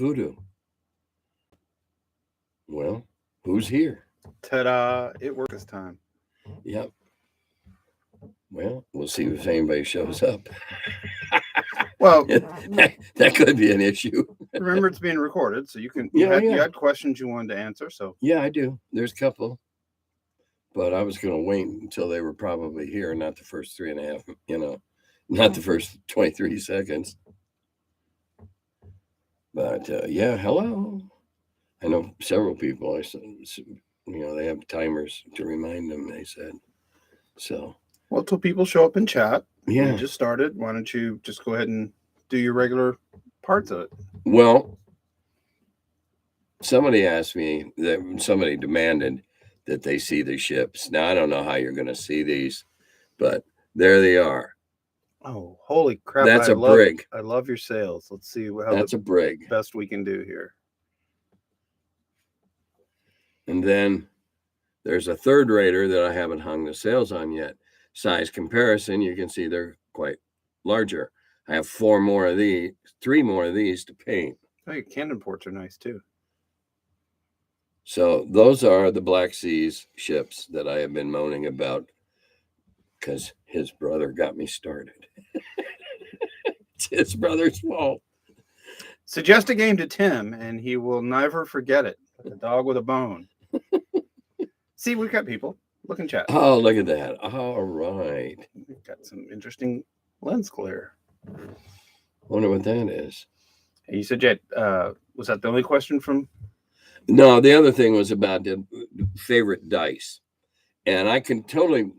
Voodoo. Well, who's here? Ta-da! It worked this time. Yep. Well, we'll see if anybody shows up. Well, that could be an issue. Remember, it's being recorded, so you had questions you wanted to answer. So yeah, I do. There's a couple, but I was going to wait until they were probably here, not the first 3.5. Not the first 23 seconds. But yeah, hello. I know several people. They have timers to remind them. They said so. Well, till people show up in chat. Yeah, we just started. Why don't you just go ahead and do your regular parts of it? Well, somebody asked me that somebody demanded that they see the ships. Now I don't know how you're going to see these, but there they are. Oh, holy crap! That's a brig. I love your sails. Let's see how that's a brig. Best we can do here. And then there's a third raider that I haven't hung the sails on yet. Size comparison, you can see they're quite larger. I have 3 more of these to paint. Oh, your cannon ports are nice too. So those are the Black Seas ships that I have been moaning about because his brother got me started. It's his brother's fault. Suggest a game to Tim, and he will never forget it. Like a dog with a bone. See, we've got people. Look in chat. Oh, look at that. All right. We've got some interesting lens glare. Wonder what that is. You said, was that the only question from? No, the other thing was about the favorite dice. And I totally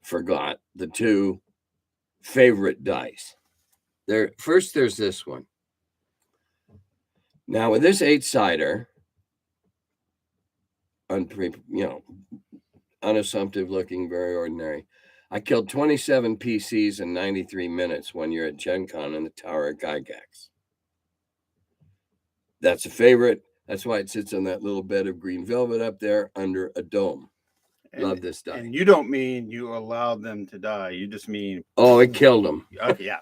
forgot the 2 favorite dice. First, there's this one. Now, with this 8-sider, unassumptive looking, very ordinary. I killed 27 PCs in 93 minutes one year at Gen Con in the Tower of Gygax. That's a favorite. That's why it sits on that little bed of green velvet up there under a dome. Love this die. And you don't mean you allowed them to die. You just mean... Oh, it killed them. Okay, yeah.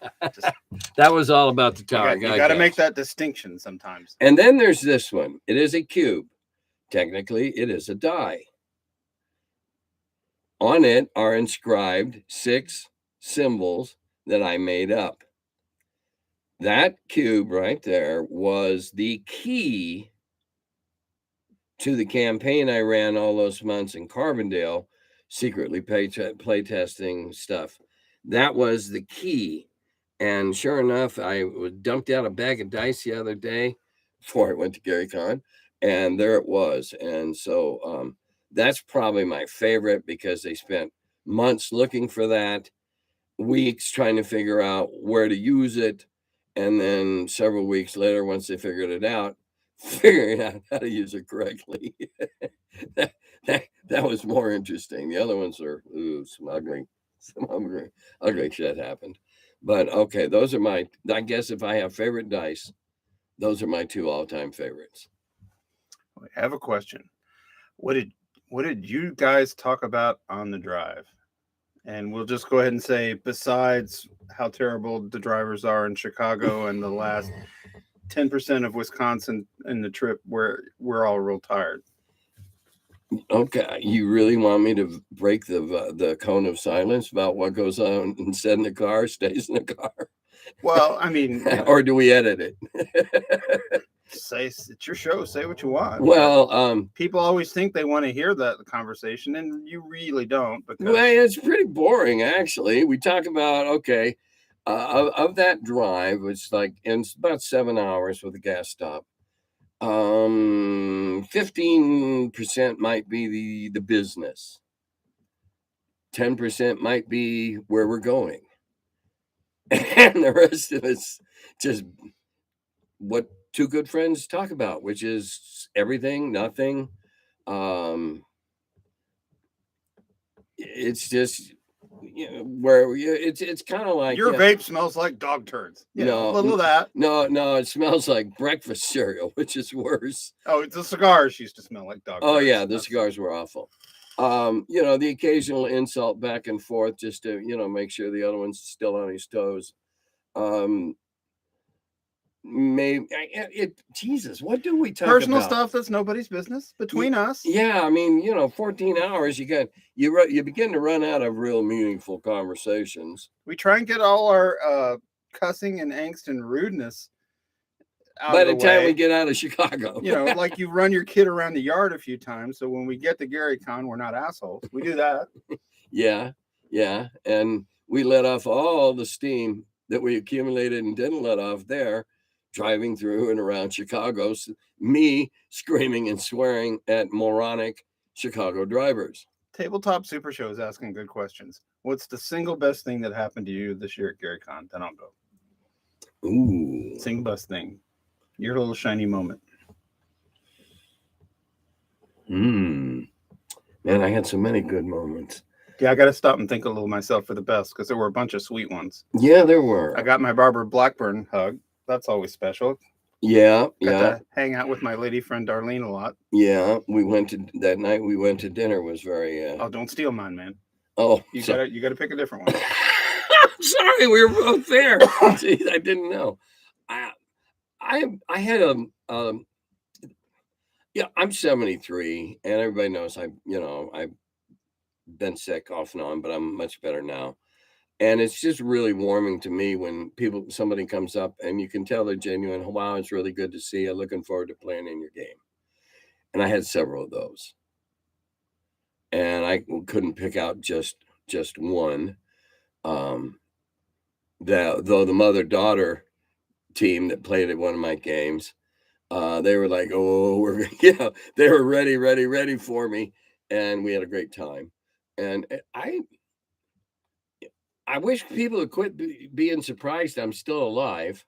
That was all about the Tower of Gygax. You got to make that distinction sometimes. And then there's this one. It is a cube. Technically, it is a die. On it are inscribed 6 symbols that I made up. That cube right there was the key to the campaign I ran all those months in Carbondale, secretly play testing stuff. That was the key. And sure enough, I dumped out a bag of dice the other day before I went to Gary Con, and there it was. And so that's probably my favorite because they spent months looking for that, weeks trying to figure out where to use it, and then several weeks later, once they figured it out, figuring out how to use it correctly. that was more interesting. The other ones are some ugly shit happened. But okay, those are I guess if I have favorite dice, those are my 2 all-time favorites. I have a question. What did you guys talk about on the drive? And we'll just go ahead and say, besides how terrible the drivers are in Chicago and the last 10% of Wisconsin in the trip, where we're all real tired. Okay, you really want me to break the cone of silence about what goes on and said in the car stays in the car? Well, I mean, or do we edit it? Say it's your show. Say what you want. Well, people always think they want to hear that conversation, and you really don't. Because well, it's pretty boring, actually. We talk about of that drive, it's about 7 hours with a gas stop. 15% might be the business. 10% might be where we're going, and the rest of it's just what 2 good friends talk about, which is everything, nothing. It's just where it's kind of like your vape smells like dog turds. A little of that. No, it smells like breakfast cereal, which is worse. Oh, the cigars used to smell like dog turds. Oh yeah, the cigars were awful. The occasional insult back and forth just to make sure the other one's still on his toes. maybe Jesus, what do we talk Personal about? stuff that's nobody's business between us. Yeah, I mean, 14 hours, you begin to run out of real meaningful conversations. We try and get all our cussing and angst and rudeness out By of the the time way. we get out of Chicago. Like you run your kid around the yard a few times, so when we get to Gary Con, we're not assholes. We do that. Yeah, and we let off all the steam that we accumulated and didn't let off there, driving through and around Chicago, me screaming and swearing at moronic Chicago drivers. Tabletop Super Show is asking good questions. What's the single best thing that happened to you this year at Gary Con? Then I'll go. Ooh. Single best thing. Your little shiny moment. Man, I had so many good moments. Yeah, I got to stop and think a little myself for the best, because there were a bunch of sweet ones. Yeah, there were. I got my Barbara Blackburn hug. That's always special. Yeah, Got to hang out with my lady friend Darlene a lot. Yeah, that night we went to dinner was very. Oh, don't steal mine, man. Oh, you gotta pick a different one. Sorry, we were both there. Jeez, I didn't know. I had I'm 73, and everybody knows I've been sick off and on, but I'm much better now. And it's just really warming to me when somebody comes up and you can tell they're genuine. Wow, it's really good to see you. Looking forward to playing in your game. And I had several of those. And I couldn't pick out just one. Though the mother-daughter team that played at one of my games, they were like, oh, they were ready for me. And we had a great time. And I wish people would quit being surprised I'm still alive,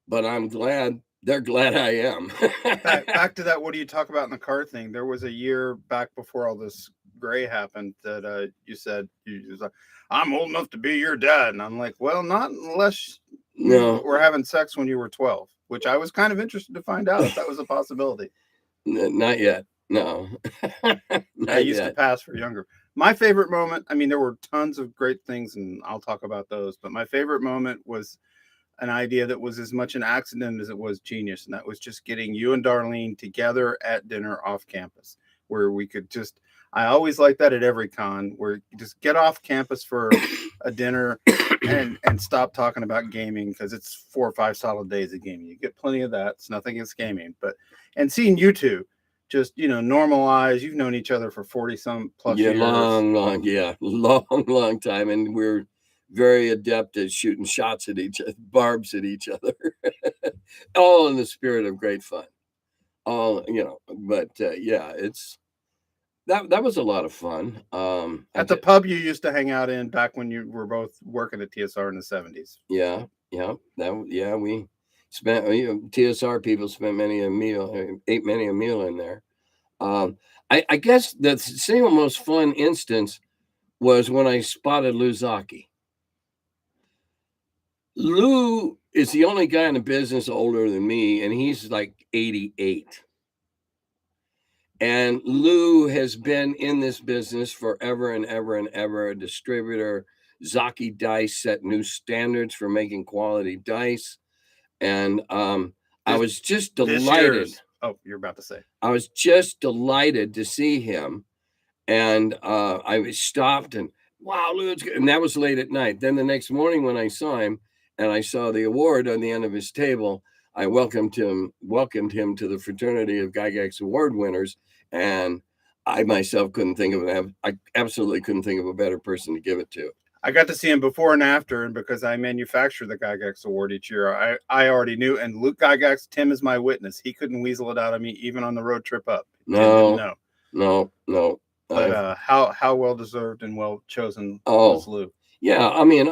but I'm glad they're glad I am. back to that, what do you talk about in the car thing? There was a year back before all this gray happened that you said you was like, I'm old enough to be your dad. And I'm like, well, not unless you were having sex when you were 12, which I was kind of interested to find out if that was a possibility. Not yet. No. I used to pass for younger. My favorite moment, I mean, there were tons of great things, and I'll talk about those, but my favorite moment was an idea that was as much an accident as it was genius, and that was just getting you and Darlene together at dinner off campus, where we could just, I always like that at every con, where you just get off campus for a dinner and stop talking about gaming, because it's 4 or 5 solid days of gaming. You get plenty of that. It's nothing against gaming, and seeing you two just, normalize. You've known each other for 40 some plus years. Long time. And we're very adept at shooting shots at each other, barbs at each other, all in the spirit of great fun. It's that was a lot of fun. At the pub you used to hang out in back when you were both working at TSR in the 70s. We spent, TSR people ate many a meal in there. I guess the single most fun instance was when I spotted Lou Zocchi. Lou is the only guy in the business older than me, and he's like 88. And Lou has been in this business forever and ever and ever, a distributor. Zocchi Dice set new standards for making quality dice. And I was just delighted. Oh, you're about to say. I was just delighted to see him. And I stopped and, wow, Lou's good. And that was late at night. Then the next morning when I saw him and I saw the award on the end of his table, I welcomed him to the fraternity of Gygax Award winners. And I myself I absolutely couldn't think of a better person to give it to. I got to see him before and after, and because I manufacture the Gygax Award each year, I already knew. And Luke Gygax, Tim is my witness. He couldn't weasel it out of me even on the road trip up. No. But how well deserved and well chosen was Luke? Yeah, I mean,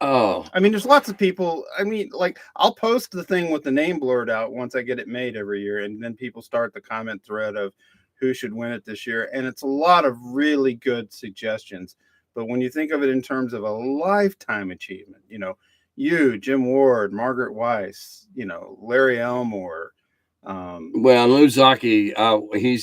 there's lots of people. I mean, like, I'll post the thing with the name blurred out once I get it made every year, and then people start the comment thread of who should win it this year, and it's a lot of really good suggestions. But when you think of it in terms of a lifetime achievement, you, Jim Ward, Margaret Weiss, Larry Elmore. Lou Zocchi,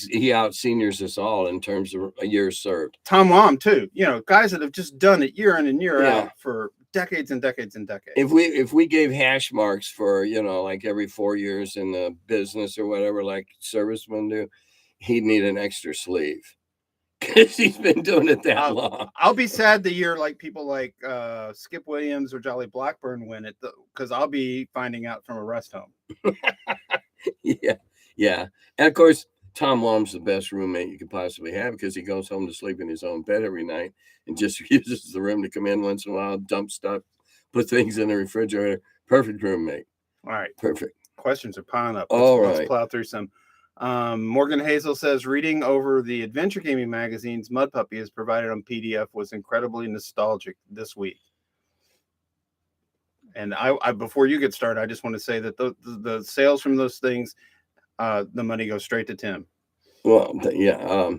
he out seniors us all in terms of a year served. Tom Wham too, guys that have just done it year in and year out for decades and decades and decades. If we gave hash marks for, like every 4 years in the business or whatever, like servicemen do, he'd need an extra sleeve because he's been doing it that long. I'll be sad the year like people like Skip Williams or Jolly Blackburn win it, because I'll be finding out from a rest home. Yeah. And of course, Tom Long's the best roommate you could possibly have, because he goes home to sleep in his own bed every night and just uses the room to come in once in a while, dump stuff, put things in the refrigerator. Perfect roommate. All right. Perfect. Questions are piling up. Let's plow through some. Morgan Hazel says, reading over the adventure gaming magazines Mud Puppy has provided on PDF was incredibly nostalgic this week. And I before you get started, I just want to say that the sales from those things, the money goes straight to Tim. Well, yeah.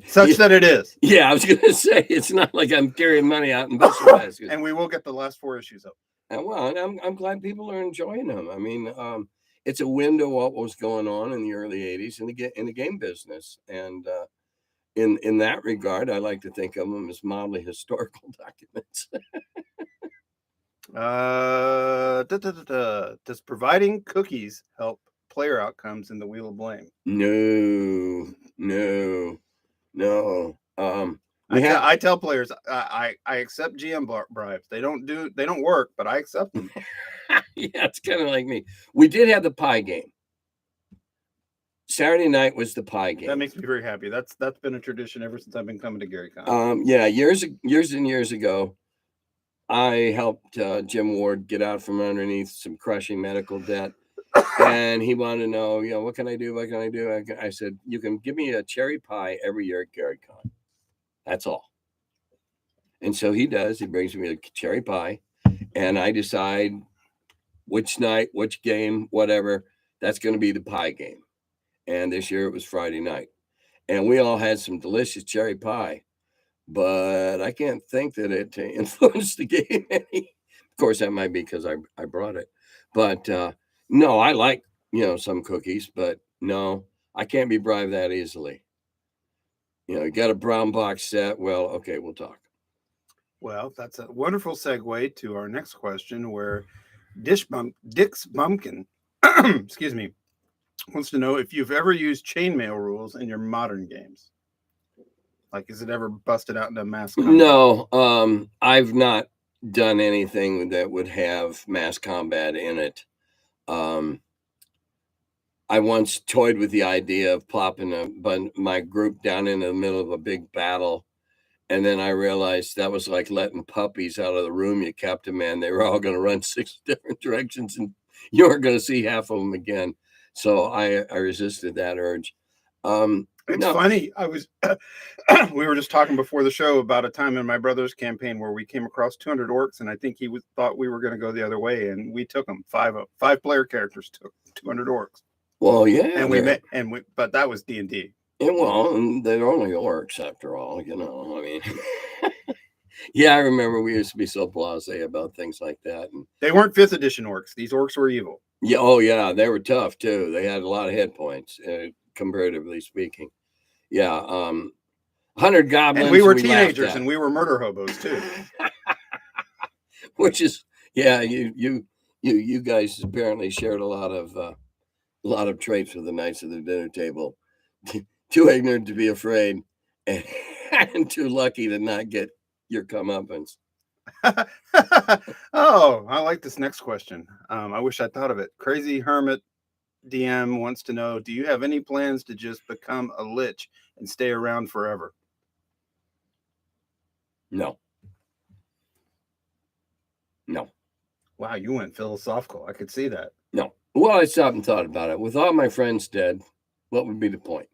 Such that it is. Yeah, I was going to say, it's not like I'm carrying money out in bushel baskets. And we will get the last 4 issues up. Well, I'm glad people are enjoying them. I mean, it's a window of what was going on in the early 80s in the game business. And in that regard, I like to think of them as mildly historical documents. Does providing cookies help player outcomes in the Wheel of Blame? No. I tell players I accept GM bribes. They don't work, but I accept them. Yeah, it's kind of like me. We did have the pie game. Saturday night was the pie game. That makes me very happy. That's been a tradition ever since I've been coming to Gary Con. Yeah, years and years ago, I helped Jim Ward get out from underneath some crushing medical debt. And he wanted to know, what can I do? What can I do? I said, you can give me a cherry pie every year at Gary Con. That's all. And so he does. He brings me a cherry pie. And I decide which night, which game, whatever, that's going to be the pie game. And this year it was Friday night. And we all had some delicious cherry pie. But I can't think that it influenced the game any. Of course, that might be because I brought it. But no, I like, some cookies. But no, I can't be bribed that easily. You got a brown box set. Well, okay, we'll talk. Well, that's a wonderful segue to our next question, where Dick's Bumpkin, excuse me, wants to know if you've ever used chainmail rules in your modern games. Like, is it ever busted out into mass combat? No, I've not done anything that would have mass combat in it. I once toyed with the idea of plopping my group down into the middle of a big battle. And then I realized that was like letting puppies out of the room you kept them in. They were all going to run 6 different directions and you weren't going to see half of them again. So I resisted that urge. It's funny. We were just talking before the show about a time in my brother's campaign where we came across 200 orcs, and I think he thought we were going to go the other way, and we took them. 5 player characters took 200 orcs. Well, yeah, and but that was D&D. Well, and they're only orcs after all, I mean. Yeah, I remember we used to be so blasé about things like that. And they weren't 5th edition orcs. These orcs were evil. Yeah, oh yeah, they were tough too. They had a lot of hit points, comparatively speaking. Yeah, 100 goblins. And we were teenagers, and we were murder hobos too. Which is, yeah, you guys apparently shared a lot of traits with the knights of the dinner table. Too ignorant to be afraid, and too lucky to not get your comeuppance. Oh, I like this next question. I wish I thought of it. Crazy Hermit DM wants to know, do you have any plans to just become a lich and stay around forever? No. Wow, you went philosophical. I could see that. No. Well, I stopped and thought about it. With all my friends dead, what would be the point?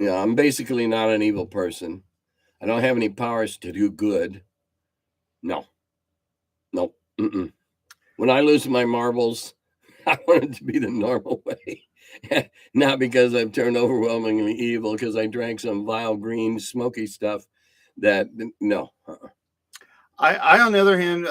I'm basically not an evil person. I don't have any powers to do good. No. Mm-mm. When I lose my marbles, I want it to be the normal way. Not because I've turned overwhelmingly evil because I drank some vile green smoky stuff. No. I, on the other hand,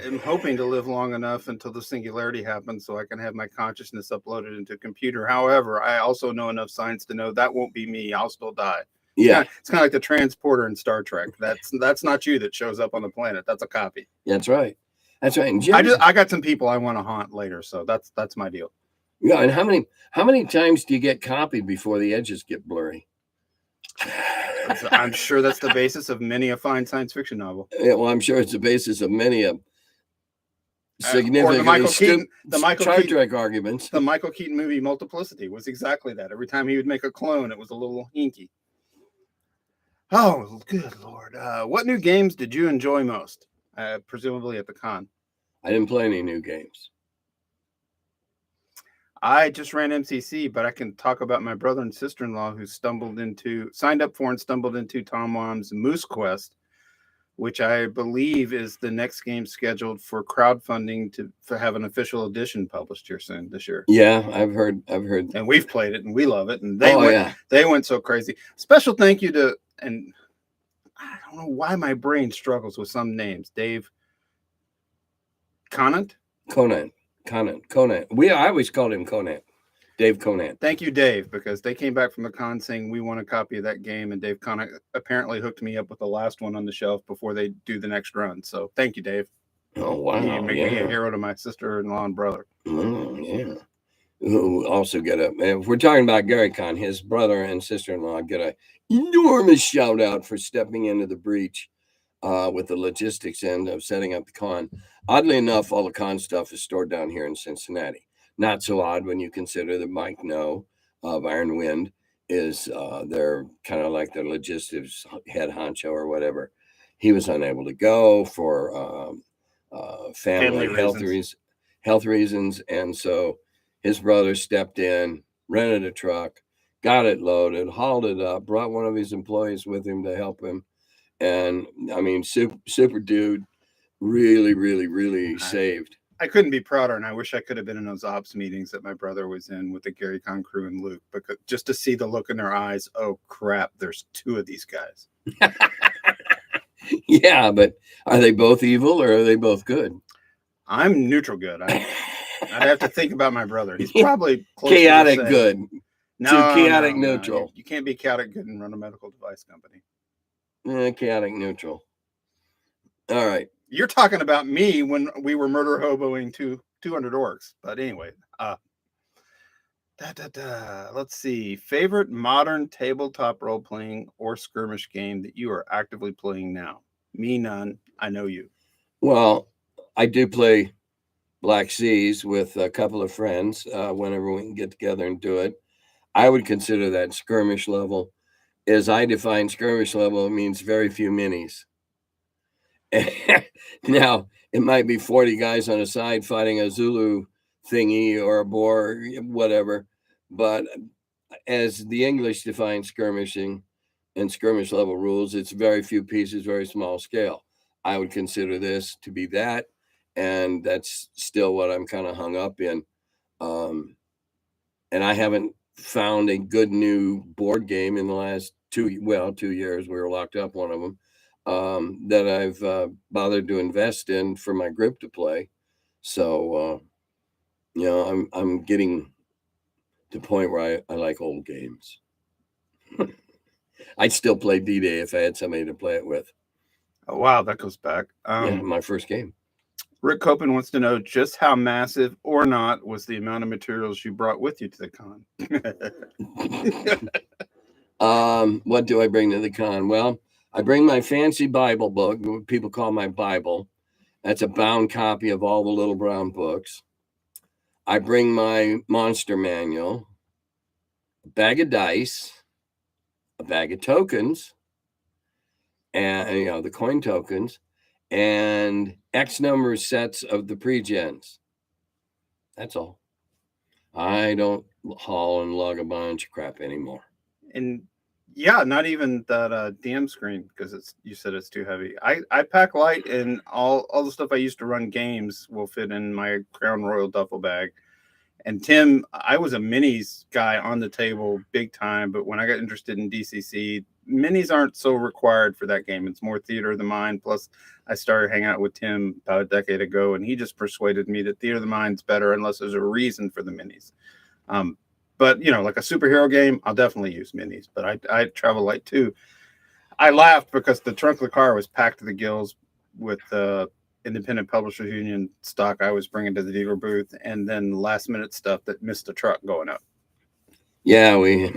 am hoping to live long enough until the singularity happens so I can have my consciousness uploaded into a computer. However, I also know enough science to know that won't be me. I'll still die. Yeah, It's kind of like the transporter in Star Trek. That's not you that shows up on the planet. That's a copy. that's right. That's right. And Jim, I got some people I want to haunt later, so that's my deal. Yeah, and how many times do you get copied before the edges get blurry? I'm sure that's the basis of many a fine science fiction novel. Yeah, well, I'm sure it's the basis of many a significantly the Michael Star Keaton, Trek arguments. The Michael Keaton movie Multiplicity was exactly that. Every time he would make a clone, it was a little hinky. Oh, good Lord. What new games did you enjoy most? Presumably at the con. I didn't play any new games. I just ran MCC, but I can talk about my brother and sister-in-law who signed up for and stumbled into Tom Wam's Moose Quest, which I believe is the next game scheduled for crowdfunding to have an official edition published here soon this year. Yeah, I've heard. And we've played it and we love it. And they went so crazy. Special thank you to, and I don't know why my brain struggles with some names. Dave Conant. I always called him Conant. Dave Conant. Thank you, Dave, because they came back from the con saying we want a copy of that game, and Dave Conant apparently hooked me up with the last one on the shelf before they do the next run. So thank you, Dave. Oh wow! You make me a hero to my sister-in-law and brother. Oh yeah. Who also get if we're talking about Gary Con, his brother and sister-in-law get a enormous shout out for stepping into the breach with the logistics end of setting up the con. Oddly enough, all the con stuff is stored down here in Cincinnati. Not so odd when you consider that Mike No of Iron Wind is they're kind of like their logistics head honcho or whatever. He was unable to go for family health reasons, and so his brother stepped in, rented a truck, got it loaded, hauled it up, brought one of his employees with him to help him. And I mean, super dude, really saved. I couldn't be prouder, and I wish I could have been in those ops meetings that my brother was in with the Gary Con crew and Luke, because just to see the look in their eyes, oh crap, there's two of these guys. Yeah, but are they both evil or are they both good? I'm neutral good. I'd have to think about my brother. He's probably chaotic good. Chaotic no. neutral. You can't be chaotic good and run a medical device company. Chaotic neutral. All right. You're talking about me when we were murder hoboing 200 orcs. But anyway, let's see. Favorite modern tabletop role-playing or skirmish game that you are actively playing now? Me, none. I know you. Well, I do play Black Seas with a couple of friends whenever we can get together and do it. I would consider that skirmish level. As I define skirmish level, it means very few minis. Now, it might be 40 guys on a side fighting a Zulu thingy or a boar, whatever. But as the English define skirmishing and skirmish level rules, it's very few pieces, very small scale. I would consider this to be that. And that's still what I'm kind of hung up in. And I haven't found a good new board game in the last 2 years. We were locked up, one of them, that I've bothered to invest in for my group to play. So, I'm getting to the point where I like old games. I'd still play D-Day if I had somebody to play it with. Oh, wow, that goes back. My first game. Rick Copen wants to know just how massive or not was the amount of materials you brought with you to the con. What do I bring to the con? Well, I bring my fancy Bible book, what people call my Bible. That's a bound copy of all the little brown books. I bring my monster manual, a bag of dice, a bag of tokens, and the coin tokens, and X number of sets of the pre-gens. That's all. I don't haul and lug a bunch of crap anymore. And yeah, not even that DM screen, because you said it's too heavy. I pack light, and all the stuff I used to run games will fit in my Crown Royal duffel bag. And Tim, I was a minis guy on the table big time, but when I got interested in DCC, minis aren't so required for that game. It's more theater of the mind. Plus, I started hanging out with Tim about a decade ago, and he just persuaded me that theater of the mind's better unless there's a reason for the minis. But like a superhero game, I'll definitely use minis. But I travel light too. I laughed because the trunk of the car was packed to the gills with the Independent Publishers Union stock I was bringing to the dealer booth, and then last minute stuff that missed the truck going up. Yeah, we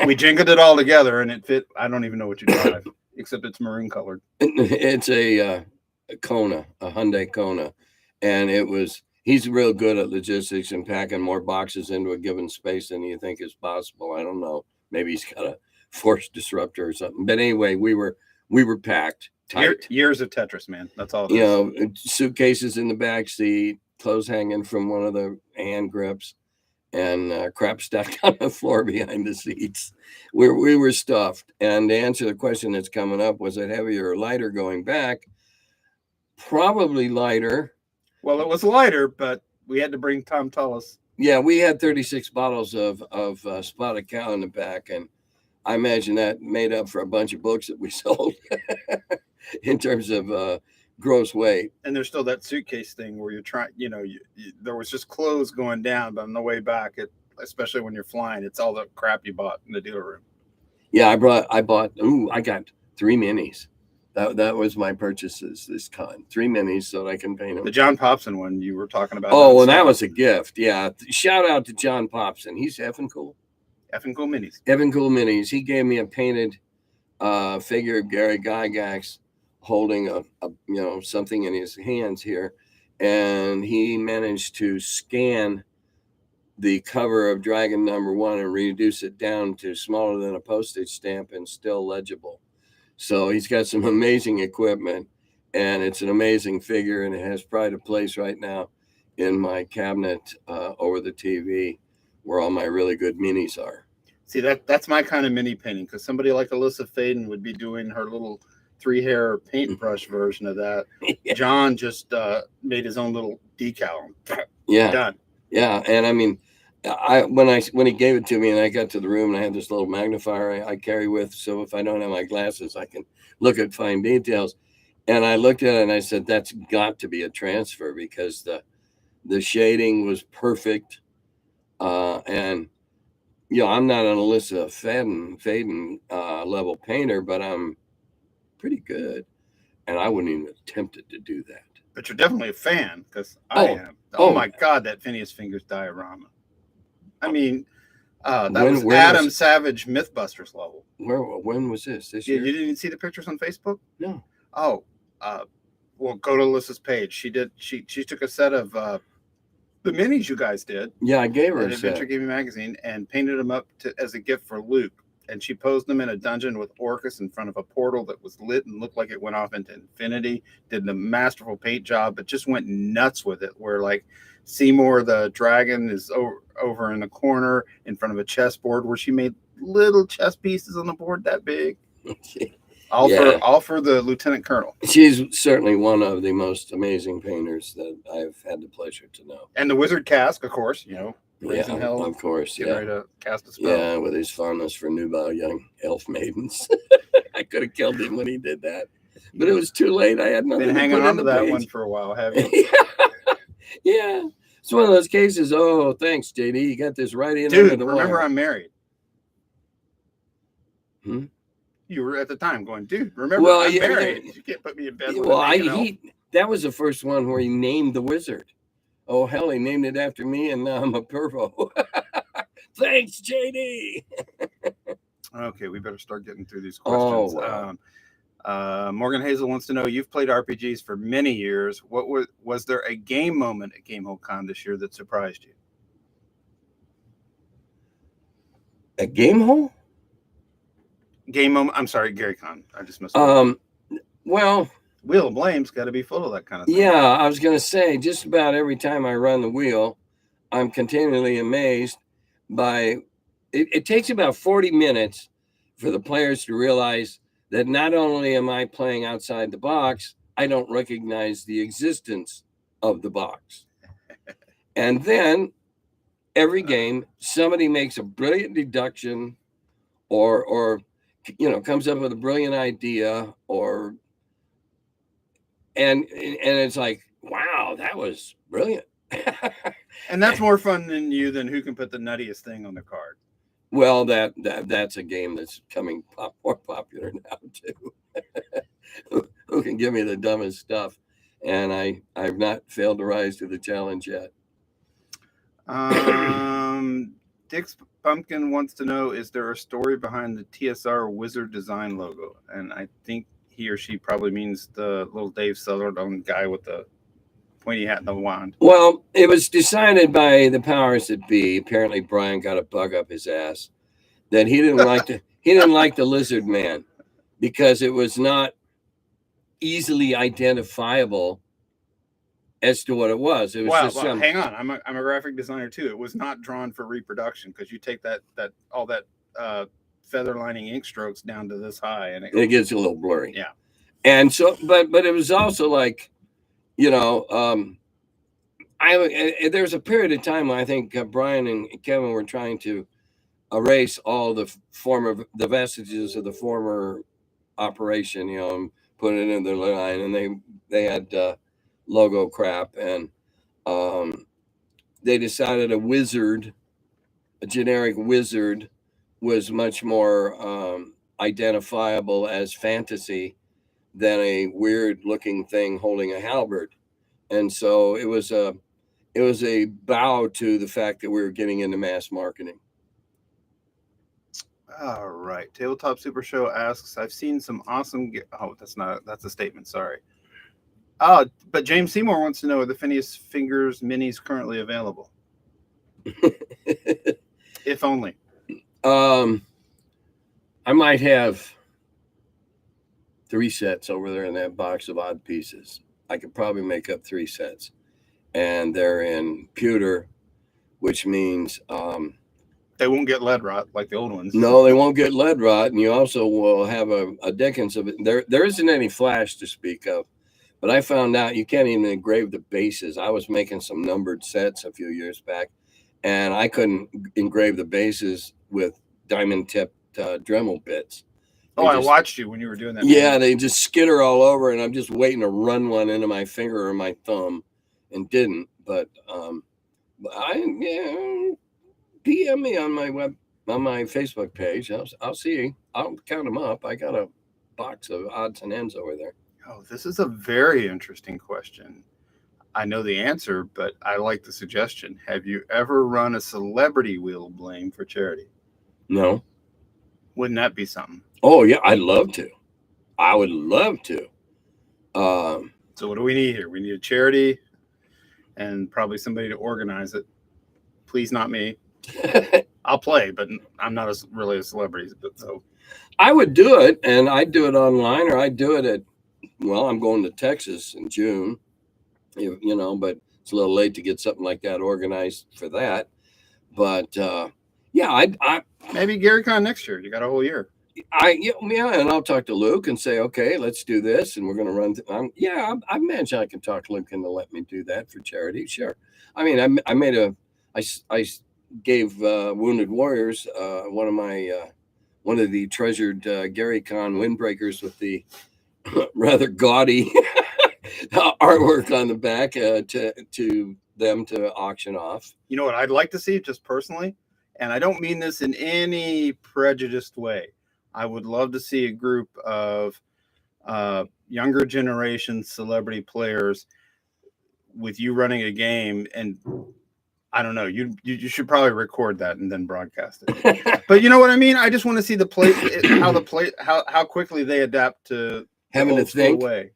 We jingled it all together, and it fit. I don't even know what you drive, except it's maroon colored. It's a Kona, a Hyundai Kona, and he's real good at logistics and packing more boxes into a given space than you think is possible. I don't know. Maybe he's got a force disruptor or something. But anyway, we were packed tight. Years of Tetris, man. That's all. Suitcases in the back seat, clothes hanging from one of the hand grips, and crap stacked on the floor behind the seats. We were stuffed. And to answer the question that's coming up, was it heavier or lighter going back? Probably lighter. Well, it was lighter, but we had to bring Tom Tullis. Yeah, we had 36 bottles of Spotted Cow in the back, and I imagine that made up for a bunch of books that we sold in terms of gross weight. And there's still that suitcase thing where you're trying, there was just clothes going down, but on the way back, especially when you're flying, it's all the crap you bought in the dealer room. Yeah, I got 3 minis. That was my purchases this con. 3 minis so that I can paint them. The John Popson one you were talking about. Oh, well, that was a gift. Yeah. Shout out to John Popson. He's effing cool. Effing cool minis. Effing cool minis. He gave me a painted figure of Gary Gygax holding a something in his hands here, and he managed to scan the cover of Dragon #1 and reduce it down to smaller than a postage stamp and still legible. So he's got some amazing equipment, and it's an amazing figure, and it has pride of place right now in my cabinet over the TV where all my really good minis are. See, that's my kind of mini painting, because somebody like Alyssa Faden would be doing her little 3-hair paintbrush version of that. Yeah. John just made his own little decal. Yeah. Done. Yeah. And I mean, when he gave it to me and I got to the room and I had this little magnifier I carry with, so if I don't have my glasses, I can look at fine details. And I looked at it and I said, that's got to be a transfer, because the shading was perfect. And I'm not an Alyssa Faden level painter, but I'm pretty good, and I wouldn't even have attempted to do that. But you're definitely a fan, because I am. Oh my God, that Phineas Fingers diorama. I mean, that was Adam Savage Mythbusters level. When was this? This year? You didn't see the pictures on Facebook? No. Oh, well, go to Alyssa's page. She took a set of the minis you guys did. Yeah, I gave her at Adventure Gaming Magazine and painted them up as a gift for Luke. And she posed them in a dungeon with Orcus in front of a portal that was lit and looked like it went off into infinity. Did a masterful paint job, but just went nuts with it. Where like Seymour the dragon is over in the corner in front of a chessboard, where she made little chess pieces on the board that big. All for the lieutenant colonel. She's certainly one of the most amazing painters that I've had the pleasure to know. And the wizard Kask, of course, raising hell, of course, ready to cast a spell. Yeah, with his fondness for nubile young elf maidens. I could have killed him when he did that, but it was too late. I had nothing. Been hanging on to that one for a while, have you? Yeah, it's one of those cases. Oh, thanks, JD. You got this right in. Dude, remember I'm married. Hmm. You were at the time going, dude. Remember, I'm married. You can't put me in bed. Well, that was the first one where he named the wizard. Oh, hell, he named it after me, and now I'm a pervo. Thanks, JD. Okay, we better start getting through these questions. Oh, wow. Morgan Hazel wants to know, you've played RPGs for many years. Was there a game moment at Gamehole Con this year that surprised you? At Gamehole? Game moment. I'm sorry, Gary Con. I just missed it. Well, Wheel of Blame's got to be full of that kind of thing. Yeah, I was going to say, just about every time I run the wheel, I'm continually amazed by it takes about 40 minutes for the players to realize that not only am I playing outside the box, I don't recognize the existence of the box. And then every game, somebody makes a brilliant deduction or comes up with a brilliant idea and it's like, wow, that was brilliant. And that's more fun than who can put the nuttiest thing on the card. Well, that's a game that's coming more popular now too. Who can give me the dumbest stuff? And I've not failed to rise to the challenge yet. Dick's Pumpkin wants to know, is there a story behind the TSR Wizard Design logo? And I think he or she probably means the little Dave Sutherland guy with the pointy hat and the wand. Well, it was decided by the powers that be. Apparently, Brian got a bug up his ass that he didn't like the Lizard Man because it was not easily identifiable as to what it was. It was just some... Hang on, I'm a graphic designer too. It was not drawn for reproduction because you take that feather lining ink strokes down to this high and it gets a little blurry. Yeah, and so but it was also like, there's a period of time when I think Brian and Kevin were trying to erase all the vestiges of the former operation, and put it in their line, and they had logo crap, and they decided a generic wizard was much more identifiable as fantasy than a weird looking thing holding a halberd. And so it was a bow to the fact that we were getting into mass marketing. All right. Tabletop Super Show asks, I've seen some awesome... that's a statement. Sorry. But James Seymour wants to know, are the Phineas Fingers minis currently available? If only. I might have 3 sets over there in that box of odd pieces. I could probably make up 3 sets. And they're in pewter, which means... they won't get lead rot like the old ones. No, they won't get lead rot. And you also will have a Dickens of it. There isn't any flash to speak of. But I found out you can't even engrave the bases. I was making some numbered sets a few years back, and I couldn't engrave the bases with diamond-tipped Dremel bits. I watched you when you were doing that. Yeah, they just skitter all over, and I'm just waiting to run one into my finger or my thumb, and didn't. But DM me on my Facebook page. I'll see. I'll count them up. I got a box of odds and ends over there. Oh, this is a very interesting question. I know the answer, but I like the suggestion. Have you ever run a celebrity wheel of blame for charity? No. Wouldn't that be something? Oh, yeah, I'd love to. I would love to. So what do we need here? We need a charity and probably somebody to organize it. Please, not me. I'll play, but I'm not really a celebrity. So I would do it, and I'd do it online, or I'd do it at... Well, I'm going to Texas in June, but it's a little late to get something like that organized for that. But I maybe Gary Con next year. You got a whole year. And I'll talk to Luke and say, okay, let's do this, and we're going to run. I imagine I can talk Luke into let me do that for charity. Sure. I mean, I gave Wounded Warriors one of the treasured Gary Con windbreakers with the rather gaudy artwork on the back to them to auction off. You know what I'd like to see, just personally, and I don't mean this in any prejudiced way. I would love to see a group of younger generation celebrity players with you running a game, and I don't know, you should probably record that and then broadcast it. But you know what I mean? I just want to see how quickly they adapt to having to think. Way.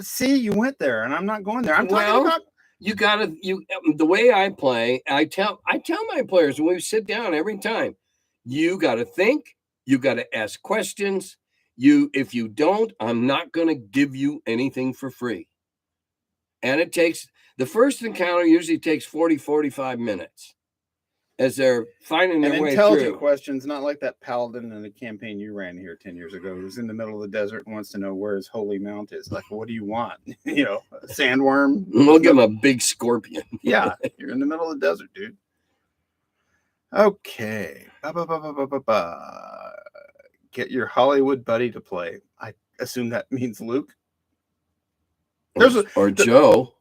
See, you went there, and I'm not going there. I'm talking about the way I play. I tell my players when we sit down every time, you got to think, you got to ask questions. If you don't, I'm not going to give you anything for free. And the first encounter usually takes 40-45 minutes as they're finding their way through. Intelligent questions, not like that paladin in the campaign you ran here 10 years ago who's in the middle of the desert and wants to know where his holy mount is. Like, what do you want? A sandworm? We'll give him a big scorpion. Yeah, you're in the middle of the desert, dude. Okay. Get your Hollywood buddy to play. I assume that means Luke. Or Joe.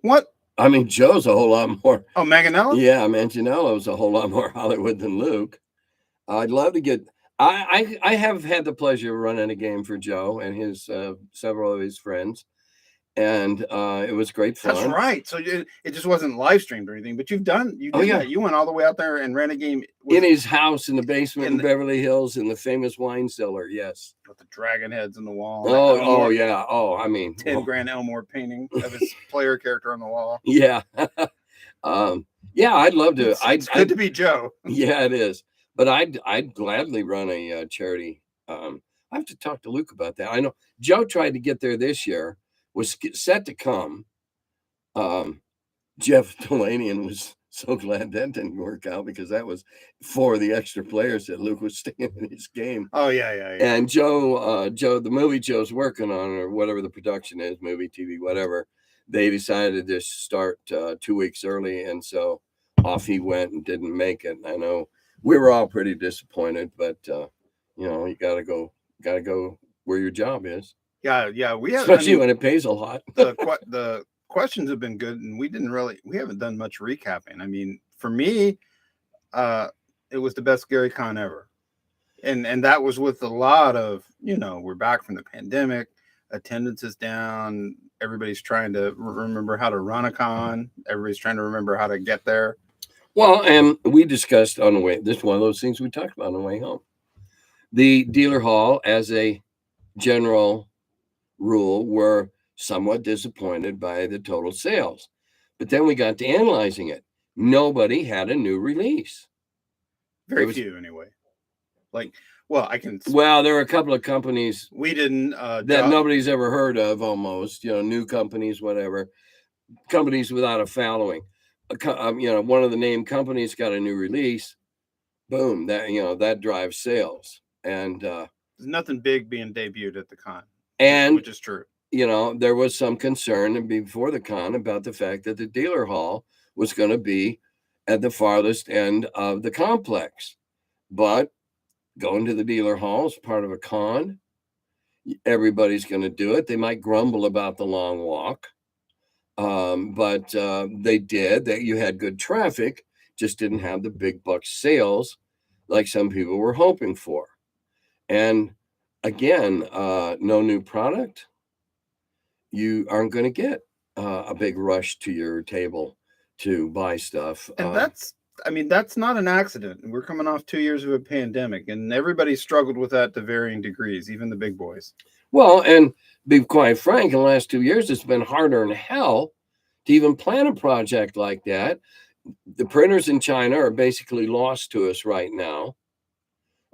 What? I mean, Joe's a whole lot more. Oh, Manganiello? Yeah, Manganiello's a whole lot more Hollywood than Luke. I'd love to get. I have had the pleasure of running a game for Joe and his several of his friends, and it was great fun. That's right. So it just wasn't live streamed or anything, but you did that. You went all the way out there and ran a game in his house in the basement in Beverly Hills in the famous wine cellar. Yes, with the dragon heads on the wall. Oh yeah. Oh, I mean, 10 grand Elmore painting of his player character on the wall. Yeah. Yeah, I'd love to. It's good to be Joe. Yeah, it is. But I'd gladly run a charity. I have to talk to Luke about that. I know Joe tried to get there this year, was set to come. Jeff Delanian was so glad that didn't work out because that was for the extra players that Luke was staying in his game. Oh, yeah. And Joe, the movie Joe's working on, or whatever the production is, movie, TV, whatever, they decided to start 2 weeks early. And so off he went and didn't make it. I know we were all pretty disappointed, but you gotta go where your job is. Yeah. We have, especially when it pays a lot. The questions have been good, and we haven't done much recapping. I mean, for me, it was the best Gary Con ever, and that was with a lot of we're back from the pandemic, attendance is down, everybody's trying to remember how to run a con, everybody's trying to remember how to get there. Well, and we discussed on the way, this is one of those things we talked about on the way home. The dealer hall, as a general rule, were somewhat disappointed by the total sales. But then we got to analyzing it. Nobody had a new release. Very few, anyway. There were a couple of companies we didn't that nobody's ever heard of, almost, new companies, whatever, companies without a following. One of the named companies got a new release. Boom, that drives sales. And there's nothing big being debuted at the con, and which is true. There was some concern before the con about the fact that the dealer hall was going to be at the farthest end of the complex. But going to the dealer hall is part of a con. Everybody's going to do it. They might grumble about the long walk. But they did. That you had good traffic, just didn't have the big buck sales like some people were hoping for. And again, no new product. You aren't going to get a big rush to your table to buy stuff. And that's not an accident. We're coming off 2 years of a pandemic, and everybody struggled with that to varying degrees, even the big boys. Well, and be quite frank, in the last 2 years, it's been harder than hell to even plan a project like that. The printers in China are basically lost to us right now.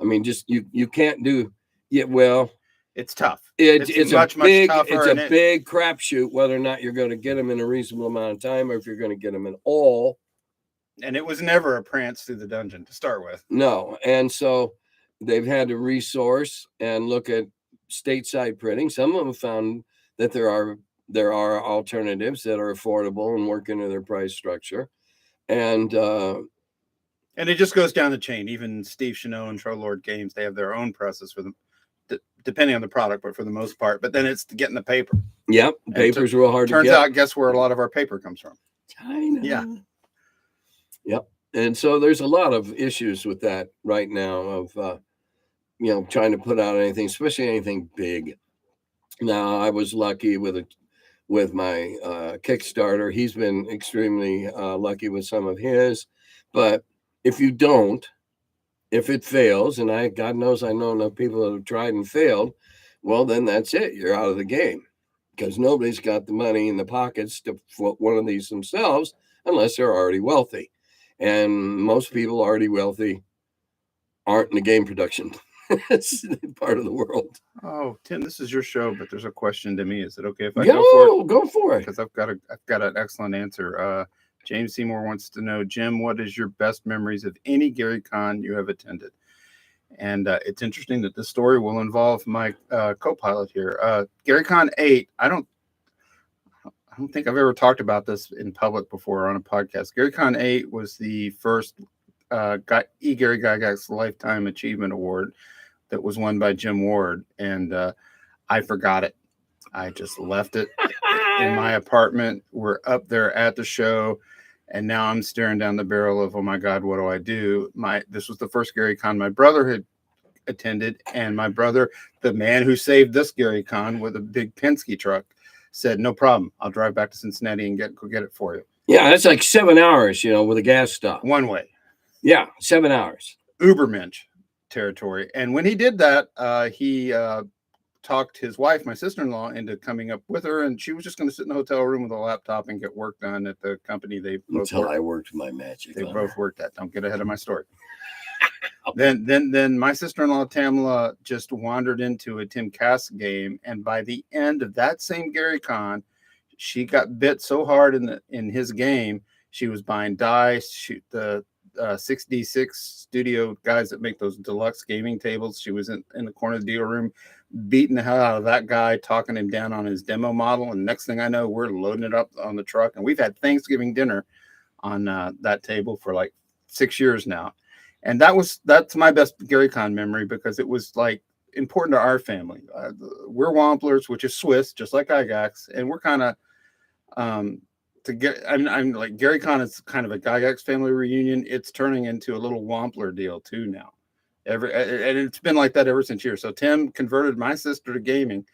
I mean, just you can't do it. Well, it's tough. It's much tougher. It's a big crapshoot whether or not you're going to get them in a reasonable amount of time, or if you're going to get them in all. And it was never a prance through the dungeon to start with. No, and so they've had to resource and look at stateside printing. Some of them found that there are alternatives that are affordable and work into their price structure, and it just goes down the chain. Even Steve Chanot and Trolord Games, they have their own presses for them, depending on the product, but for the most part. But then it's getting the paper. Yep, paper's real hard to get. Turns out, guess where a lot of our paper comes from? China. Yeah. Yep. And so there's a lot of issues with that right now of trying to put out anything, especially anything big. Now, I was lucky with my Kickstarter. He's been extremely lucky with some of his. But if it fails, and God knows I know enough people that have tried and failed, well, then that's it. You're out of the game, because nobody's got the money in the pockets to foot one of these themselves unless they're already wealthy. And most people already wealthy aren't in the game production part of the world. Oh, Tim, this is your show, but there's a question to me. Is it okay if I go for it? Go for it. Because I've got an excellent answer. James Seymour wants to know, Jim, what is your best memories of any Gary Con you have attended? And it's interesting that this story will involve my co-pilot here. Gary Con 8, I don't think I've ever talked about this in public before on a podcast. Gary Con 8 was the first E. Gary Gygax Lifetime Achievement Award that was won by Jim Ward, and I forgot it. I just left it in my apartment. We're up there at the show, and now I'm staring down the barrel of, oh my God, what do I do? This was the first Gary Con my brother had attended, and my brother, the man who saved this Gary Con with a big Penske truck, said, no problem, I'll drive back to Cincinnati and go get it for you. Yeah, that's like 7 hours, with a gas stop. One way. Yeah, 7 hours. Ubermensch territory. And when he did that, he talked his wife, my sister-in-law, into coming up with her, and she was just going to sit in the hotel room with a laptop and get work done at the company they both Until I worked my magic. They both worked at. Don't get ahead of my story. Then my sister-in-law Tamla just wandered into a Tim Kask game, and by the end of that same Gary Con, she got bit so hard in his game, she was buying dice. The 6D6 studio guys that make those deluxe gaming tables. She was in the corner of the deal room, beating the hell out of that guy, talking him down on his demo model. And next thing I know, we're loading it up on the truck, and we've had Thanksgiving dinner on that table for like 6 years now. And that's my best Gary Con memory, because it was like important to our family. We're Wamplers, which is Swiss, just like Gygax, and we're kind of I'm like, Gary Con is kind of a Gygax family reunion. It's turning into a little Wampler deal too now. And it's been like that ever since years. So Tim converted my sister to gaming,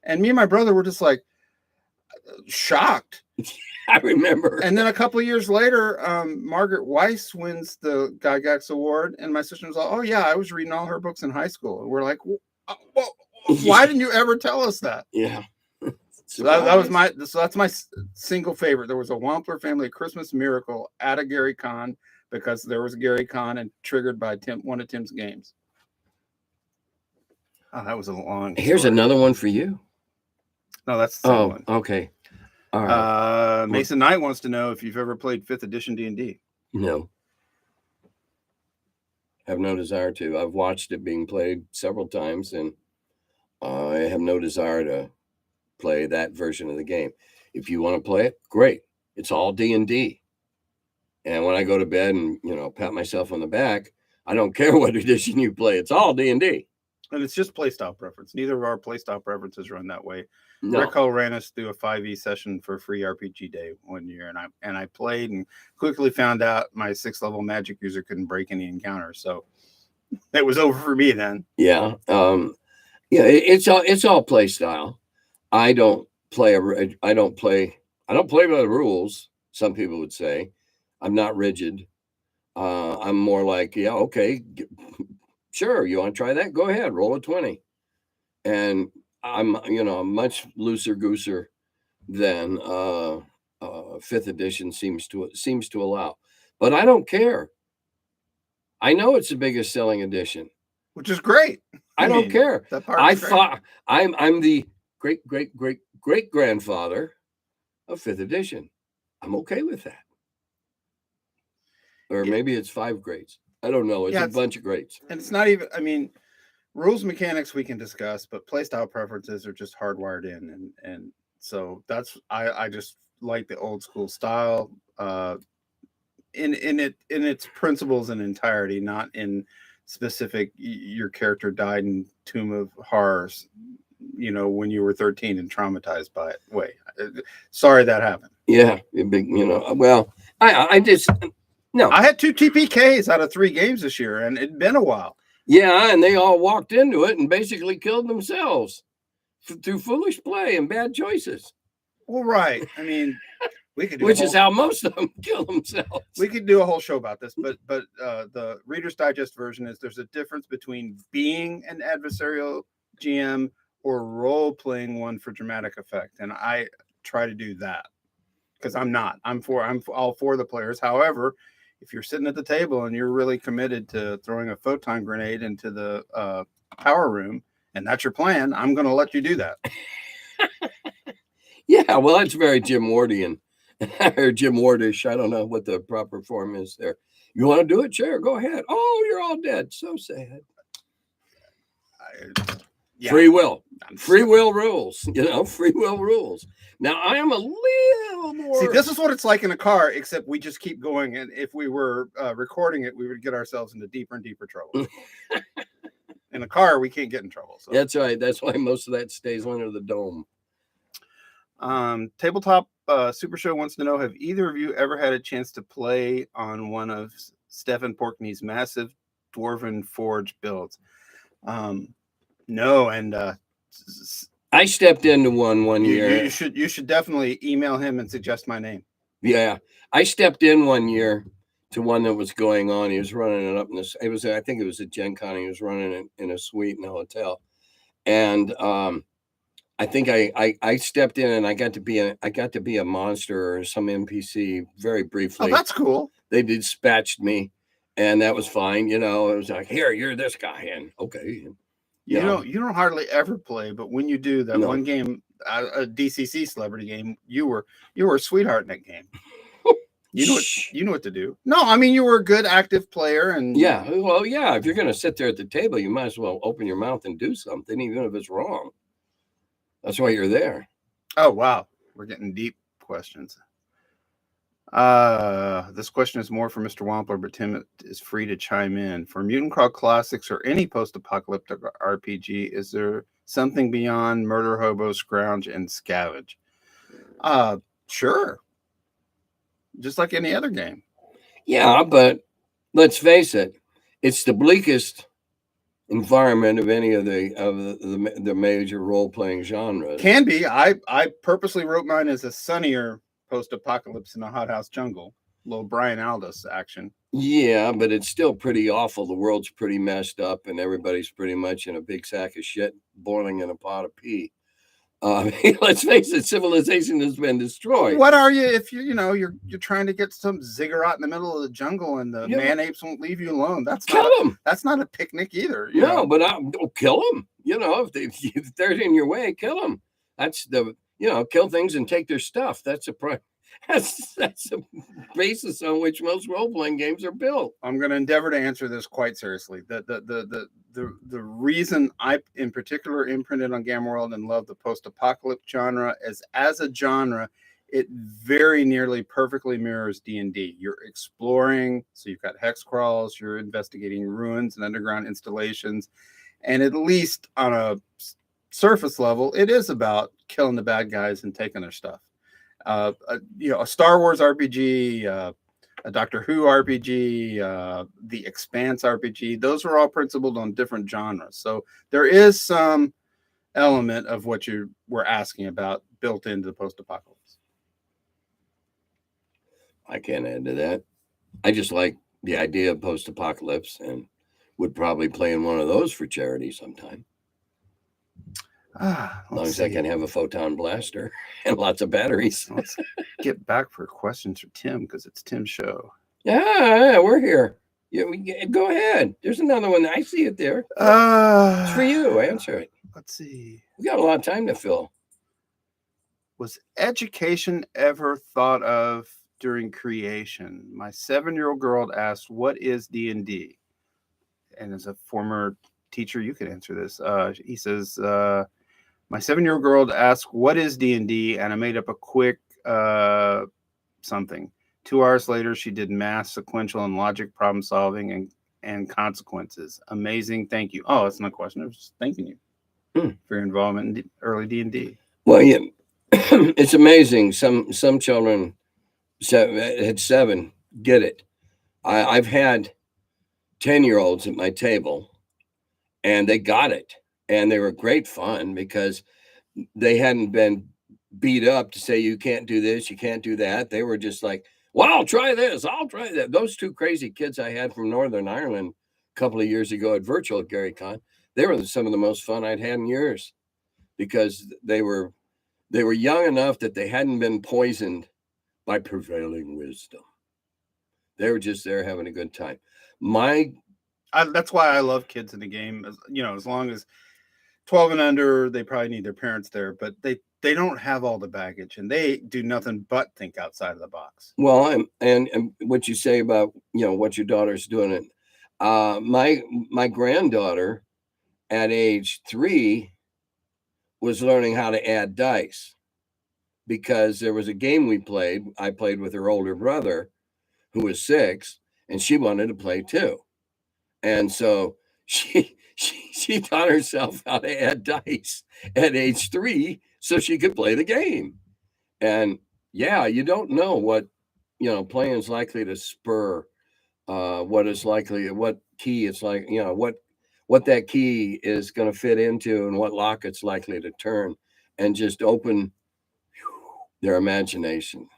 and me and my brother were just like shocked. I remember. And then a couple of years later, Margaret Weiss wins the Gygax Award, and my sister was like, "Oh yeah, I was reading all her books in high school." And we're like, well, "Why didn't you ever tell us that?" Yeah. So that's my single favorite. There was a Wampler family Christmas miracle at a Gary Con, because there was a Gary Con and triggered by one of Tim's games. Oh, that was a long. Here's story. Another one for you. No, that's the same one. Okay. All right. Mason Knight wants to know if you've ever played 5th edition D&D. No. Have no desire to. I've watched it being played several times, and I have no desire to play that version of the game. If you want to play it, great. It's all D&D. And when I go to bed and, pat myself on the back, I don't care what edition you play. It's all D&D. And it's just playstyle preference. Neither of our playstyle preferences run that way. No. Rick Hull ran us through a 5e session for free RPG day one year, and I played and quickly found out my 6th level magic user couldn't break any encounters. So it was over for me then. Yeah. It's all playstyle. I don't play by the rules. Some people would say I'm not rigid. I'm more like, yeah, okay, sure. You want to try that? Go ahead, roll a 20. And I'm, much looser gooser than 5th edition seems to allow. But I don't care. I know it's the biggest selling edition, which is great. I don't care. That I'm the great grandfather of 5th edition. I'm okay with that. Or maybe it's 5 grades. I don't know. It's a bunch of grades. And it's not even, rules mechanics we can discuss, but playstyle preferences are just hardwired in. And so that's, I just like the old school style in its principles and entirety, not in specific, your character died in Tomb of Horrors, when you were 13 and traumatized by it. Sorry that happened. Yeah. Well, I just, no. I had 2 TPKs out of 3 games this year, and it'd been a while. Yeah, and they all walked into it and basically killed themselves through foolish play and bad choices. Well, right. I mean, we could do which is how most of them kill themselves. We could do a whole show about this, but the Reader's Digest version is there's a difference between being an adversarial GM or role-playing one for dramatic effect, and I try to do that because I'm not. I'm all for the players. However, if you're sitting at the table and you're really committed to throwing a photon grenade into the power room, and that's your plan, I'm going to let you do that. Yeah, well, that's very Jim Wardian or Jim Wardish. I don't know what the proper form is there. You want to do it? Sure, go ahead. Oh, you're all dead. So sad. Yeah. Free will rules. Free will rules. Now, I am a little more... See, this is what it's like in a car, except we just keep going. And if we were recording it, we would get ourselves into deeper and deeper trouble. In a car, we can't get in trouble. So. That's right. That's why most of that stays under the dome. Tabletop Super Show wants to know, have either of you ever had a chance to play on one of Stephen Porkney's massive Dwarven Forge builds? No, and I stepped into one year. You should definitely email him and suggest my name. Yeah, I stepped in one year to one that was going on. He was running it up in this. I think it was at Gen Con. He was running it in a suite in a hotel, and I think I stepped in and I got to be a monster or some NPC very briefly. Oh, that's cool. They dispatched me, and that was fine. It was like, here, you're this guy, and okay. You don't hardly ever play, but when you do, that one game, a DCC celebrity game, you were a sweetheart in that game. You know what to do. No, I mean, you were a good active player, and yeah. Well, yeah. If you're going to sit there at the table, you might as well open your mouth and do something, even if it's wrong. That's why you're there. Oh, wow. We're getting deep questions. This question is more for Mr. Wampler, but Tim is free to chime in. For Mutant Crawl Classics or any post-apocalyptic RPG, is there something beyond murder, hobo, scrounge, and scavenge? Sure. Just like any other game. Yeah, but let's face it, it's the bleakest environment of any of the major role-playing genres. Can be. I purposely wrote mine as a sunnier post-apocalypse in a hothouse jungle. Little Brian Aldiss action. Yeah, but it's still pretty awful. The world's pretty messed up, and everybody's pretty much in a big sack of shit boiling in a pot of pee. Let's face it, civilization has been destroyed. What are you if you're trying to get some ziggurat in the middle of the jungle and the man apes won't leave you alone? Kill them. That's not a picnic either. No, but I'll kill them. If they're in your way, kill them. That's kill things and take their stuff. That's a that's a basis on which most role-playing games are built. I'm going to endeavor to answer this quite seriously. The reason I, in particular, imprinted on Gamma World and love the post-apocalypse genre is, as a genre, it very nearly perfectly mirrors D&D. You're exploring, so you've got hex crawls, you're investigating ruins and underground installations, and at least on a surface level, it is about killing the bad guys and taking their stuff. A Star Wars RPG, a Doctor Who RPG, the Expanse RPG, those are all principled on different genres. So there is some element of what you were asking about built into the post-apocalypse. I can't add to that. I just like the idea of post-apocalypse and would probably play in one of those for charity sometime. As long as I can have a photon blaster and lots of batteries. Let's get back for questions for Tim, because it's Tim's show. Yeah, we're here. Yeah, go ahead. There's another one. I see it there. It's for you. Answer it. Let's see. We got a lot of time to fill. Was education ever thought of during creation? My 7-year-old girl asked, "What is D&D?" And as a former teacher, you could answer this. He says, my 7-year-old girl asked, "What is D&D?" And I made up a quick something. 2 hours later, she did math, sequential, and logic problem solving and consequences. Amazing. Thank you. Oh, that's not a question. I was just thanking you for your involvement in early D&D. Well, yeah, it's amazing. Some children at 7 get it. I've had 10-year-olds at my table, and they got it. And they were great fun because they hadn't been beat up to say, you can't do this, you can't do that. They were just like, well, I'll try this, I'll try that. Those 2 crazy kids I had from Northern Ireland a couple of years ago at virtual at Gary Con, they were some of the most fun I'd had in years, because they were young enough that they hadn't been poisoned by prevailing wisdom. They were just there having a good time. That's why I love kids in the game. As long as 12 and under, they probably need their parents there, but they don't have all the baggage, and they do nothing but think outside of the box. Well, and what you say about, what your daughter's doing. My granddaughter at age 3 was learning how to add dice, because there was a game I played with her older brother, who was 6, and she wanted to play too. And so she taught herself how to add dice at age 3 so she could play the game. And yeah, you don't know what, playing is likely to spur, what key it's like, what that key is going to fit into and what lock it's likely to turn, and just open their imagination.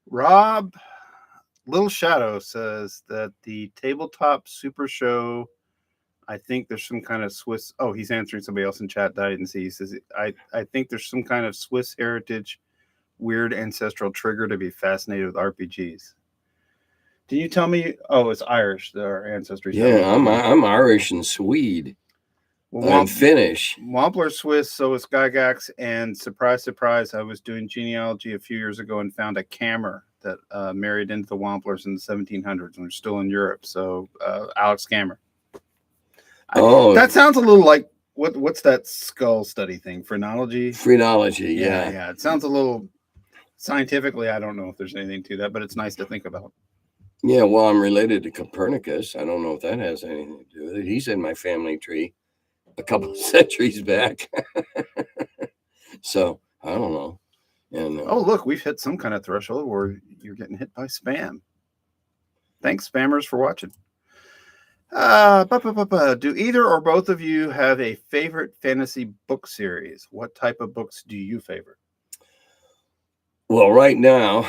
Rob Little Shadow says that the Tabletop Super Show, I think there's some kind of Swiss. Oh, he's answering somebody else in chat that I didn't see. He says, I think there's some kind of Swiss heritage, weird ancestral trigger to be fascinated with RPGs. Can you tell me? Oh, it's Irish, our ancestry. Yeah, I'm Irish and Swede. Well, and Finnish. Wampler Swiss, so is Gygax, and surprise, surprise, I was doing genealogy a few years ago and found a Kammer that married into the Wamplers in the 1700s, and we're still in Europe. So Alex Kammer. That sounds a little like what's that skull study thing? Phrenology. Yeah. It sounds a little scientifically. I don't know if there's anything to that, but it's nice to think about. Yeah, well, I'm related to Copernicus. I don't know if that has anything to do with it. He's in my family tree a couple of centuries back. So I don't know. And oh, look, we've hit some kind of threshold where you're getting hit by spam. Thanks, spammers, for watching. Do either or both of you have a favorite fantasy book series? What type of books do you favor? Well, right now,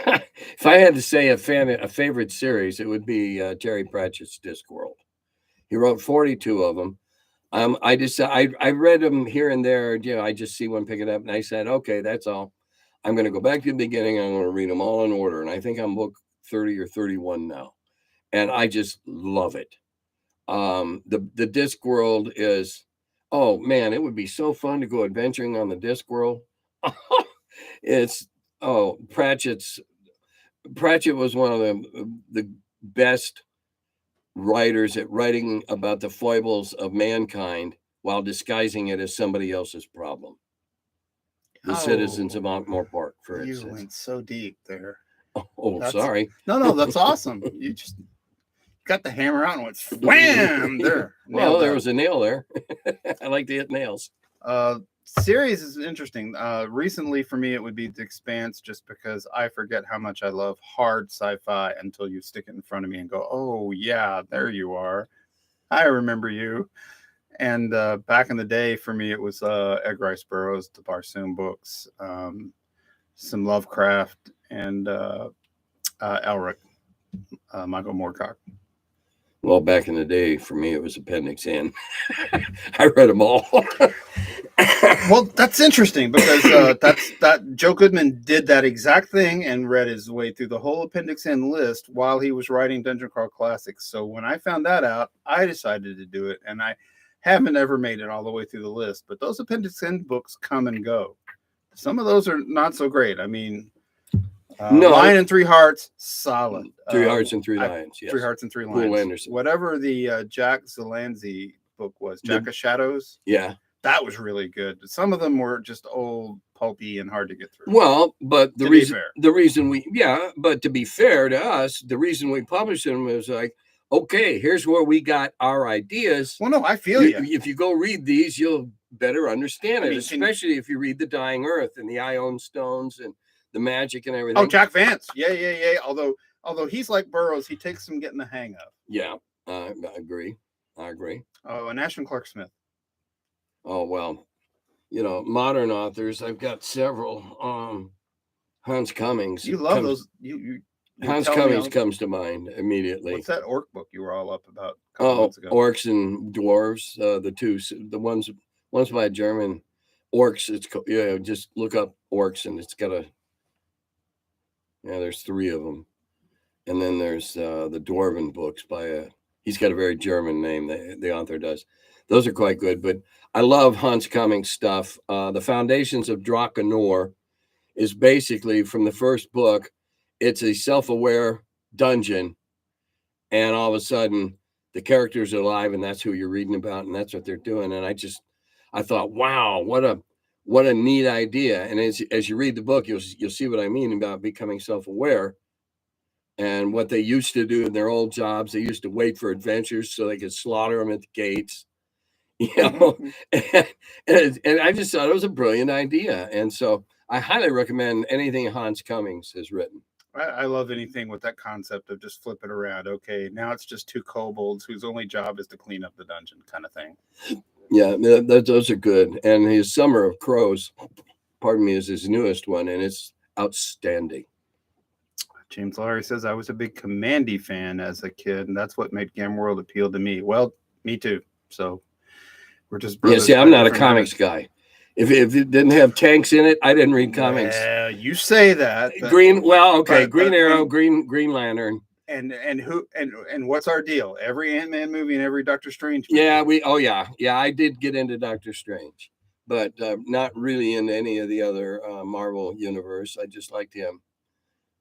if I had to say a favorite series, it would be Terry Pratchett's Discworld. He wrote 42 of them. I read them here and there. I just see one, pick it up, and I said, okay, that's all. I'm going to go back to the beginning. I'm going to read them all in order. And I think I'm book 30 or 31 now. And I just love it. The Discworld is, oh man, it would be so fun to go adventuring on the Discworld. Pratchett was one of the best writers at writing about the foibles of mankind while disguising it as somebody else's problem. The citizens of Ankh-Morpork, for instance. You went so deep there. Sorry. No, that's awesome. You just got the hammer out and went wham there. Well, there was a nail there. I like to hit nails. Series is interesting. Recently for me, it would be The Expanse, just because I forget how much I love hard sci-fi until you stick it in front of me and go, oh yeah, there you are. I remember you. And back in the day, for me, it was Edgar Rice Burroughs, the Barsoom books, some Lovecraft, and Elric, Michael Moorcock. Well, back in the day, for me, it was Appendix N. I read them all. Well, that's interesting because that Joe Goodman did that exact thing and read his way through the whole Appendix N list while he was writing Dungeon Crawl Classics. So when I found that out, I decided to do it, and I haven't ever made it all the way through the list. But those Appendix N books come and go. Some of those are not so great. I mean, Lion and Three Hearts, solid. 3 Hearts and 3 Lions. Yes. 3 Hearts and 3 Lions. Poole Anderson. Whatever the Jack Zalansky book was, Jack of Shadows. Yeah. That was really good. Some of them were just old, pulpy, and hard to get through. Well, but to be fair to us, the reason we published them was like, okay, here's where we got our ideas. Well, no, I feel you. If you go read these, you'll better understand it, especially if you read The Dying Earth and the Ion Stones and the magic and everything. Oh, Jack Vance. Yeah. Although he's like Burroughs, he takes some getting the hang of. Yeah, I agree. Oh, and Ashton Clark Smith. Oh, well, modern authors, I've got several. Hans Cummings. You love those. Hans Cummings comes to mind immediately. What's that orc book you were all up about? Orcs and Dwarves. The ones by a German. Orcs. Just look up Orcs, and it's got there's 3 of them. And then there's the Dwarven books he's got a very German name, the author does. Those are quite good, but I love Hans Cummings stuff. The Foundations of Drakenor is basically, from the first book, it's a self-aware dungeon, and all of a sudden the characters are alive, and that's who you're reading about, and that's what they're doing. And I thought, wow, what a neat idea. And as you read the book, you'll see what I mean about becoming self-aware. And what they used to do in their old jobs, they used to wait for adventures so they could slaughter them at the gates. And I just thought it was a brilliant idea. And so I highly recommend anything Hans Cummings has written. I love anything with that concept of just flip it around. Okay, now it's just two kobolds whose only job is to clean up the dungeon, kind of thing. Yeah, those are good. And his Summer of Crows, pardon me, is his newest one, and it's outstanding. James Laurie says, I was a big Commandy fan as a kid, and that's what made Gamworld appeal to me. Well, me too. So we're just brothers. Yeah, see, I'm not a comics guy. If it didn't have tanks in it, I didn't read comics. Yeah, you say that. But, Green Arrow, Green Lantern. And what's our deal? Every Ant-Man movie and every Doctor Strange movie. Yeah, I did get into Doctor Strange, but not really in any of the other Marvel universe. I just liked him.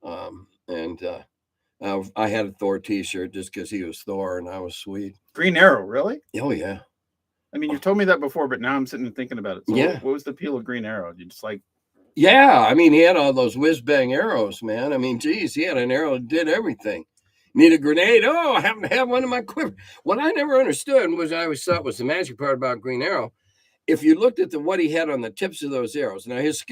I had a Thor t-shirt just because he was Thor and I was sweet. Green Arrow, really? Oh yeah. I mean, you've told me that before, but now I'm sitting and thinking about it. So yeah. What was the appeal of Green Arrow? You just like... Yeah, I mean, he had all those whiz-bang arrows, man. I mean, geez, he had an arrow that did everything. Need a grenade? Oh, I happen to have one in my quiver. What I never understood, which I always thought was the magic part about Green Arrow, if you looked at what he had on the tips of those arrows, now his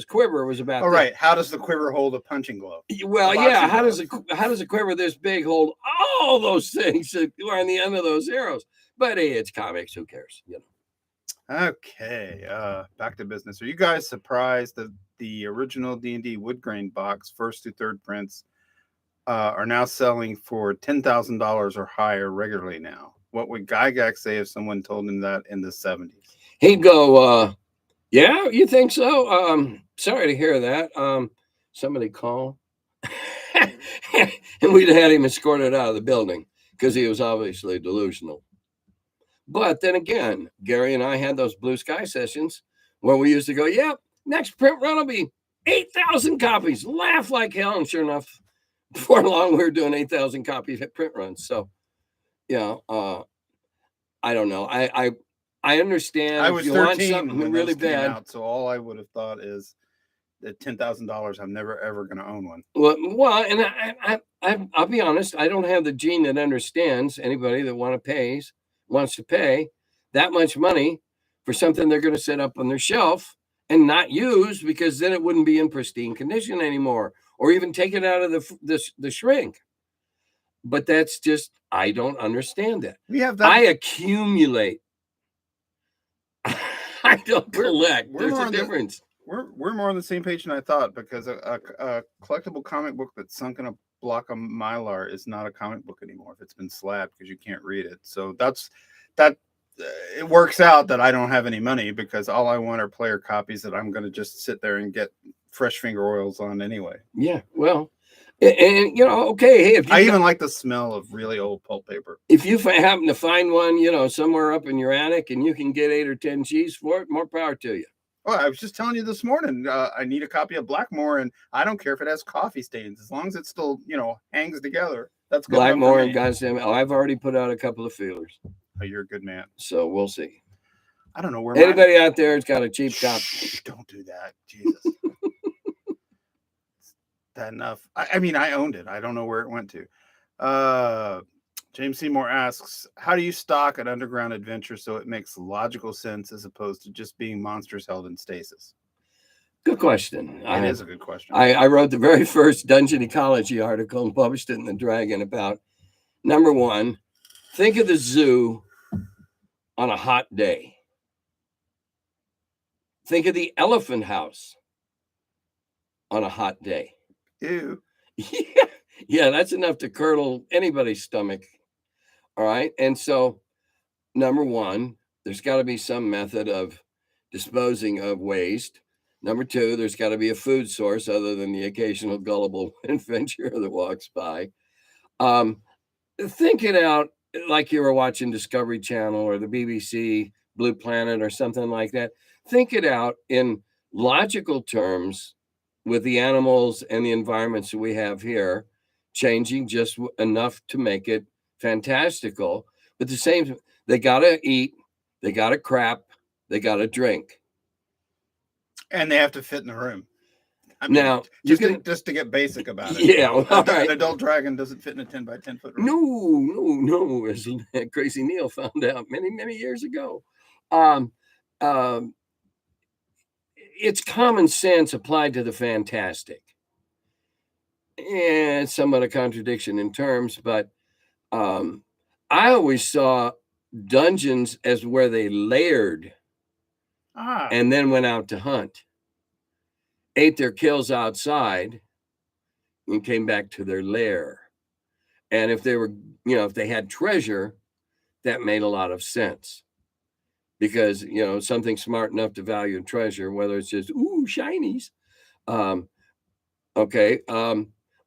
quiver was about. Oh, right. How does the quiver hold a punching glove? Well, yeah. How does a quiver this big hold all those things that are on the end of those arrows? But hey, it's comics. Who cares? You know. Okay. Back to business. Are you guys surprised that the original D&D wood grain box, first to third prints, are now selling for $10,000 or higher regularly now? What would Gygax say if someone told him that in the 70s? He'd go, yeah, you think so? Sorry to hear that. Somebody call. And we'd have had him escorted out of the building because he was obviously delusional. But then again, Gary and I had those blue sky sessions where we used to go, yep, next print run will be 8,000 copies. Laugh like hell. And sure enough, before long, we were doing 8,000 copies at print runs. So, yeah, I don't know. I understand. I was if you 13 want something really bad. Out, so all I would have thought is that $10,000, I'm never ever going to own one. Well, and I'll be honest. I don't have the gene that understands anybody that wants to pay that much money for something they're going to set up on their shelf and not use, because then it wouldn't be in pristine condition anymore, or even take it out of the shrink. But that's just, I don't understand that. We have that. I accumulate. I don't collect. There's a difference. We're more on the same page than I thought, because a collectible comic book that's sunk in a block of Mylar is not a comic book anymore if it's been slabbed, because you can't read it. So it works out that I don't have any money, because all I want are player copies that I'm going to just sit there and get fresh finger oils on anyway. Yeah, well, and okay, hey, if I even like the smell of really old pulp paper. If you happen to find one, somewhere up in your attic, and you can get 8 or 10 G's for it, more power to you. Well, I was just telling you this morning, I need a copy of Blackmore, and I don't care if it has coffee stains, as long as it still, hangs together. That's good. Blackmore and goddamn, I've already put out a couple of feelers. Oh, you're a good man. So we'll see. I don't know where anybody out there has got a cheap copy. Shh, don't do that, Jesus. That enough. I mean, I owned it. I don't know where it went to. James Seymour asks, how do you stock an underground adventure so it makes logical sense as opposed to just being monsters held in stasis? Good question. It is a good question. I wrote the very first Dungeon Ecology article and published it in the Dragon about, number one, think of the zoo on a hot day. Think of the elephant house on a hot day. Ew. Yeah, that's enough to curdle anybody's stomach. All right. And so, number one, there's got to be some method of disposing of waste. Number two, there's got to be a food source other than the occasional gullible adventurer that walks by. Think it out like you were watching Discovery Channel or the BBC Blue Planet or something like that. Think it out in logical terms with the animals and the environments that we have here, changing just enough to make it fantastical. But the same, they got to eat, they got to crap, they got to drink. And they have to fit in the room. I mean, now, just to get basic about it. Yeah, well, an adult dragon doesn't fit in a 10 by 10 foot room. No, as Crazy Neil found out many years ago. it's common sense applied to the fantastic. And it's somewhat a contradiction in terms, but I always saw dungeons as where they layered and then went out to hunt, ate their kills outside, and came back to their lair. And if they were, if they had treasure, that made a lot of sense. Because, something smart enough to value treasure, whether it's just, shinies. Okay.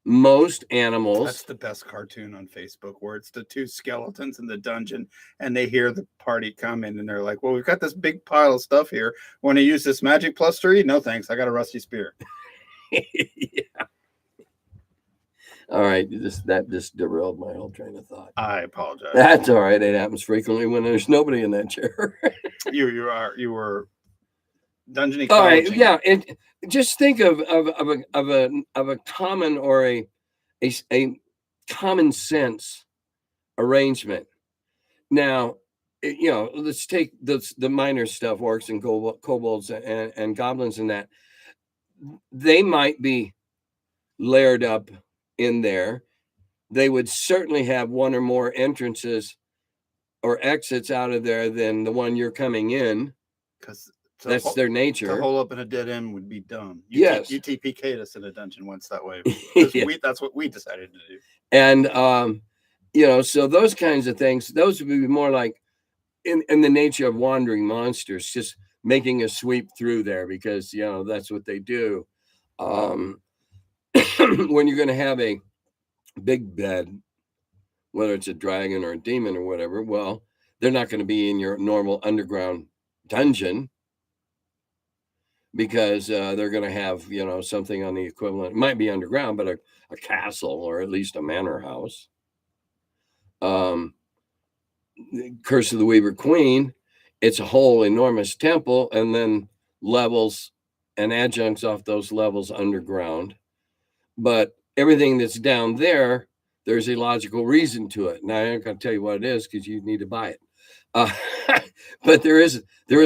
Most animals. That's the best cartoon on Facebook, where it's the two skeletons in the dungeon and they hear the party come in and they're like, well, we've got this big pile of stuff here. Want to use this magic +3? No, thanks. I got a rusty spear. Yeah. All right. That just derailed my whole train of thought. I apologize. That's all right. It happens frequently when there's nobody in that chair. You were dungeon. All right. Yeah. Just think of a common or a common sense arrangement. Now, let's take the minor stuff, orcs and kobolds and goblins and that. They might be layered up in there. They would certainly have one or more entrances or exits out of there than the one you're coming in. Because that's their nature. To hole up in a dead end would be dumb. Yes. You TPK'd us in a dungeon once that way. Yeah. That's what we decided to do. And, so those kinds of things, those would be more like in the nature of wandering monsters, just making a sweep through there because, that's what they do. When you're going to have a big bed, whether it's a dragon or a demon or whatever, well, they're not going to be in your normal underground dungeon because they're going to have, something on the equivalent. It might be underground, but a castle or at least a manor house. Curse of the Weaver Queen, it's a whole enormous temple and then levels and adjuncts off those levels underground. But everything that's down there, there's a logical reason to it. Now, I'm not going to tell you what it is because you need to buy it. But there is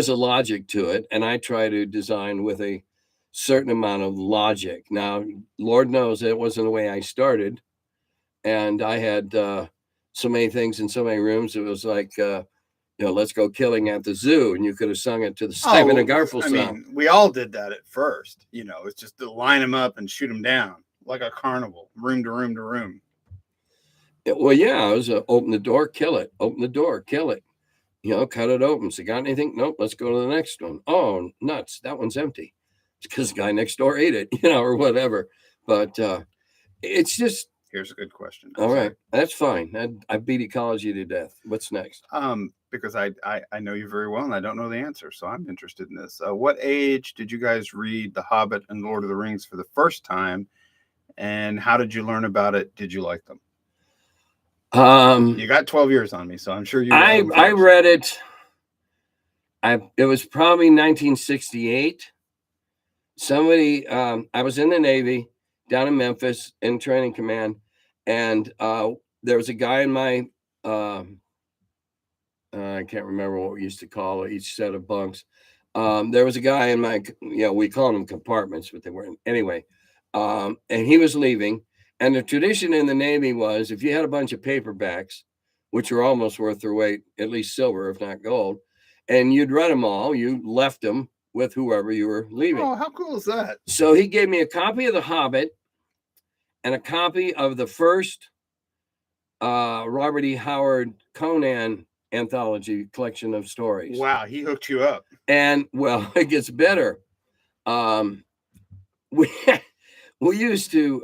a logic to it. And I try to design with a certain amount of logic. Now, Lord knows it wasn't the way I started. And I had so many things in so many rooms. It was like, let's go killing at the zoo. And you could have sung it to the Simon and Garfunkel song. I mean, we all did that at first. It's just to line them up and shoot them down like a carnival, room to room to room. Well, yeah, I was open the door, kill it. Open the door, kill it. Cut it open. So, got anything? Nope. Let's go to the next one. Oh, nuts. That one's empty. It's because the guy next door ate it, or whatever. But it's just. Here's a good question. All right. That's fine. I beat ecology to death. What's next? Because I know you very well and I don't know the answer. So I'm interested in this. What age did you guys read The Hobbit and Lord of the Rings for the first time? And how did you learn about it? Did you like them? You got 12 years on me, so I'm sure you. I read it. It was probably 1968. Somebody. I was in the Navy down in Memphis in training command, and there was a guy in my. I can't remember what we used to call each set of bunks. There was a guy in my. We called them compartments, but they weren't anyway. And he was leaving. And the tradition in the Navy was if you had a bunch of paperbacks, which were almost worth their weight, at least silver, if not gold, and you'd read them all, you left them with whoever you were leaving. Oh, how cool is that? So he gave me a copy of The Hobbit and a copy of the first Robert E. Howard Conan anthology collection of stories. Wow, he hooked you up. And, well, it gets better. We used to,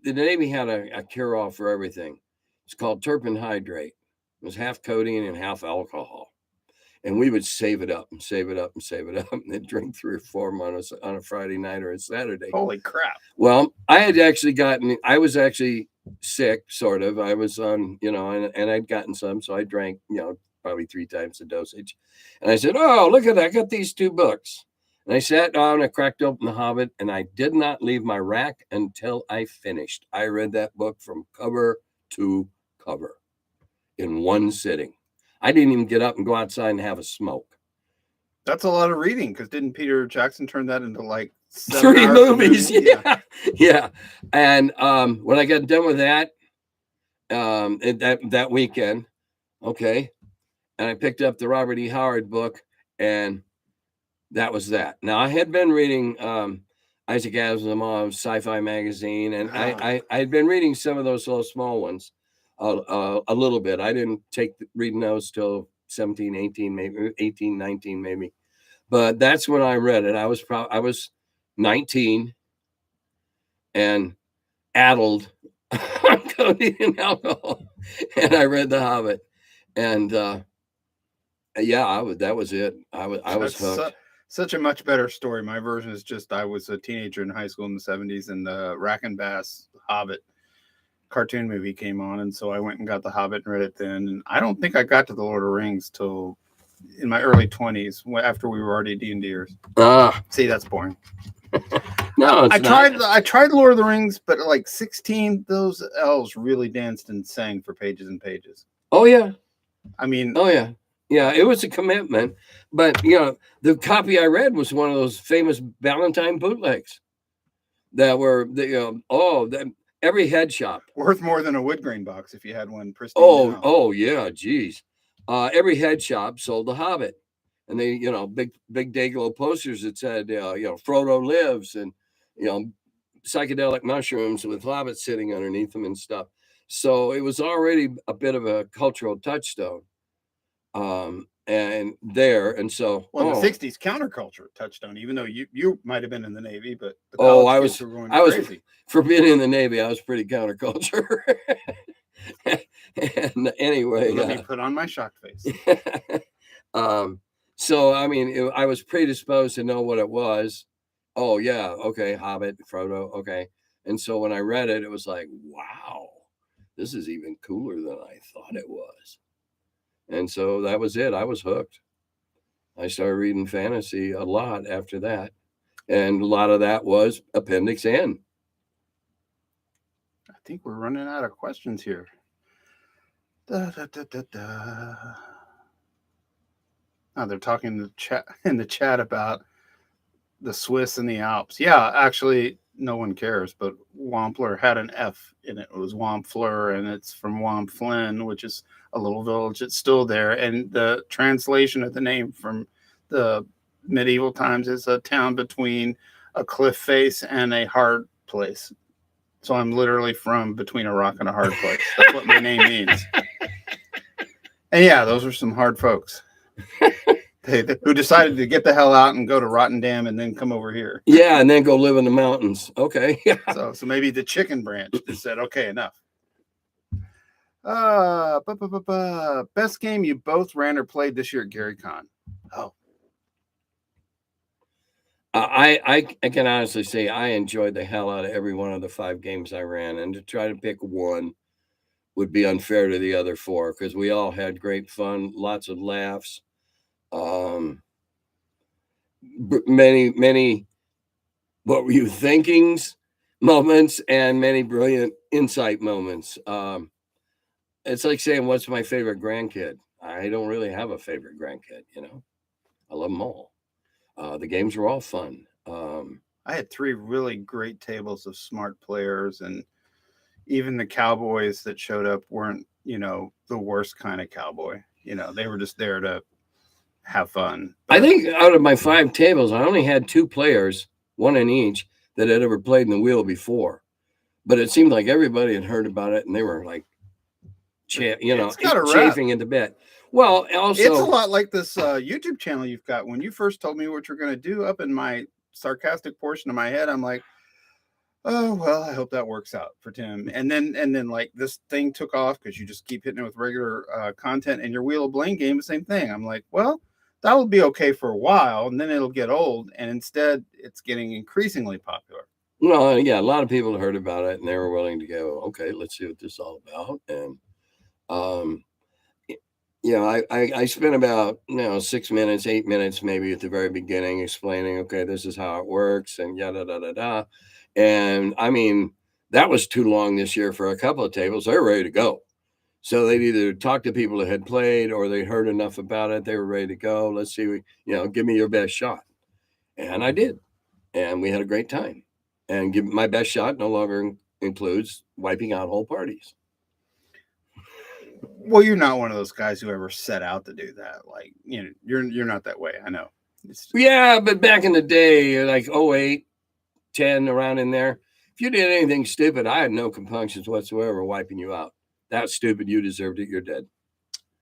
the Navy had a cure-all for everything. It's called turpentine hydrate. It was half codeine and half alcohol. And we would save it up and save it up and save it up and then drink 3 or 4 on a Friday night or a Saturday. Holy crap. Well, I was actually sick, sort of. I was on, and I'd gotten some, so I drank, probably 3 times the dosage. And I said, oh, look at that. I got these 2 books. And I sat down, I cracked open The Hobbit, and I did not leave my rack until I finished. I read that book from cover to cover in one sitting. I didn't even get up and go outside and have a smoke. That's a lot of reading, because didn't Peter Jackson turn that into like 3 hours of movies. movie? Yeah. And when I got done with that, that weekend, okay, and I picked up the Robert E. Howard book, and that was that. Now, I had been reading Isaac Asimov's Sci-Fi magazine, and I had been reading some of those little small ones a little bit. I didn't take reading those till 17, 18, maybe 18, 19, maybe. But that's when I read it. I was 19 and addled on codeine and alcohol, and I read The Hobbit, and yeah, that was it. I was hooked. Such a much better story. My version is just I was a teenager in high school in the 70s, and the Rack and Bass Hobbit cartoon movie came on, and so I went and got The Hobbit and read it then. And I don't think I got to The Lord of the Rings till in my early 20s, after we were already D&Ders. See, that's boring. No, I tried Lord of the Rings, but at like 16, those elves really danced and sang for pages and pages. Oh yeah. I mean, oh yeah. Yeah, it was a commitment. But the copy I read was one of those famous Valentine bootlegs that were every head shop worth more than a wood grain box if you had one pristine. Oh yeah, geez. Every head shop sold The Hobbit, and they big day-glow posters that said Frodo lives, and psychedelic mushrooms with hobbits sitting underneath them and stuff. So it was already a bit of a cultural touchstone. And so the 60s counterculture touchstone, even though you might have been in the Navy, but I was for being in the Navy, I was pretty counterculture. And anyway, let me put on my shock face. So I mean, I was predisposed to know what it was. Oh yeah, okay, Hobbit, Frodo, okay. And so when I read it, it was like, wow, this is even cooler than I thought it was. And so that was it. I was hooked. I started reading fantasy a lot after that. And a lot of that was Appendix N. I think we're running out of questions here. Now they're talking in the chat about the Swiss and the Alps. Yeah, actually, no one cares, but Wampler had an F in it. It was Wampler, and it's from Wamflin, which is a little village. It's still there. And the translation of the name from the medieval times is a town between a cliff face and a hard place. So I'm literally from between a rock and a hard place. That's what my name means. And yeah, those are some hard folks. Who decided to get the hell out and go to Rotterdam and then come over here. Yeah, and then go live in the mountains. Okay. So maybe the chicken branch just said, okay, enough. Best game you both ran or played this year at Gary Con. Oh. I can honestly say I enjoyed the hell out of every one of the 5 games I ran, and to try to pick one would be unfair to the other 4 because we all had great fun, lots of laughs. Many what were you thinkings moments and many brilliant insight moments. It's like saying, what's my favorite grandkid? I don't really have a favorite grandkid, I love them all. The games were all fun. I had 3 really great tables of smart players, and even the cowboys that showed up weren't, the worst kind of cowboy. They were just there to have fun. But I think out of my 5 tables, I only had 2 players, one in each, that had ever played in the wheel before. But it seemed like everybody had heard about it, and they were like, chafing at the bit. Well, also, it's a lot like this YouTube channel you've got. When you first told me what you're going to do, up in my sarcastic portion of my head, I'm like, oh, well, I hope that works out for Tim. And then like this thing took off because you just keep hitting it with regular content, and your Wheel of Blame game, the same thing. I'm like, well, that will be okay for a while, and then it'll get old. And instead, it's getting increasingly popular. Well, yeah, a lot of people heard about it, and they were willing to go, okay, let's see what this is all about. And I spent about 6 minutes, 8 minutes maybe at the very beginning explaining, okay, this is how it works, and yada da da da. And I mean, that was too long this year for a couple of tables. They're ready to go. So they'd either talk to people that had played or they heard enough about it. They were ready to go. Let's see, give me your best shot. And I did. And we had a great time. And my best shot no longer includes wiping out whole parties. Well, you're not one of those guys who ever set out to do that. Like, you're not that way. I know. Yeah, but back in the day, like 08, 10, around in there, if you did anything stupid, I had no compunctions whatsoever wiping you out. That's stupid. You deserved it. You're dead.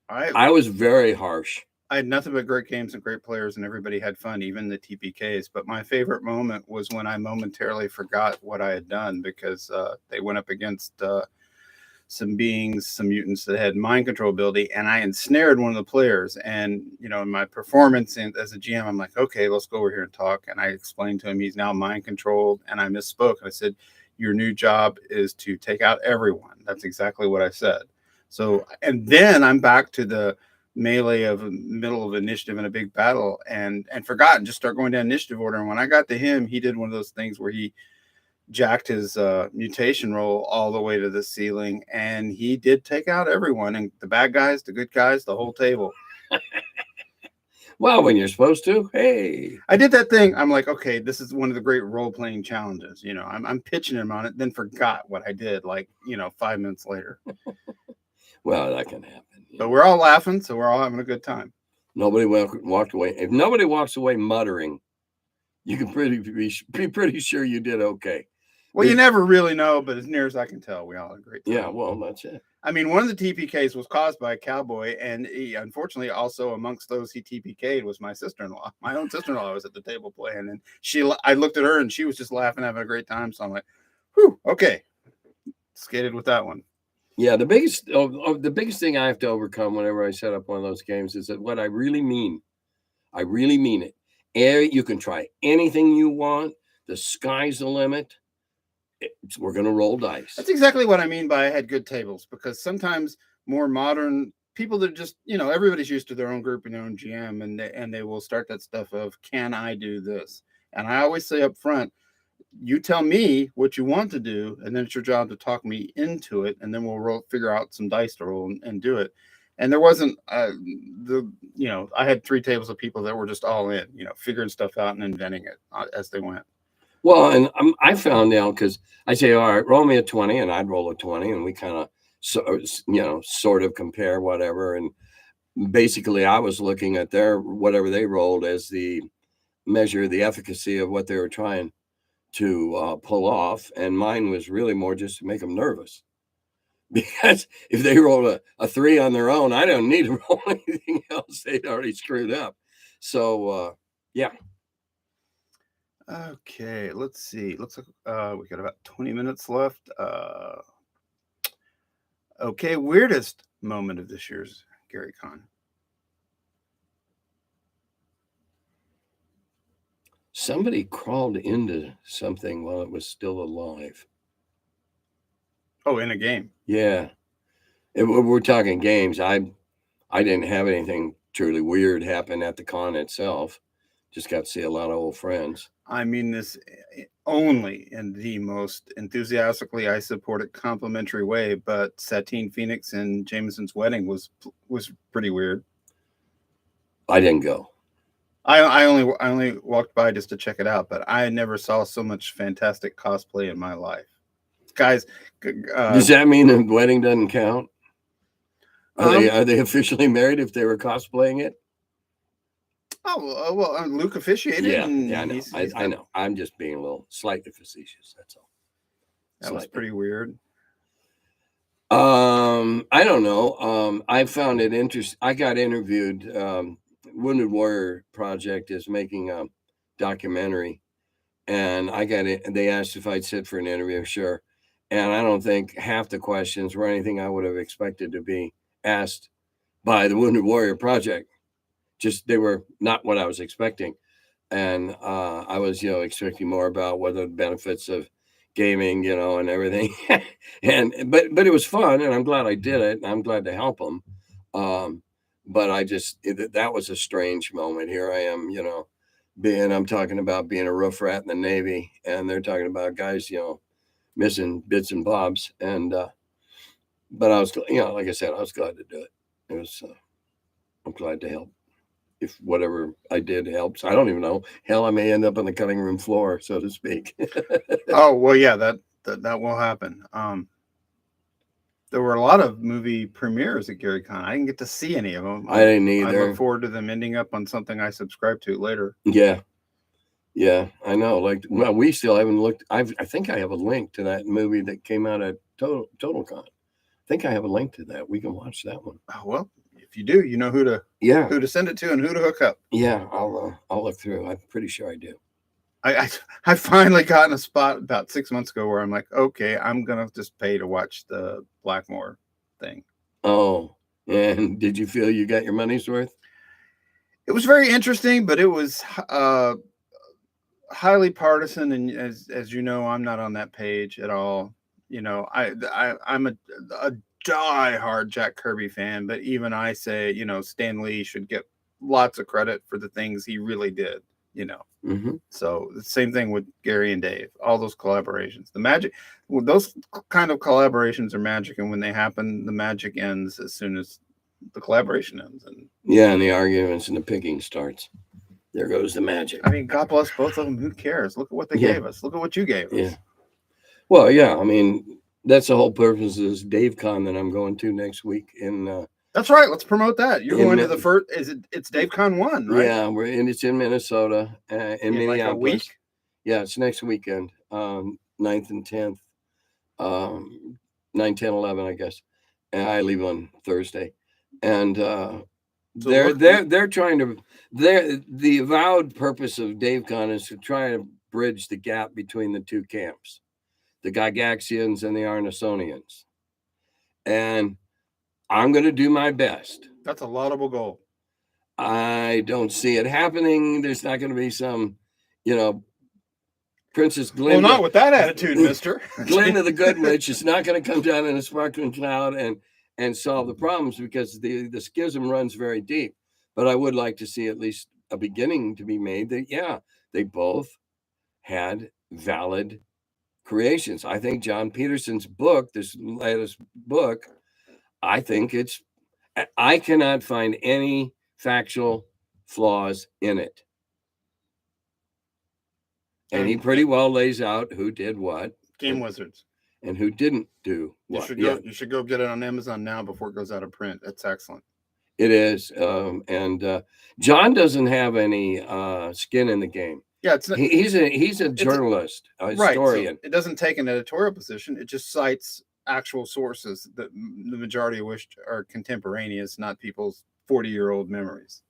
I was very harsh. I had nothing but great games and great players, and everybody had fun, even the TPKs. But my favorite moment was when I momentarily forgot what I had done because they went up against some mutants that had mind control ability, and I ensnared one of the players. And, in my performance as a GM, I'm like, okay, let's go over here and talk. And I explained to him he's now mind controlled, and I misspoke. I said, your new job is to take out everyone. That's exactly what I said. So, and then I'm back to the melee of middle of initiative in a big battle and forgot and just start going down initiative order. And when I got to him, he did one of those things where he jacked his mutation roll all the way to the ceiling, and he did take out everyone, and the bad guys, the good guys, the whole table. Well, when you're supposed to, hey. I did that thing. I'm like, okay, this is one of the great role-playing challenges. I'm pitching him on it, then forgot what I did, 5 minutes later. Well, that can happen. But we're all laughing, so we're all having a good time. Nobody walked away. If nobody walks away muttering, you can be pretty sure you did okay. Well, you never really know, but as near as I can tell, we all had a great time. Yeah, well, that's it. I mean, one of the TPKs was caused by a cowboy, and he, unfortunately, also amongst those he TPK'd was my sister-in-law. My own sister-in-law was at the table playing, and I looked at her, and she was just laughing, having a great time. So I'm like, whew, okay. Skated with that one. Yeah, the biggest thing I have to overcome whenever I set up one of those games is that what I really mean. I really mean it. You can try anything you want. The sky's the limit. We're going to roll dice. That's exactly what I mean by I had good tables, because sometimes more modern people that just, everybody's used to their own group and their own GM, and they will start that stuff of, can I do this? And I always say up front, you tell me what you want to do, and then it's your job to talk me into it, and then we'll figure out some dice to roll and do it. And there wasn't I had 3 tables of people that were just all in, figuring stuff out and inventing it as they went. Well, and I found out, because I say, all right, roll me a 20, and I'd roll a 20, and we kind of, sort of compare whatever. And basically, I was looking at whatever they rolled as the measure of the efficacy of what they were trying to pull off. And mine was really more just to make them nervous. Because if they rolled a 3 on their own, I don't need to roll anything else. They'd already screwed up. So, yeah. Okay, let's see. Looks like we got about 20 minutes left. Okay, weirdest moment of this year's Gary Con. Somebody crawled into something while it was still alive. Oh, in a game? Yeah. We're talking games. I didn't have anything truly weird happen at the con itself. Just got to see a lot of old friends. I mean this only in the most enthusiastically I support it complimentary way, but Satine Phoenix and Jameson's wedding was pretty weird. I didn't go. I only walked by just to check it out, but I never saw so much fantastic cosplay in my life. Guys, does that mean the wedding doesn't count? Are they officially married if they were cosplaying it? Oh, well, Luke officiated. Yeah, I know. I know. I'm just being a little slightly facetious. That's all. That was pretty weird. I don't know. I found it interesting. I got interviewed. Wounded Warrior Project is making a documentary, and I got it. They asked if I'd sit for an interview. Sure. And I don't think half the questions were anything I would have expected to be asked by the Wounded Warrior Project. Just they were not what I was expecting. And I was, expecting more about what are the benefits of gaming, and everything. But it was fun, and I'm glad I did it. And I'm glad to help them. But that was a strange moment. Here I am, I'm talking about being a roof rat in the Navy, and they're talking about guys, missing bits and bobs. And but I was, like I said, I was glad to do it. It was, I'm glad to help. If whatever I did helps, I don't even know. Hell, I may end up on the cutting room floor, so to speak. Oh well, yeah, that will happen. There were a lot of movie premieres at Gary Con. I didn't get to see any of them. I didn't either. I look forward to them ending up on something I subscribe to later. Yeah, I know. Like, well, we still haven't looked. I think I have a link to that movie that came out at Total Con. I think I have a link to that. We can watch that one. Oh, well, if you do, you know who to send it to and who to hook up. Yeah, I'll look through. I'm pretty sure I do. I finally got in a spot about 6 months ago where I'm like, okay, I'm gonna just pay to watch the Blackmore thing. Oh, and did you feel you got your money's worth? It was very interesting, but it was highly partisan, and as you know, I'm not on that page at all. I'm a die-hard Jack Kirby fan, but even I say, Stan Lee should get lots of credit for the things he really did. Mm-hmm. So the same thing with Gary and Dave. All those collaborations, the magic, those kind of collaborations are magic, and when they happen, the magic ends as soon as the collaboration ends. And the arguments and the picking starts. There goes the magic. I mean, God bless both of them. Who cares? Look at what they gave us. Look at what you gave us. Yeah. Well, yeah. I mean, that's the whole purpose of this Dave Con that I'm going to next week in. That's right. Let's promote that. You're going to the first. It's Dave Con 1, right? Yeah, it's in Minnesota, in Minneapolis. Like a week? Yeah, it's next weekend, 9th and 10th, 9, 10, 11, I guess. And I leave on Thursday, and they're trying to. The avowed purpose of Dave Con is to try to bridge the gap between the two camps, the Gygaxians and the Arnisonians, and I'm going to do my best. That's a laudable goal. I don't see it happening. There's not going to be some, Princess Glinda. Well, not with that attitude, mister. Glinda the Good Witch is not going to come down in a sparkling cloud and solve the problems, because the schism runs very deep. But I would like to see at least a beginning to be made that, they both had valid creations. I think John Peterson's book, this latest book, I cannot find any factual flaws in it. And he pretty well lays out who did what. Game Wizards. And who didn't do what. You should go get it on Amazon now before it goes out of print. That's excellent. It is. And John doesn't have any skin in the game. Yeah, he's a journalist, a historian. So it doesn't take an editorial position. It just cites actual sources that the majority of which are contemporaneous, not people's 40-year-old memories.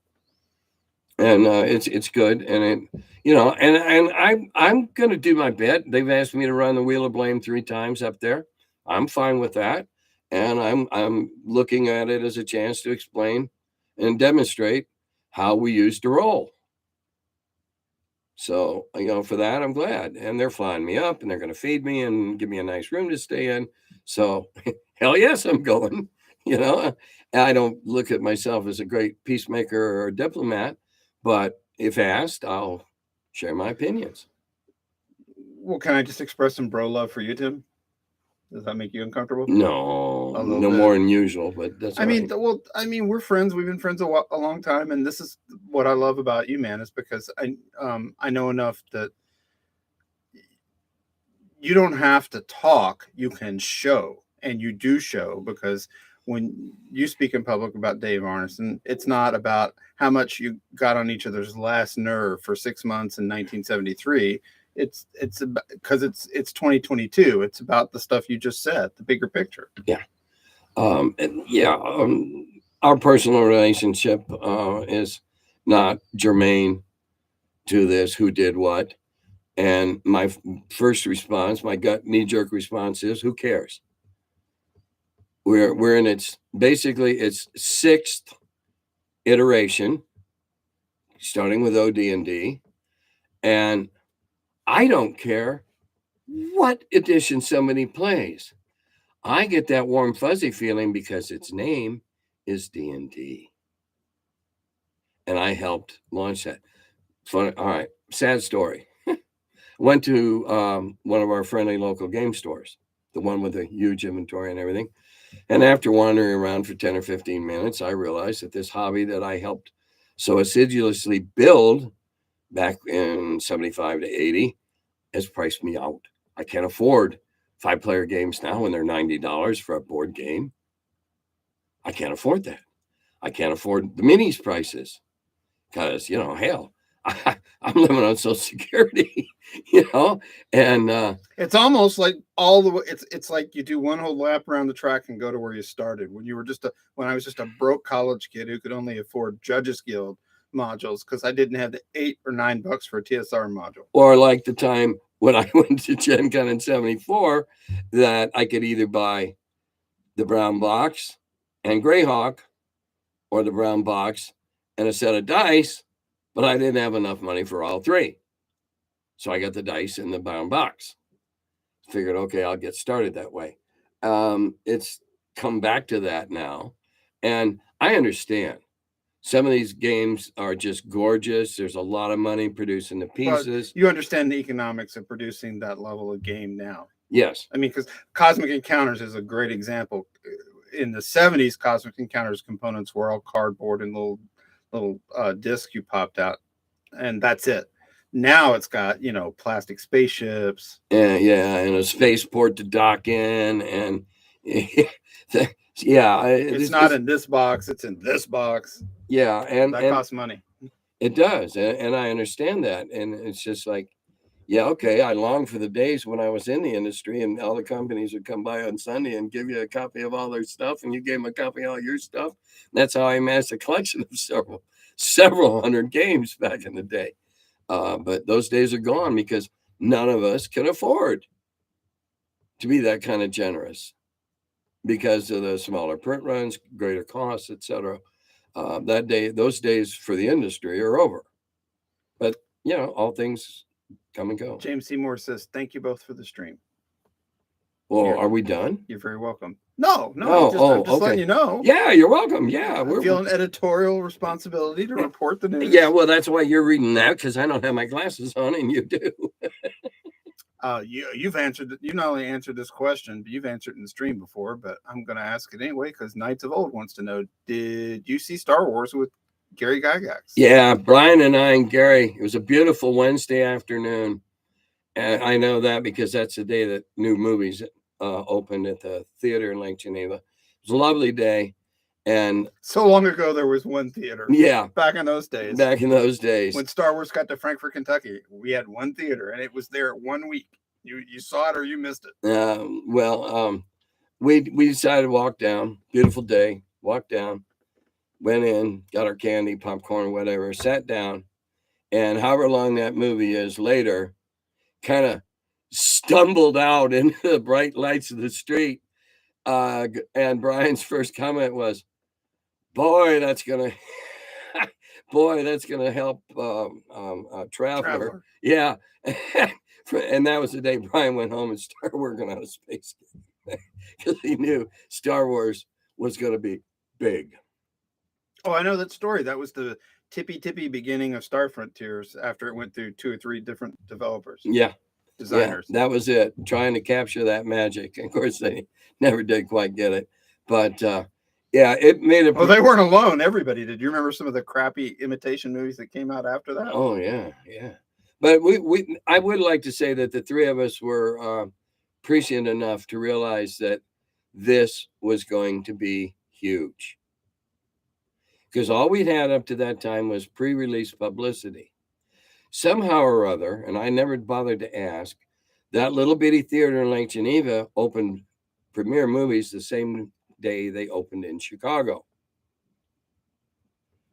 And it's good, and I'm going to do my bit. They've asked me to run the Wheel of Blame 3 times up there. I'm fine with that, and I'm looking at it as a chance to explain and demonstrate how we used to roll. So for that, I'm glad, and they're flying me up, and they're going to feed me and give me a nice room to stay in. So hell yes, I'm going. I don't look at myself as a great peacemaker or a diplomat. But if asked, I'll share my opinions. Well, can I just express some bro love for you, Tim? Does that make you uncomfortable? No, no more than usual. But that's. We're friends. We've been friends a long time, and this is what I love about you, man. Is because I know enough that you don't have to talk. You can show, and you do show, because when you speak in public about Dave Arneson, it's not about how much you got on each other's last nerve for 6 months in 1973. It's because it's 2022. It's about the stuff you just said, the bigger picture. Yeah. Our personal relationship is not germane to this, who did what. And my first response, my gut knee-jerk response is, who cares? We're in its 6th iteration, starting with OD&D, and I don't care what edition somebody plays. I get that warm fuzzy feeling because its name is D&D, and I helped launch that. All right, sad story. Went to one of our friendly local game stores, the one with a huge inventory and everything. And after wandering around for 10 or 15 minutes, I realized that this hobby that I helped so assiduously build back in 75 to 80 has priced me out. I can't afford 5-player games now when they're $90 for a board game. I can't afford that. I can't afford the minis prices because, hell, I'm living on Social Security, and it's almost like all the way. It's like you do one whole lap around the track and go to where you started when I was just a broke college kid who could only afford Judges Guild modules because I didn't have the $8 or $9 for a TSR module. Or like the time when I went to Gen Con in 74, that I could either buy the brown box and Greyhawk or the brown box and a set of dice, but I didn't have enough money for all three. So I got the dice in the brown box. Figured, okay, I'll get started that way. It's come back to that now. And I understand. Some of these games are just gorgeous. There's a lot of money producing the pieces. But you understand the economics of producing that level of game now. Yes. I mean, because Cosmic Encounters is a great example. In the 70s, Cosmic Encounters components were all cardboard and little disc you popped out, and that's it. Now it's got, plastic spaceships. Yeah, and a spaceport to dock in, and it's not in this box, it's in this box. Yeah, and that costs money. It does, and I understand that, and it's just like, yeah, okay, I long for the days when I was in the industry and all the companies would come by on Sunday and give you a copy of all their stuff, and you gave them a copy of all your stuff. That's how I amassed a collection of several hundred games back in the day. But those days are gone because none of us can afford to be that kind of generous because of the smaller print runs, greater costs, etc. Those days for the industry are over. But all things come and go. James Seymour says, "Thank you both for the stream." Well, are we done? You're very welcome. No, I'm just letting you know. Yeah, you're welcome. Yeah, I feel an editorial responsibility to report the news. Yeah, well, that's why you're reading that, because I don't have my glasses on and you do. You've answered. You not only answered this question, but you've answered in the stream before. But I'm going to ask it anyway because Knights of Old wants to know: did you see Star Wars with Gary Gygax? Yeah, Brian and I and Gary. It was a beautiful Wednesday afternoon, and I know that because that's the day that new movies opened at the theater in Lake Geneva. It was a lovely day, and so long ago there was one theater. Yeah, back in those days. When Star Wars got to Frankfort, Kentucky, we had one theater, and it was there 1 week. You saw it or you missed it. We decided to walk down. Beautiful day. Walked down, went in, got our candy, popcorn, whatever. Sat down, and however long that movie is later, kind of stumbled out into the bright lights of the street. And Brian's first comment was, boy, that's gonna help Traveler. Yeah. And that was the day Brian went home and started working on a space game because he knew Star Wars was going to be big. Oh, I know that story. That was the tippy beginning of Star Frontiers after it went through 2 or 3 different developers. Yeah. Designers. Yeah, that was it. Trying to capture that magic. Of course, they never did quite get it. But it made it. Well, they weren't alone. Everybody did. You remember some of the crappy imitation movies that came out after that? Oh, yeah. But I would like to say that the three of us were prescient enough to realize that this was going to be huge. Because all we'd had up to that time was pre-release publicity. Somehow or other, and I never bothered to ask, that little bitty theater in Lake Geneva opened premiere movies the same day they opened in Chicago.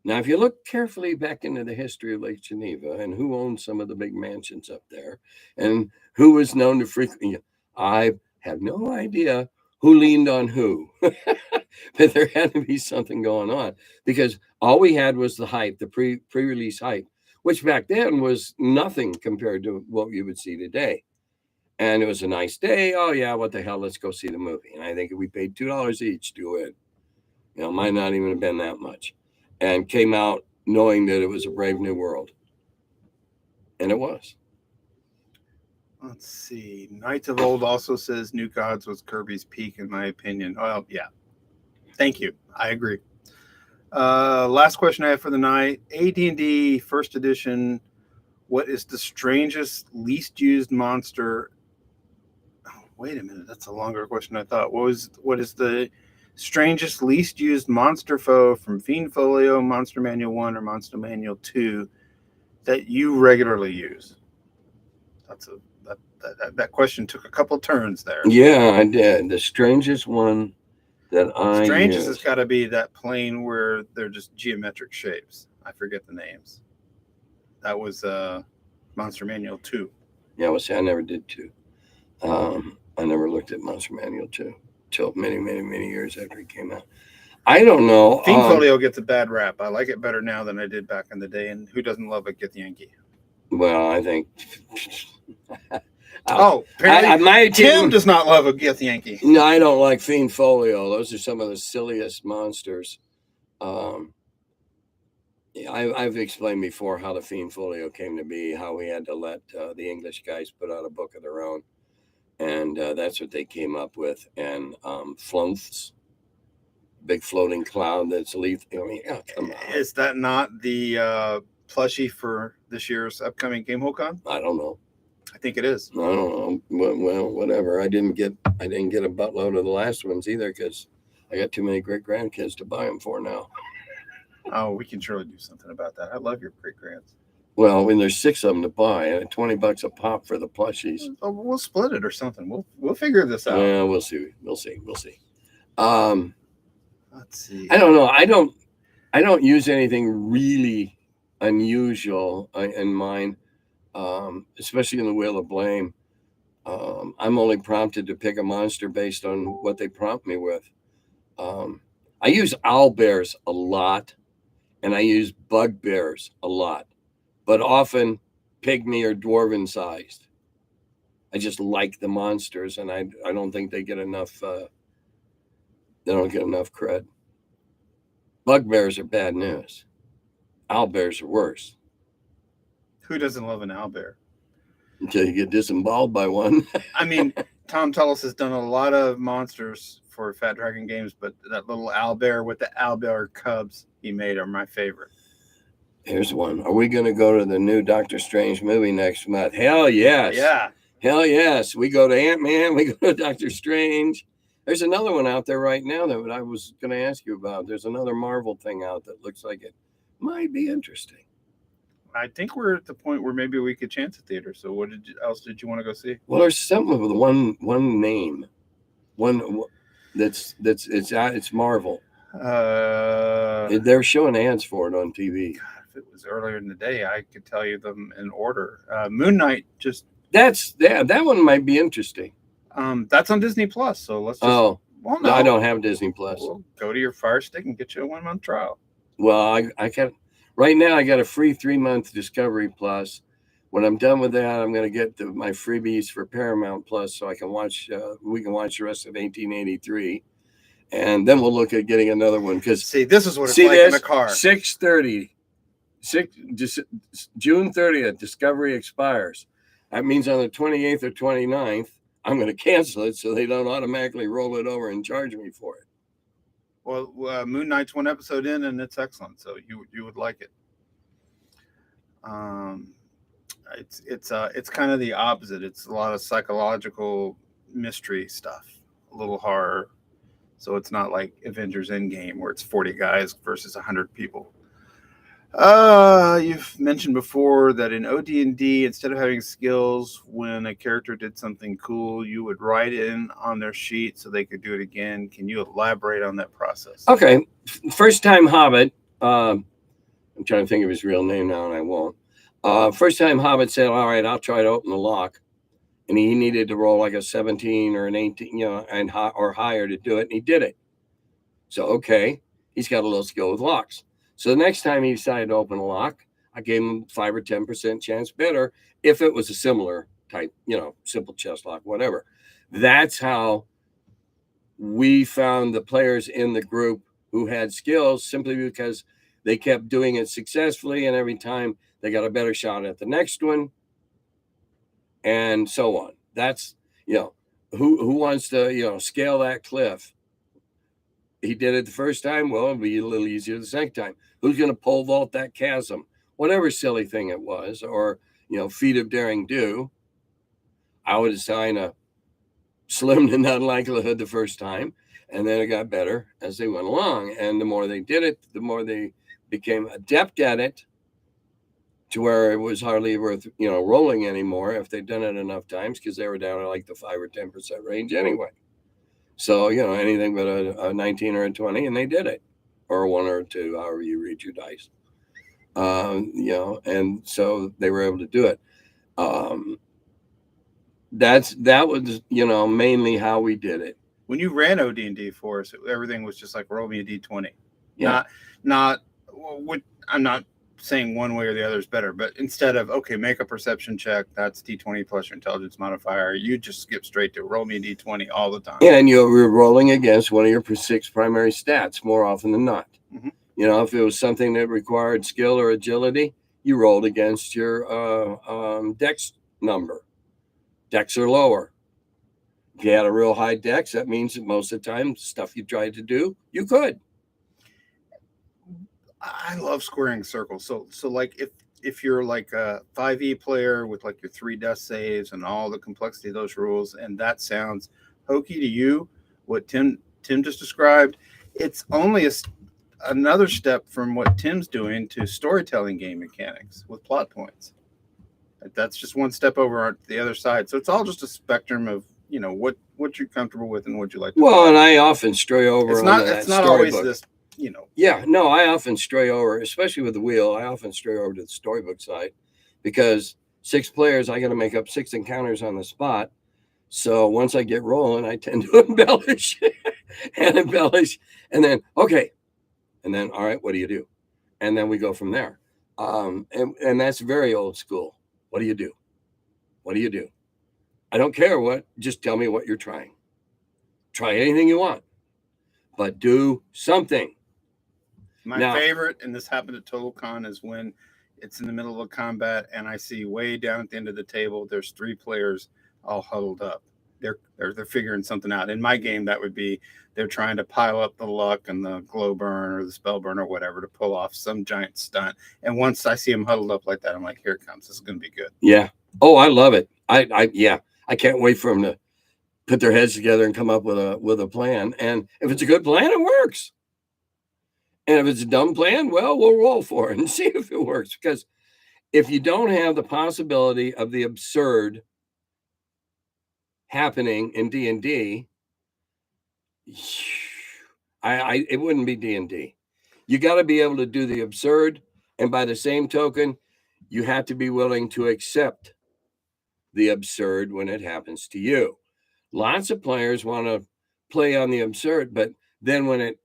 Now, if you look carefully back into the history of Lake Geneva and who owned some of the big mansions up there and who was known to frequently, I have no idea who leaned on who, but there had to be something going on because all we had was the hype, the pre-release hype, which back then was nothing compared to what you would see today. And it was a nice day. Oh, yeah, what the hell? Let's go see the movie. And I think we paid $2 each to go in. Might not even have been that much. And came out knowing that it was a brave new world. And it was. Let's see. Knights of Old also says New Gods was Kirby's peak, in my opinion. Well, yeah. Thank you. I agree. Last question I have for the night. AD&D First Edition. What is the strangest, least used monster? Oh, wait a minute. That's a longer question I thought. What is the strangest, least used monster foe from Fiend Folio, Monster Manual 1, or Monster Manual 2 that you regularly use? That question took a couple turns there. Yeah, I did. The strangest one that I Strangest use. has got to be that plane where they're just geometric shapes. I forget the names. That was Monster Manual 2. Yeah, well, see, I never did 2. I never looked at Monster Manual 2 till many, many, many years after it came out. I don't know. Fiend Folio gets a bad rap. I like it better now than I did back in the day. And who doesn't love a Get Yankee? Well, I think. Apparently Tim does not love a Get Yankee. No, I don't like Fiend Folio. Those are some of the silliest monsters. I've explained before how the Fiend Folio came to be, how we had to let the English guys put out a book of their own. And that's what they came up with. And Flumphs, big floating cloud that's lethal. I mean, come on. Is that not the plushie for this year's upcoming GameholeCon? I don't know. I think it is. I don't know. Well, whatever. I didn't get a buttload of the last ones either because I got too many great grandkids to buy them for now. Oh, we can surely do something about that. I love your great grands. Well, when there's 6 of them to buy, and $20 a pop for the plushies. Oh, we'll split it or something. We'll figure this out. Yeah, we'll see. We'll see. Let's see. I don't know. I don't use anything really unusual in mine, especially in the Wheel of Blame. I'm only prompted to pick a monster based on what they prompt me with. I use owlbears a lot, and I use bugbears a lot, but often pygmy or dwarven sized. I just like the monsters, and I don't think they get enough. They don't get enough cred. Bugbears are bad news. Owlbears are worse. Who doesn't love an owlbear? Until you get disemboweled by one. I mean, Tom Tullis has done a lot of monsters for Fat Dragon Games, but that little owlbear with the owlbear cubs he made are my favorite. Here's one. Are we going to go to the new Doctor Strange movie next month? Hell yes. Yeah. Hell yes. We go to Ant-Man. We go to Doctor Strange. There's another one out there right now that I was going to ask you about. There's another Marvel thing out that looks like it might be interesting. I think we're at the point where maybe we could chance a theater. So what else did you want to go see? Well, there's something with one name. It's Marvel. They're showing ads for it on TV. God, if it was earlier in the day, I could tell you them in order. Moon Knight that one might be interesting. That's on Disney Plus. So let's just. Oh, well, no, I don't have Disney Plus. We'll go to your Fire Stick and get you a 1-month trial. Well, I can. Right now, I got a free 3-month Discovery Plus. When I'm done with that, I'm going to get my freebies for Paramount Plus, so I can watch. We can watch the rest of 1883, and then we'll look at getting another one. Because this is what it's like in the car. 6:30, June 30th, Discovery expires. That means on the 28th or 29th, I'm going to cancel it so they don't automatically roll it over and charge me for it. Well, Moon Knight's 1 episode in, and it's excellent. So you would like it. It's kind of the opposite. It's a lot of psychological mystery stuff, a little horror. So it's not like Avengers Endgame where it's 40 guys versus 100 people. You've mentioned before that in OD&D, instead of having skills, when a character did something cool, you would write in on their sheet so they could do it again. Can you elaborate on that process? Okay. First time Hobbit. I'm trying to think of his real name now, and I won't. First time Hobbit said, all right, I'll try to open the lock. And he needed to roll like a 17 or an 18, or higher to do it. And he did it. So, okay, he's got a little skill with locks. So the next time he decided to open a lock, I gave him 5 or 10% chance better if it was a similar type, simple chest lock, whatever. That's how we found the players in the group who had skills, simply because they kept doing it successfully, and every time they got a better shot at the next one, and so on. That's, who wants to, scale that cliff he did it the first time, well, it'll be a little easier the second time. Who's going to pole vault that chasm? Whatever silly thing it was, or, feat of daring do. I would assign a slim to none likelihood the first time, and then it got better as they went along. And the more they did it, the more they became adept at it, to where it was hardly worth, rolling anymore if they'd done it enough times, because they were down at like the 5 or 10% range anyway. So, anything but a 19 or a 20, and they did it, or a 1 or a 2, however you read your dice. And so they were able to do it. That was, mainly how we did it. When you ran OD&D for us, everything was just like roll me a D20. Yeah. I'm not saying one way or the other is better, but instead of, okay, make a perception check, that's D20 plus your intelligence modifier, you just skip straight to roll me a D20 all the time. And you're rolling against one of your 6 primary stats more often than not. Mm-hmm. If it was something that required skill or agility, you rolled against your dex number. Dex are lower. If you had a real high dex, that means that most of the time, stuff you tried to do, you could. I love squaring circles. So like if you're like a 5e player with like your 3 death saves and all the complexity of those rules, and that sounds hokey to you, what Tim just described, it's only another step from what Tim's doing to storytelling game mechanics with plot points. That's just one step over on the other side. So it's all just a spectrum of, what you're comfortable with and what you like to play. And I often stray over. It's not always this. Yeah, no, I often stray over, especially with the wheel. I often stray over to the storybook side, because 6 players, I got to make up 6 encounters on the spot. So once I get rolling, I tend to embellish and then, okay. And then, all right, what do you do? And then we go from there. And that's very old school. What do you do? What do you do? I don't care what, just tell me what you're trying. Try anything you want, but do something. My favorite, and this happened at Total Con, is when it's in the middle of a combat and I see way down at the end of the table, there's 3 players all huddled up. They're figuring something out. In my game, that would be they're trying to pile up the luck and the glow burn or the spell burn or whatever to pull off some giant stunt. And once I see them huddled up like that, I'm like, here it comes. This is going to be good. Yeah. Oh, I love it. I can't wait for them to put their heads together and come up with a plan. And if it's a good plan, it works. And if it's a dumb plan, well, we'll roll for it and see if it works. Because if you don't have the possibility of the absurd happening in D&D, it wouldn't be D&D. You got to be able to do the absurd, and by the same token, you have to be willing to accept the absurd when it happens to you. Lots of players want to play on the absurd, but then when it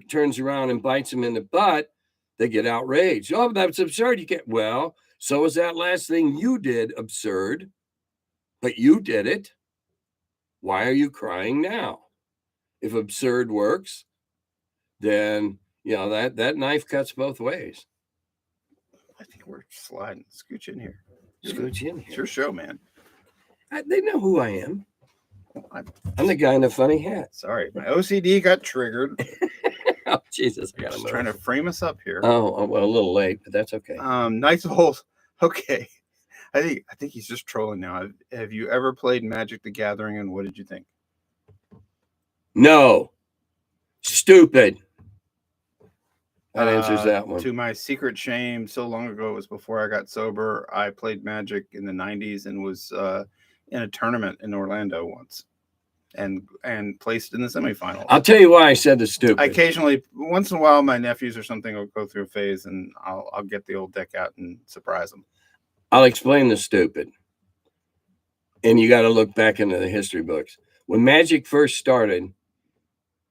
turns around and bites them in the butt, they get outraged. Oh, that's absurd. You can't. Well, so was that last thing you did absurd, but you did it. Why are you crying now? If absurd works, then that knife cuts both ways. I think we're sliding. Scooch in here. Scooch in here. It's your show, man. They know who I am. I'm the guy in the funny hat. Sorry, my OCD got triggered. Oh, Jesus. I Just trying to frame us up here. Oh, well, a little late, but that's okay. Nice hole. Okay. I think he's just trolling now. Have you ever played Magic the Gathering, and what did you think? No. Stupid. That answers that one. To my secret shame, so long ago, it was before I got sober, I played Magic in the 90s and was in a tournament in Orlando once and placed in the semifinals. I'll tell you why I said the stupid. I occasionally, once in a while, my nephews or something will go through a phase and I'll get the old deck out and surprise them. I'll explain the stupid. And you got to look back into the history books. When Magic first started,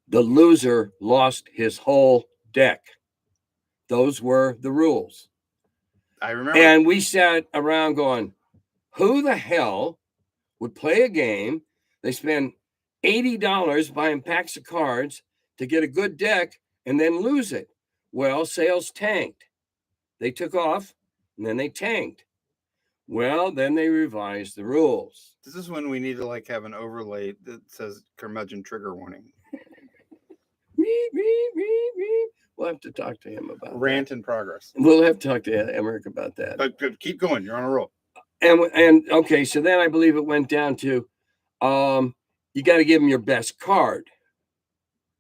the loser lost his whole deck. Those were the rules. I remember. And we sat around going, who the hell would play a game? They spend $80 buying packs of cards to get a good deck and then lose it. Well, sales tanked. They took off and then they tanked. Well, then they revised the rules. This is when we need to have an overlay that says curmudgeon trigger warning. We'll have to talk to him about Rant in progress. that. We'll have to talk to Emmerich about that. But keep going. You're on a roll. And okay, so then I believe it went down to you got to give him your best card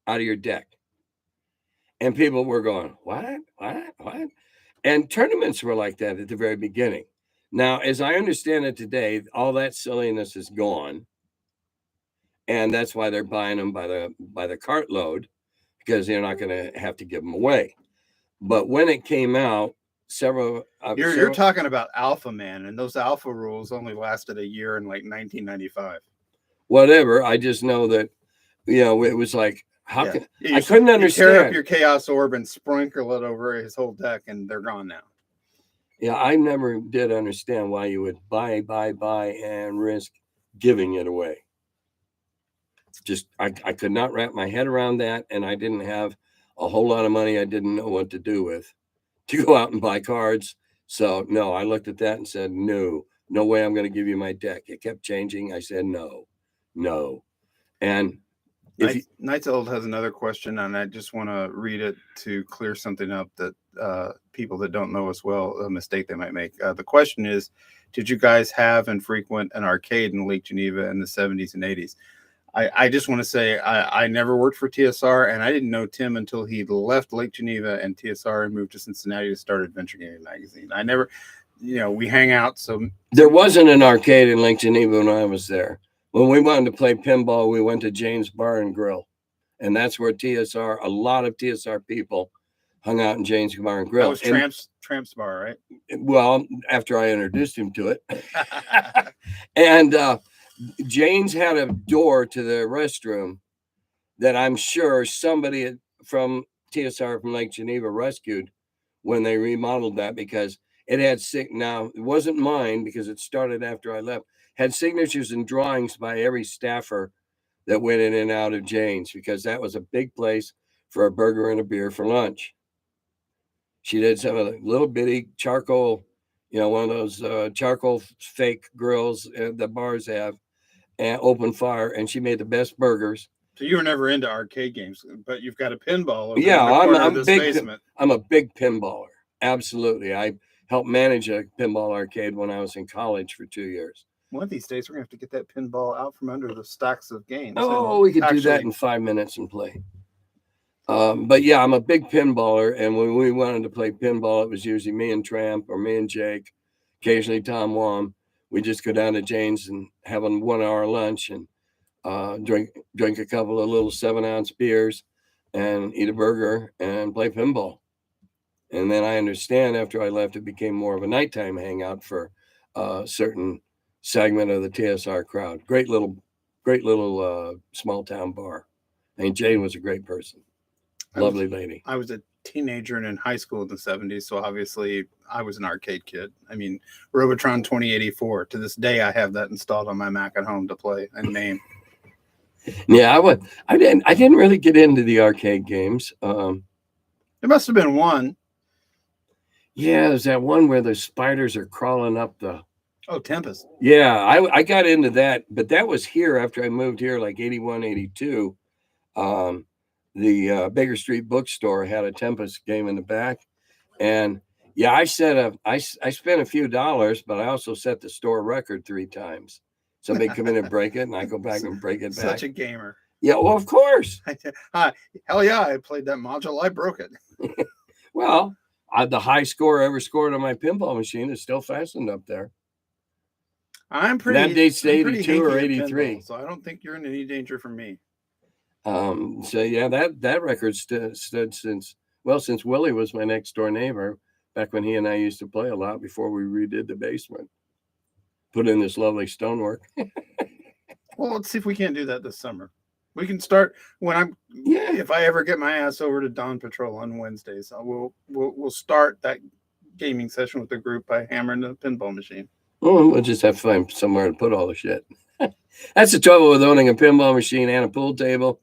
out of your deck. And people were going, what? And tournaments were like that at the very beginning. Now, as I understand it today, all that silliness is gone. And that's why they're buying them by the cartload, because they're not going to have to give them away. But when it came out, you're talking about Alpha Man, and those Alpha rules only lasted a year in like 1995. Whatever. I just know that, it was like, I couldn't understand. You tear up your Chaos Orb and sprinkle it over his whole deck, and they're gone now. Yeah, I never did understand why you would buy, and risk giving it away. Just, I could not wrap my head around that, and I didn't have a whole lot of money I didn't know what to do with to go out and buy cards. So, no, I looked at that and said, no way I'm going to give you my deck. It kept changing. I said, no. And Knights Old has another question, and I just want to read it to clear something up that people that don't know as well, a mistake they might make. The question is, did you guys have and frequent an arcade in Lake Geneva in the 70s and 80s? I just want to say I never worked for TSR, and I didn't know Tim until he left Lake Geneva and TSR and moved to Cincinnati to start Adventure Gaming Magazine. I never, we hang out. So there wasn't an arcade in Lake Geneva when I was there. When we wanted to play pinball, we went to Jane's Bar and Grill, and that's where a lot of TSR people hung out in Jane's Bar and Grill. That was Tramp's Bar, right? Well, after I introduced him to it. And Jane's had a door to the restroom that I'm sure somebody from TSR from Lake Geneva rescued when they remodeled that, because it had now it wasn't mine because it started after I left. Had signatures and drawings by every staffer that went in and out of Jane's, because that was a big place for a burger and a beer for lunch. She did some of the little bitty charcoal, one of those charcoal fake grills the bars have, and open fire, and she made the best burgers. So you were never into arcade games, but you've got a pinball. I'm a big pinballer. Absolutely. I helped manage a pinball arcade when I was in college for 2 years. One of these days, we're going to have to get that pinball out from under the stacks of games. Oh, we could do that in 5 minutes and play. But yeah, I'm a big pinballer. And when we wanted to play pinball, it was usually me and Tramp or me and Jake, occasionally Tom Wam. We just go down to Jane's and have a 1 hour lunch and drink a couple of little 7-ounce beers and eat a burger and play pinball. And then I understand after I left, it became more of a nighttime hangout for a certain segment of the TSR crowd. Great little small town bar. And Jane was a great person. Lovely lady. I was a teenager and in high school in the 70s, so obviously I was an arcade kid. I mean, Robotron 2084. To this day, I have that installed on my Mac at home to play and name. Yeah, I didn't really get into the arcade games. There must have been one. Yeah, there's that one where the spiders are crawling up the. Oh, Tempest. Yeah, I got into that, but that was here after I moved here, like 81, 82. The Baker Street bookstore had a Tempest game in the back, and yeah, I spent a few dollars, but I also set the store record 3 times. Somebody come in and break it, and I go back and break it back. Such a gamer. Yeah, well, of course. Hell yeah, I played that module. I broke it. Well, the high score I ever scored on my pinball machine is still fastened up there. I'm pretty. That dates to 82 or 83. Pinball, so I don't think you're in any danger from me. So yeah, that record stood since Willie was my next door neighbor, back when he and I used to play a lot before we redid the basement. Put in this lovely stonework. Well, let's see if we can't do that this summer. We can start if I ever get my ass over to Dawn Patrol on Wednesdays, we'll start that gaming session with the group by hammering the pinball machine. Oh, we'll just have to find somewhere to put all the shit. That's the trouble with owning a pinball machine and a pool table.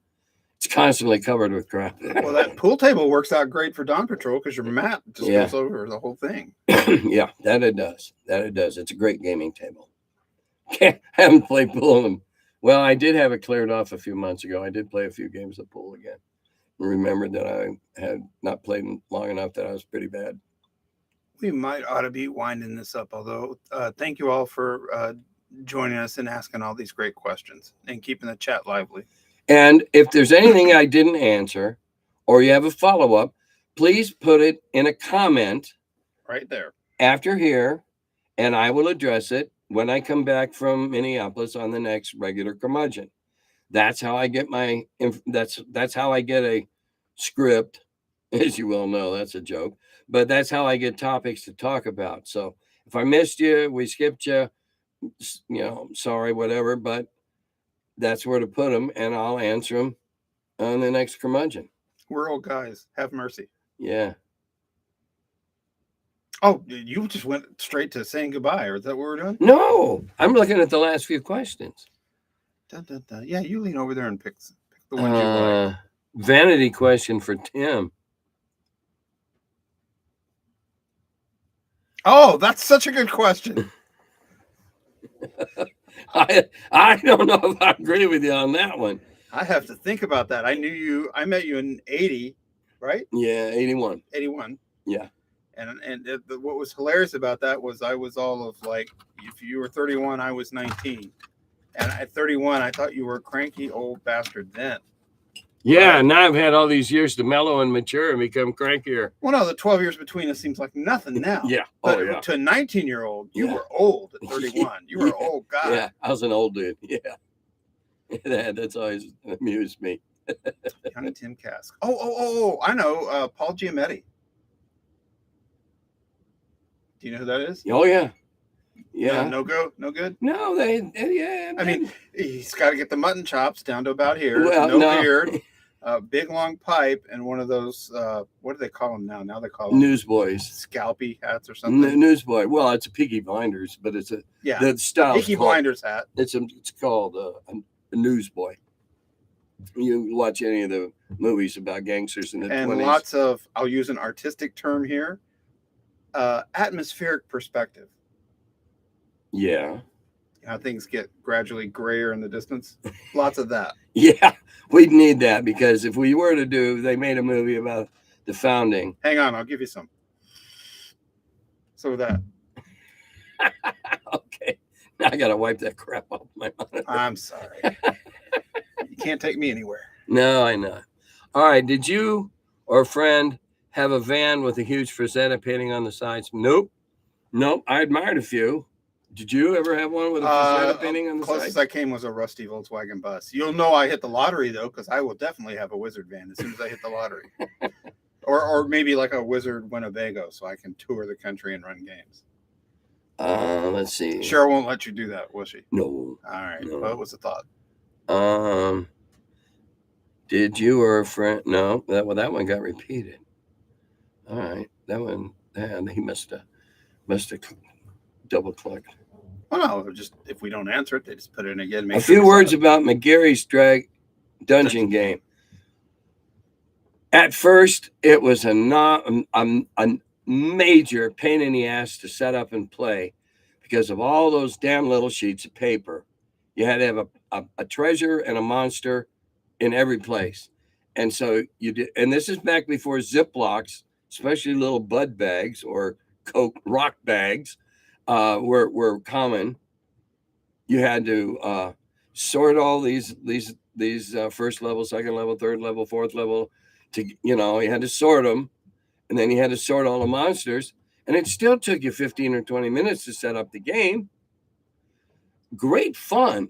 It's constantly covered with crap. Well, that pool table works out great for Dawn Patrol because your mat just goes over the whole thing. Yeah, that it does. It's a great gaming table. Haven't played pool in them. Well, I did have it cleared off a few months ago. I did play a few games of pool again. remembered that I had not played long enough that I was pretty bad. We might ought to be winding this up, although thank you all for joining us and asking all these great questions and keeping the chat lively. And if there's anything I didn't answer or you have a follow-up, please put it in a comment right there after here, and I will address it when I come back from Minneapolis on the next regular Curmudgeon. That's how I get my that's how I get a script, as you well know. That's a joke, but that's how I get topics to talk about. So if I missed you, we skipped you, sorry, whatever, but that's where to put them, and I'll answer them on the next Curmudgeon. We're old guys. Have mercy. Yeah. Oh, you just went straight to saying goodbye, or is that what we're doing? No, I'm looking at the last few questions. Dun, dun, dun. Yeah, you lean over there and pick the ones you like. Vanity question for Tim. Oh, that's such a good question. I don't know if I agree with you on that one. I have to think about that. I met you in 80, right? Yeah, 81. 81. Yeah. And what was hilarious about that was I was all of like, if you were 31, I was 19. And at 31, I thought you were a cranky old bastard then. Yeah, right? Now I've had all these years to mellow and mature and become crankier. Well, no, the 12 years between us seems like nothing now. Yeah. But to a 19-year-old, you were old at 31. You were an old guy. Yeah, I was an old dude. Yeah. That's always amused me. Young Tim Kask. Oh, I know. Paul Giametti. Do you know who that is? Oh, yeah. Yeah. No good? No, yeah. I mean, he's got to get the mutton chops down to about here. Well, no beard, big long pipe, and one of those, what do they call them now? Now they call them newsboys. Scalpy hats or something. Newsboy. Well, it's a Peaky Blinders, but it's the style. Peaky Blinders hat. It's called a newsboy. You watch any of the movies about gangsters in the 20s. And lots of, I'll use an artistic term here, atmospheric perspective. Yeah. How things get gradually grayer in the distance. Lots of that. Yeah, we'd need that, because if we were to they made a movie about the founding. Hang on, I'll give you some. So that. Okay. Now I got to wipe that crap off my monitor. I'm sorry. You can't take me anywhere. No, I know. All right. Did you or a friend have a van with a huge Frazetta painting on the sides? Nope. I admired a few. Did you ever have one with a Frazetta painting on the side? Closest I came was a rusty Volkswagen bus. You'll know I hit the lottery, though, because I will definitely have a Wizard van as soon as I hit the lottery. or maybe like a Wizard Winnebago, so I can tour the country and run games. Let's see. Cheryl won't let you do that, will she? No. All right. No. What was the thought? Did you or a friend? No, that one got repeated. All right. That one, he must have double clicked. Oh, no, just if we don't answer it, they just put it in again. A few words about McGarry's Drag Dungeon game. At first, it was a major pain in the ass to set up and play because of all those damn little sheets of paper. You had to have a treasure and a monster in every place. And so you did, and this is back before Ziplocs, especially little Bud bags or Coke rock bags were common. You had to sort all these first level, second level, third level, fourth level. You had to sort them, and then you had to sort all the monsters, and it still took you 15 or 20 minutes to set up the game. Great fun,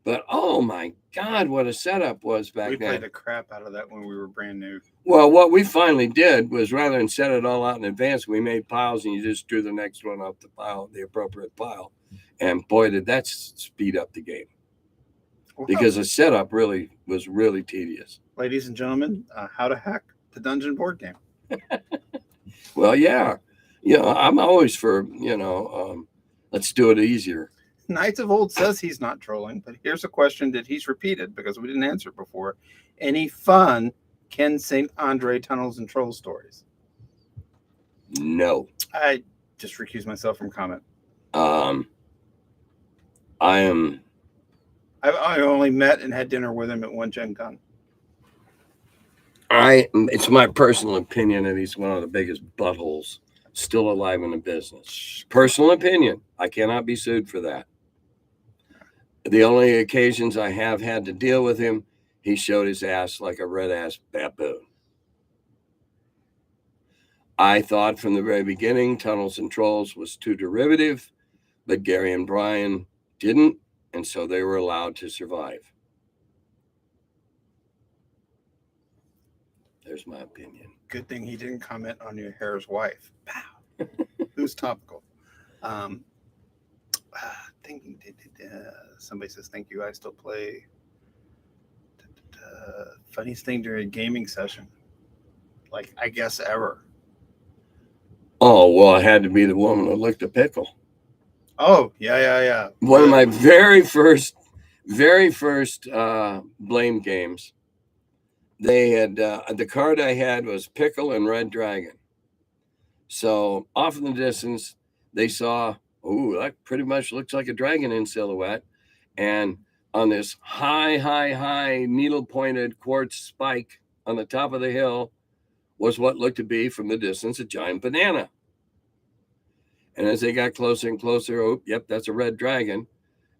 but oh my God, what a setup was back then. We played the crap out of that when we were brand new. Well, what we finally did was, rather than set it all out in advance, we made piles, and you just drew the next one up the pile, the appropriate pile, and boy, did that speed up the game. Wow. Because the setup was really tedious. Ladies and gentlemen, how to hack the dungeon board game. Well, yeah. I'm always for, let's do it easier. Knights of Old says he's not trolling, but here's a question that he's repeated because we didn't answer it before. Any fun Ken St. Andre Tunnels and Troll stories? No. I just recuse myself from comment. I only met and had dinner with him at one Gen Con. It's my personal opinion that he's one of the biggest buttholes still alive in the business. Personal opinion. I cannot be sued for that. The only occasions I have had to deal with him, he showed his ass like a red-ass baboon. I thought from the very beginning Tunnels and Trolls was too derivative, but Gary and Brian didn't, and so they were allowed to survive. There's my opinion. Good thing he didn't comment on your hair's wife. Pow. Who's topical? Thinking. Somebody says thank you. I still play. Funniest thing during a gaming session, like I guess ever. Oh well, it had to be the woman that licked a pickle. Oh yeah. One of my very first blame games. They had the card I had was Pickle and Red Dragon. So off in the distance, they saw, oh, that pretty much looks like a dragon in silhouette. And on this high needle-pointed quartz spike on the top of the hill was what looked to be, from the distance, a giant banana. And as they got closer and closer, oh, yep, that's a red dragon.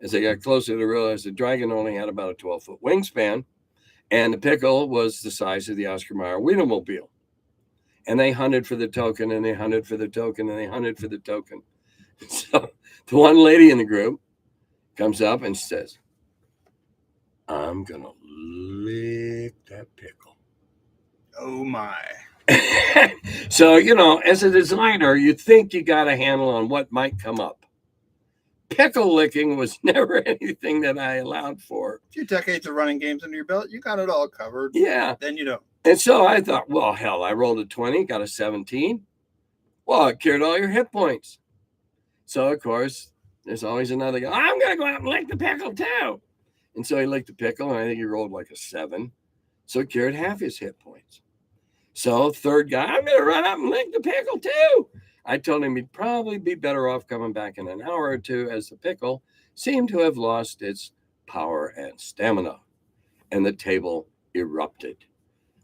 As they got closer, they realized the dragon only had about a 12-foot wingspan. And the pickle was the size of the Oscar Mayer Wienermobile. And they hunted for the token, and they hunted for the token, and they hunted for the token. So the one lady in the group comes up and says, I'm going to lick that pickle. Oh, my. So, as a designer, you think you got a handle on what might come up. Pickle licking was never anything that I allowed for. A few decades of running games under your belt, you got it all covered. Yeah. Then you don't. And so I thought, well, hell, I rolled a 20, got a 17. Well, it cured all your hit points. So, of course, there's always another guy. I'm going to go out and lick the pickle, too. And so he licked the pickle, and I think he rolled like a 7. So it cured half his hit points. So, third guy, I'm going to run up and lick the pickle, too. I told him he'd probably be better off coming back in an hour or two, as the pickle seemed to have lost its power and stamina. And the table erupted.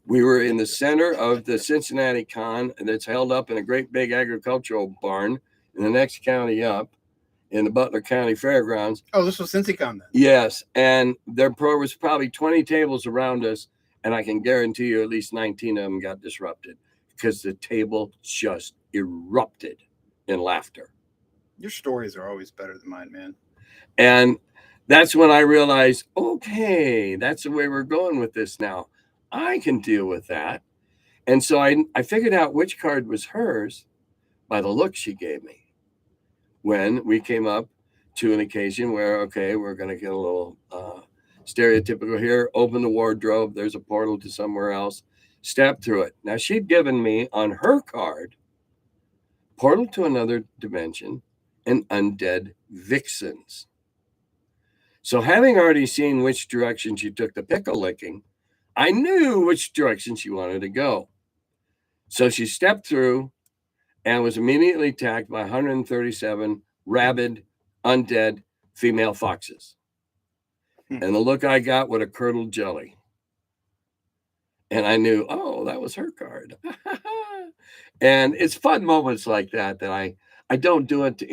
We were in the center of the Cincinnati Con, that's held up in a great big agricultural barn in the next county up in the Butler County Fairgrounds. Oh, this was CincyCon then? Yes. And there was probably 20 tables around us, and I can guarantee you at least 19 of them got disrupted because the table just erupted in laughter. Your stories are always better than mine, man. And that's when I realized, okay, that's the way we're going with this now. I can deal with that. And so I figured out which card was hers by the look she gave me when we came up to an occasion where, okay, we're going to get a little stereotypical here. Open the wardrobe. There's a portal to somewhere else. Step through it. Now, she'd given me on her card portal to another dimension and undead vixens. So having already seen which direction she took the pickle licking, I knew which direction she wanted to go. So she stepped through and was immediately attacked by 137 rabid, undead female foxes. And the look I got was a curdled jelly. And I knew, oh, that was her card. And it's fun moments like that I don't do it.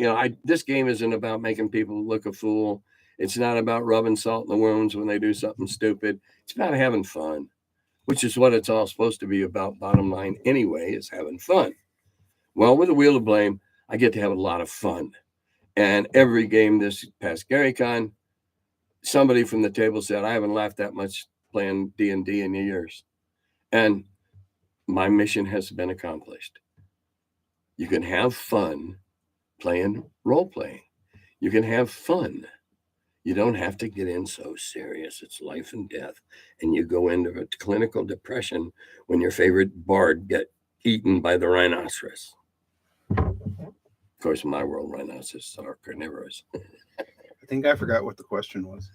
This game isn't about making people look a fool. It's not about rubbing salt in the wounds when they do something stupid. It's about having fun, which is what it's all supposed to be about. Bottom line anyway, is having fun. Well, with the Wheel of Blame, I get to have a lot of fun. And every game this past Gary Con, somebody from the table said, I haven't laughed that much playing D&D in years. And my mission has been accomplished. You can have fun playing role-playing. You can have fun. You don't have to get in so serious. It's life and death. And you go into a clinical depression when your favorite bard get eaten by the rhinoceros. Of course, in my world, rhinoceroses are carnivorous. I think I forgot what the question was.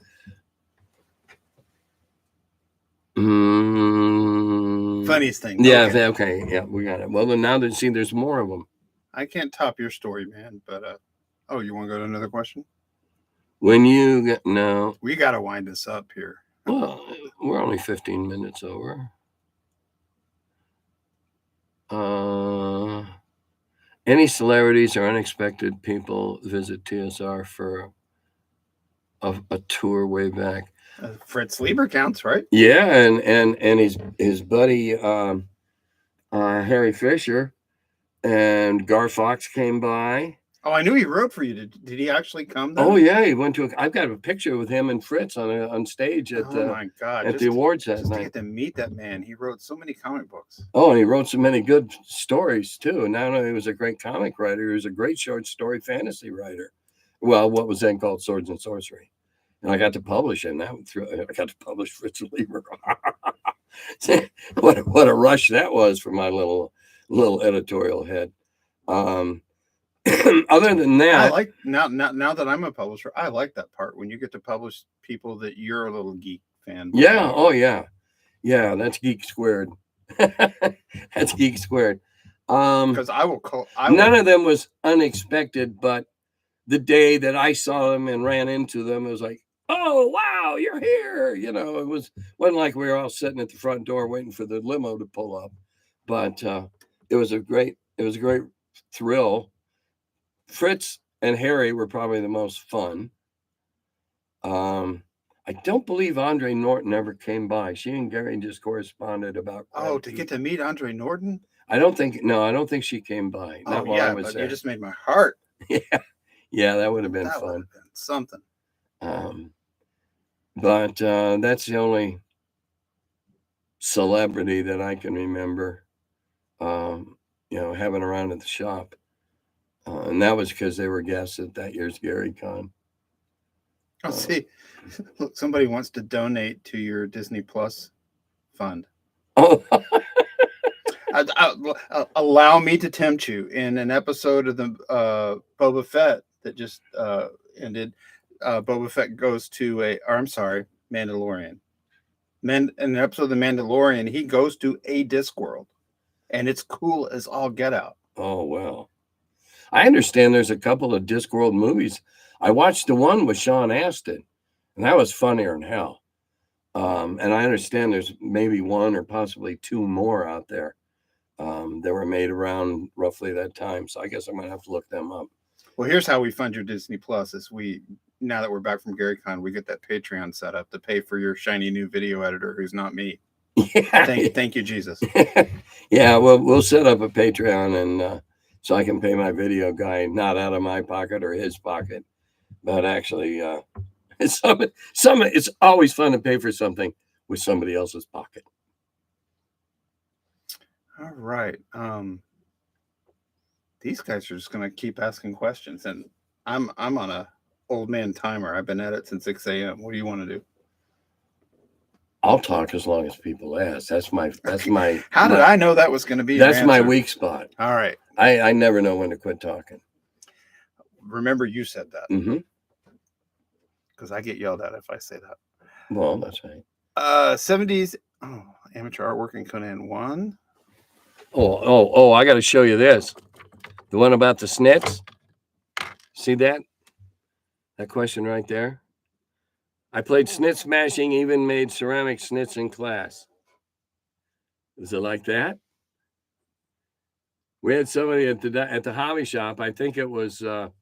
Funniest thing. Yeah, okay. Yeah, we got it. Well, then now that there's more of them. I can't top your story, man. But you want to go to another question? When you get no, we got to wind this up here. Well, we're only 15 minutes over. Any celebrities or unexpected people visit TSR for a tour way back? Fritz Lieber counts, right? Yeah, and his buddy Harry Fisher and Gar Fox came by. Oh, I knew he wrote for you. Did he actually come then? Oh yeah, he went to. I've got a picture with him and Fritz on stage at my God, at the awards that just night. to get to meet that man. He wrote so many comic books. Oh, and he wrote so many good stories too. And not only was a great comic writer, he was a great short story fantasy writer. Well, what was then called Swords and Sorcery. And I got to publish in that. I got to publish Fritz Lieber. what a rush that was for my little editorial head. Other than that, I like now that I'm a publisher, I like that part when you get to publish people that you're a little geek fan. Yeah. Oh yeah. Yeah. That's geek squared. That's geek squared. Because none of them was unexpected, but the day that I saw them and ran into them, it was like, oh wow, you're here. You know, it wasn't like we were all sitting at the front door waiting for the limo to pull up, but it was a great thrill. Fritz and Harry were probably the most fun. I don't believe Andre Norton ever came by. She and Gary just corresponded about. To get to meet Andre Norton? I don't think she came by. Not while I was there. You just made my heart. Yeah, that would have been fun. Would have been something. But that's the only celebrity that I can remember, having around at the shop. And that was because they were guests at that year's Gary Con. Oh, see, look, somebody wants to donate to your Disney Plus fund. Oh, allow me to tempt you. In an episode of the Boba Fett that just ended, Boba Fett goes to Mandalorian. In an episode of The Mandalorian, he goes to a Discworld, and it's cool as all get out. Oh, wow. I understand there's a couple of Discworld movies. I watched the one with Sean Astin, and that was funnier than hell. And I understand there's maybe one or possibly two more out there that were made around roughly that time. So I guess I'm going to have to look them up. Well, here's how we fund your Disney Plus. Now that we're back from Gary Con, we get that Patreon set up to pay for your shiny new video editor who's not me. Yeah. Thank you, Jesus. Yeah, well, we'll set up a Patreon and so I can pay my video guy not out of my pocket or his pocket, but actually it's always fun to pay for something with somebody else's pocket. All right. These guys are just going to keep asking questions, and I'm on a old man timer. I've been at it since 6 a.m. What do you want to do? I'll talk as long as people ask. That's my. How did I know that was going to be? That's my weak spot. All right. I never know when to quit talking. Remember, you said that. Mm-hmm. Because I get yelled at if I say that. Well, that's right. 70s. Oh, amateur artwork in Conan 1. Oh! I got to show you this. The one about the snits. See that? That question right there. I played snit smashing, even made ceramic snits in class. Is it like that? We had somebody at the hobby shop. I think it was. How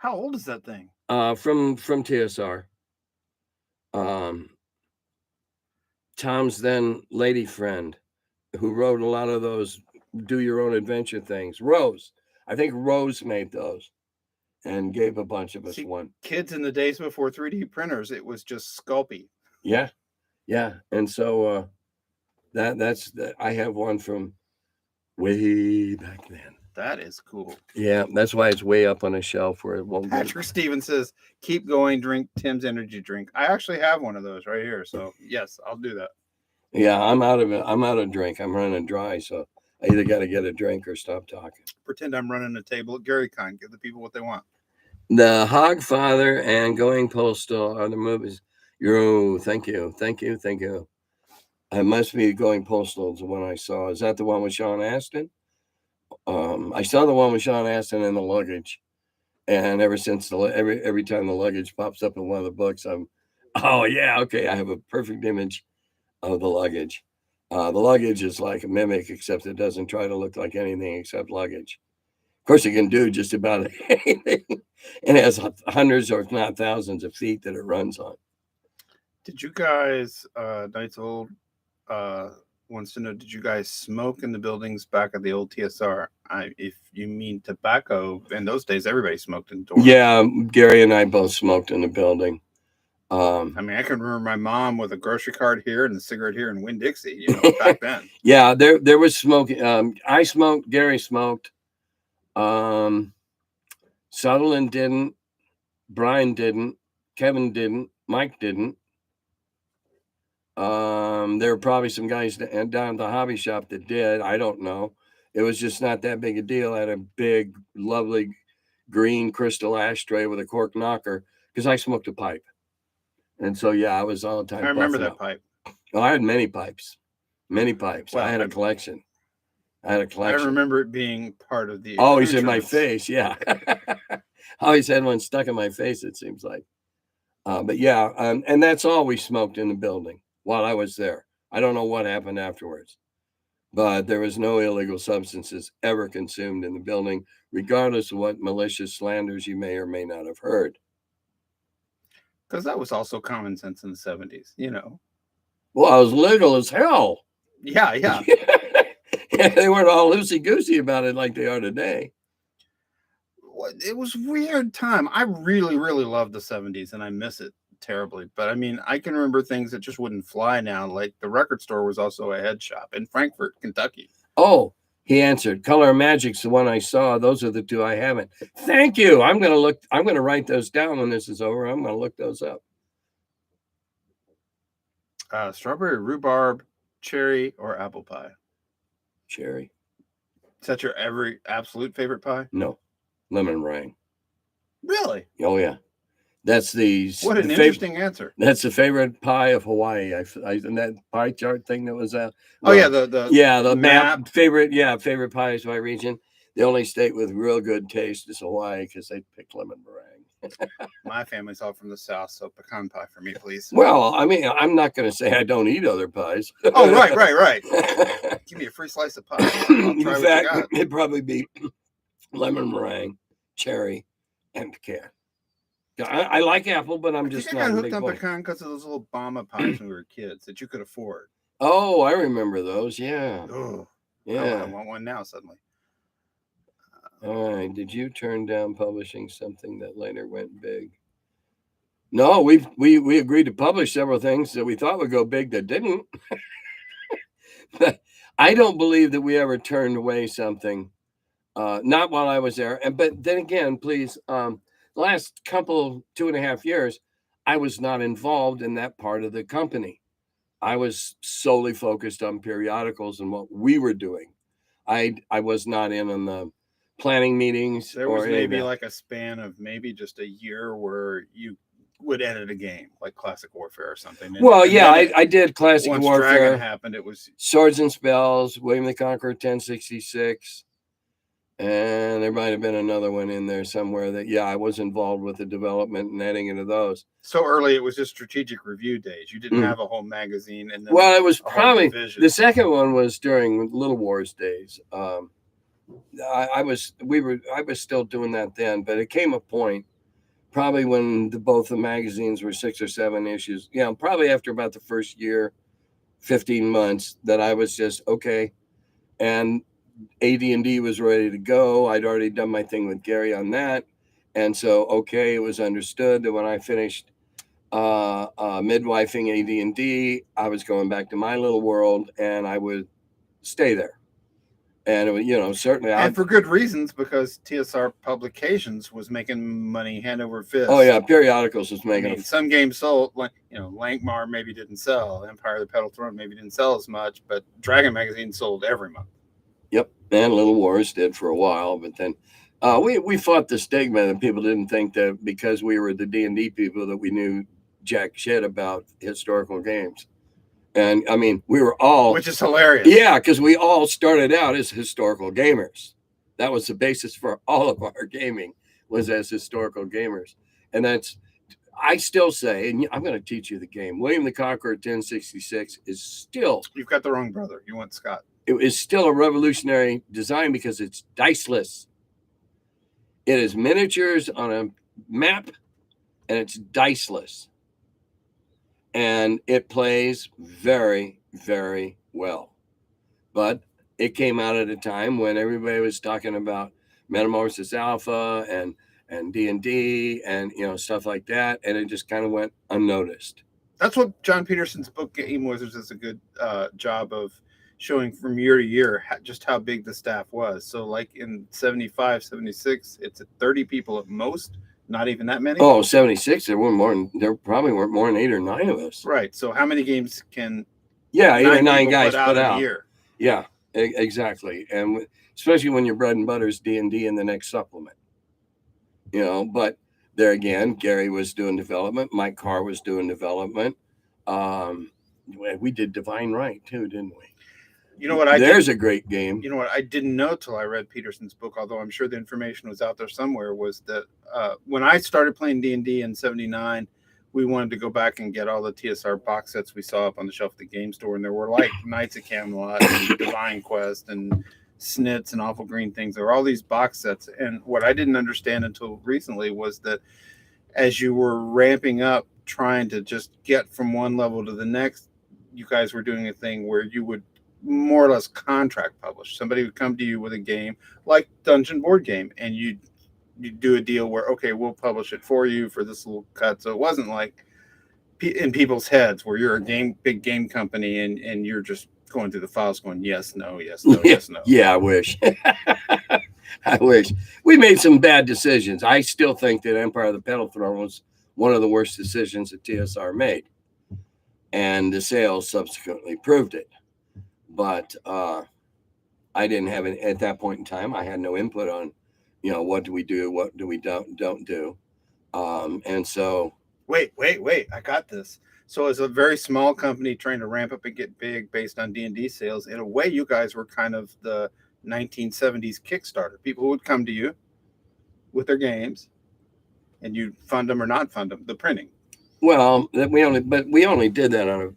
old is that thing? From TSR. Tom's then lady friend, who wrote a lot of those do your own adventure things. Rose, I think Rose made those, and gave a bunch of us one. Kids in the days before 3D printers, it was just Sculpey. Yeah, and so that's I have one from way back then. That is cool. Yeah, that's why it's way up on a shelf where it won't. Patrick Stevens says, "Keep going, drink Tim's energy drink." I actually have one of those right here, so yes, I'll do that. Yeah, I'm out of it. I'm out of drink. I'm running dry, so I either got to get a drink or stop talking. Pretend I'm running a table at Gary Con. Give the people what they want. The Hogfather and Going Postal are the movies. Thank you. I must be Going Postal is the one I saw. Is that the one with Sean Astin? I saw the one with Sean Astin in the luggage, and ever since every time the luggage pops up in one of the books, I have a perfect image of the luggage. The luggage is like a mimic, except it doesn't try to look like anything except luggage. Of course, it can do just about anything, and it has hundreds or if not thousands of feet that it runs on. Did you guys, Knights Old, wants to know, did you guys smoke in the buildings back at the old TSR? If you mean tobacco, in those days, everybody smoked indoors. Yeah, Gary and I both smoked in the building. I mean, I can remember my mom with a grocery cart here and a cigarette here in Winn-Dixie, back then. Yeah, there was smoking. I smoked, Gary smoked. Sutherland didn't, Brian didn't, Kevin didn't, Mike didn't. There were probably some guys down at the hobby shop that did. I don't know. It was just not that big a deal. I had a big, lovely green crystal ashtray with a cork knocker because I smoked a pipe. And so, yeah, I was all the time. I remember that pipe. Oh, I had many pipes. Well, I had a collection. I remember it being part of the. Always in my face, yeah. I always had one stuck in my face, it seems like. But yeah, and that's all we smoked in the building while I was there. I don't know what happened afterwards, but there was no illegal substances ever consumed in the building, regardless of what malicious slanders you may or may not have heard. Because that was also common sense in the 70s, Well, it was legal as hell. Yeah. They weren't all loosey-goosey about it like they are today. It was a weird time. I really, really loved the 70s, and I miss it terribly. But, I mean, I can remember things that just wouldn't fly now. Like the record store was also a head shop in Frankfort, Kentucky. Oh, he answered. Color of Magic's the one I saw. Those are the two I haven't. Thank you. I'm going to write those down when this is over. I'm going to look those up. Strawberry, rhubarb, cherry, or apple pie? Cherry. Is that your absolute favorite pie? No. Lemon meringue. Really? Oh, yeah. That's what an interesting answer. That's the favorite pie of Hawaii. And that pie chart thing that was out. Oh, yeah, the map. Favorite pies by region. The only state with real good taste is Hawaii because they pick lemon meringue. My family's all from the South, so pecan pie for me, please. Well, I mean, I'm not going to say I don't eat other pies. Oh, right. Give me a free slice of pie. I'll try what you got. It'd probably be lemon meringue, cherry, and pecan. I like apple, but I'm just not. I got hooked on pecan because of those little Obama pies when we were kids that you could afford. Oh, I remember those. Yeah. Oh, yeah. I want one now suddenly. All right. Did you turn down publishing something that later went big? No, we agreed to publish several things that we thought would go big that didn't. But I don't believe that we ever turned away something. Not while I was there. But then again, please. Last 2.5 years, I was not involved in that part of the company. I was solely focused on periodicals and what we were doing. I was not in on the planning meetings. There was maybe like a span of maybe just a year where you would edit a game like Classic Warfare or something. I did Classic Warfare. Once Dragon happened, it was Swords and Spells, William the Conqueror 1066. And there might have been another one in there somewhere that, I was involved with the development and editing into those. So early, it was just strategic review days. You didn't have a whole magazine. And it was probably the second one was during Little Wars days. I was still doing that then, but it came a point probably when both the magazines were 6 or 7 issues. Probably after about the first year, 15 months, that I was just okay. And AD&D was ready to go. I'd already done my thing with Gary on that. And so, it was understood that when I finished midwifing AD&D, I was going back to my little world and I would stay there. And, it was, certainly. And for good reasons, because TSR Publications was making money hand over fist. Oh, yeah. Periodicals was making some games sold, like, Langmar maybe didn't sell. Empire of the Petal Throne maybe didn't sell as much, but Dragon Magazine sold every month. Yep, and Little Wars did for a while, but then we fought the stigma that people didn't think that because we were the D&D people that we knew jack shit about historical games. And I mean, we were all, which is hilarious. Yeah, because we all started out as historical gamers. That was the basis for all of our gaming, was as historical gamers. And I still say, and I'm going to teach you the game. William the Conqueror 1066 is still. You've got the wrong brother. You want Scott. It is still a revolutionary design because it's diceless. It is miniatures on a map, and it's diceless. And it plays very, very well. But it came out at a time when everybody was talking about Metamorphosis Alpha and D&D and stuff like that, and it just kind of went unnoticed. That's what John Peterson's book Game Wizards does a good job of showing from year to year just how big the staff was. So like in 75, 76, it's at 30 people at most, not even that many. Oh, 76, there probably weren't more than 8 or 9 of us. Right. So how many games can 8 or 9 guys put out a year? Yeah, exactly. And especially when your bread and butter is D&D and the next supplement. But there again, Gary was doing development. Mike Carr was doing development. We did Divine Right too, didn't we? You know what? There's a great game. You know what? I didn't know till I read Peterson's book, although I'm sure the information was out there somewhere, was that when I started playing D&D in 79, we wanted to go back and get all the TSR box sets we saw up on the shelf at the game store. And there were like Knights of Camelot and Divine Quest and Snits and Awful Green Things. There were all these box sets. And what I didn't understand until recently was that as you were ramping up, trying to just get from one level to the next, you guys were doing a thing where you would more or less contract publish. Somebody would come to you with a game like Dungeon Board Game, and you do a deal where, okay, we'll publish it for you for this little cut. So it wasn't like in people's heads where you're a big game company and you're just going through the files going, yes, no, yes, no, yes, no. Yeah, I wish. I wish. We made some bad decisions. I still think that Empire of the Petal Throne was one of the worst decisions that TSR made. And the sales subsequently proved it. But I didn't have it at that point in time. I had no input on, what do we do? What do we don't do? And so. Wait. I got this. So as a very small company trying to ramp up and get big based on D&D sales, in a way, you guys were kind of the 1970s Kickstarter. People would come to you with their games and you'd fund them or not fund them, the printing. Well, we only did that on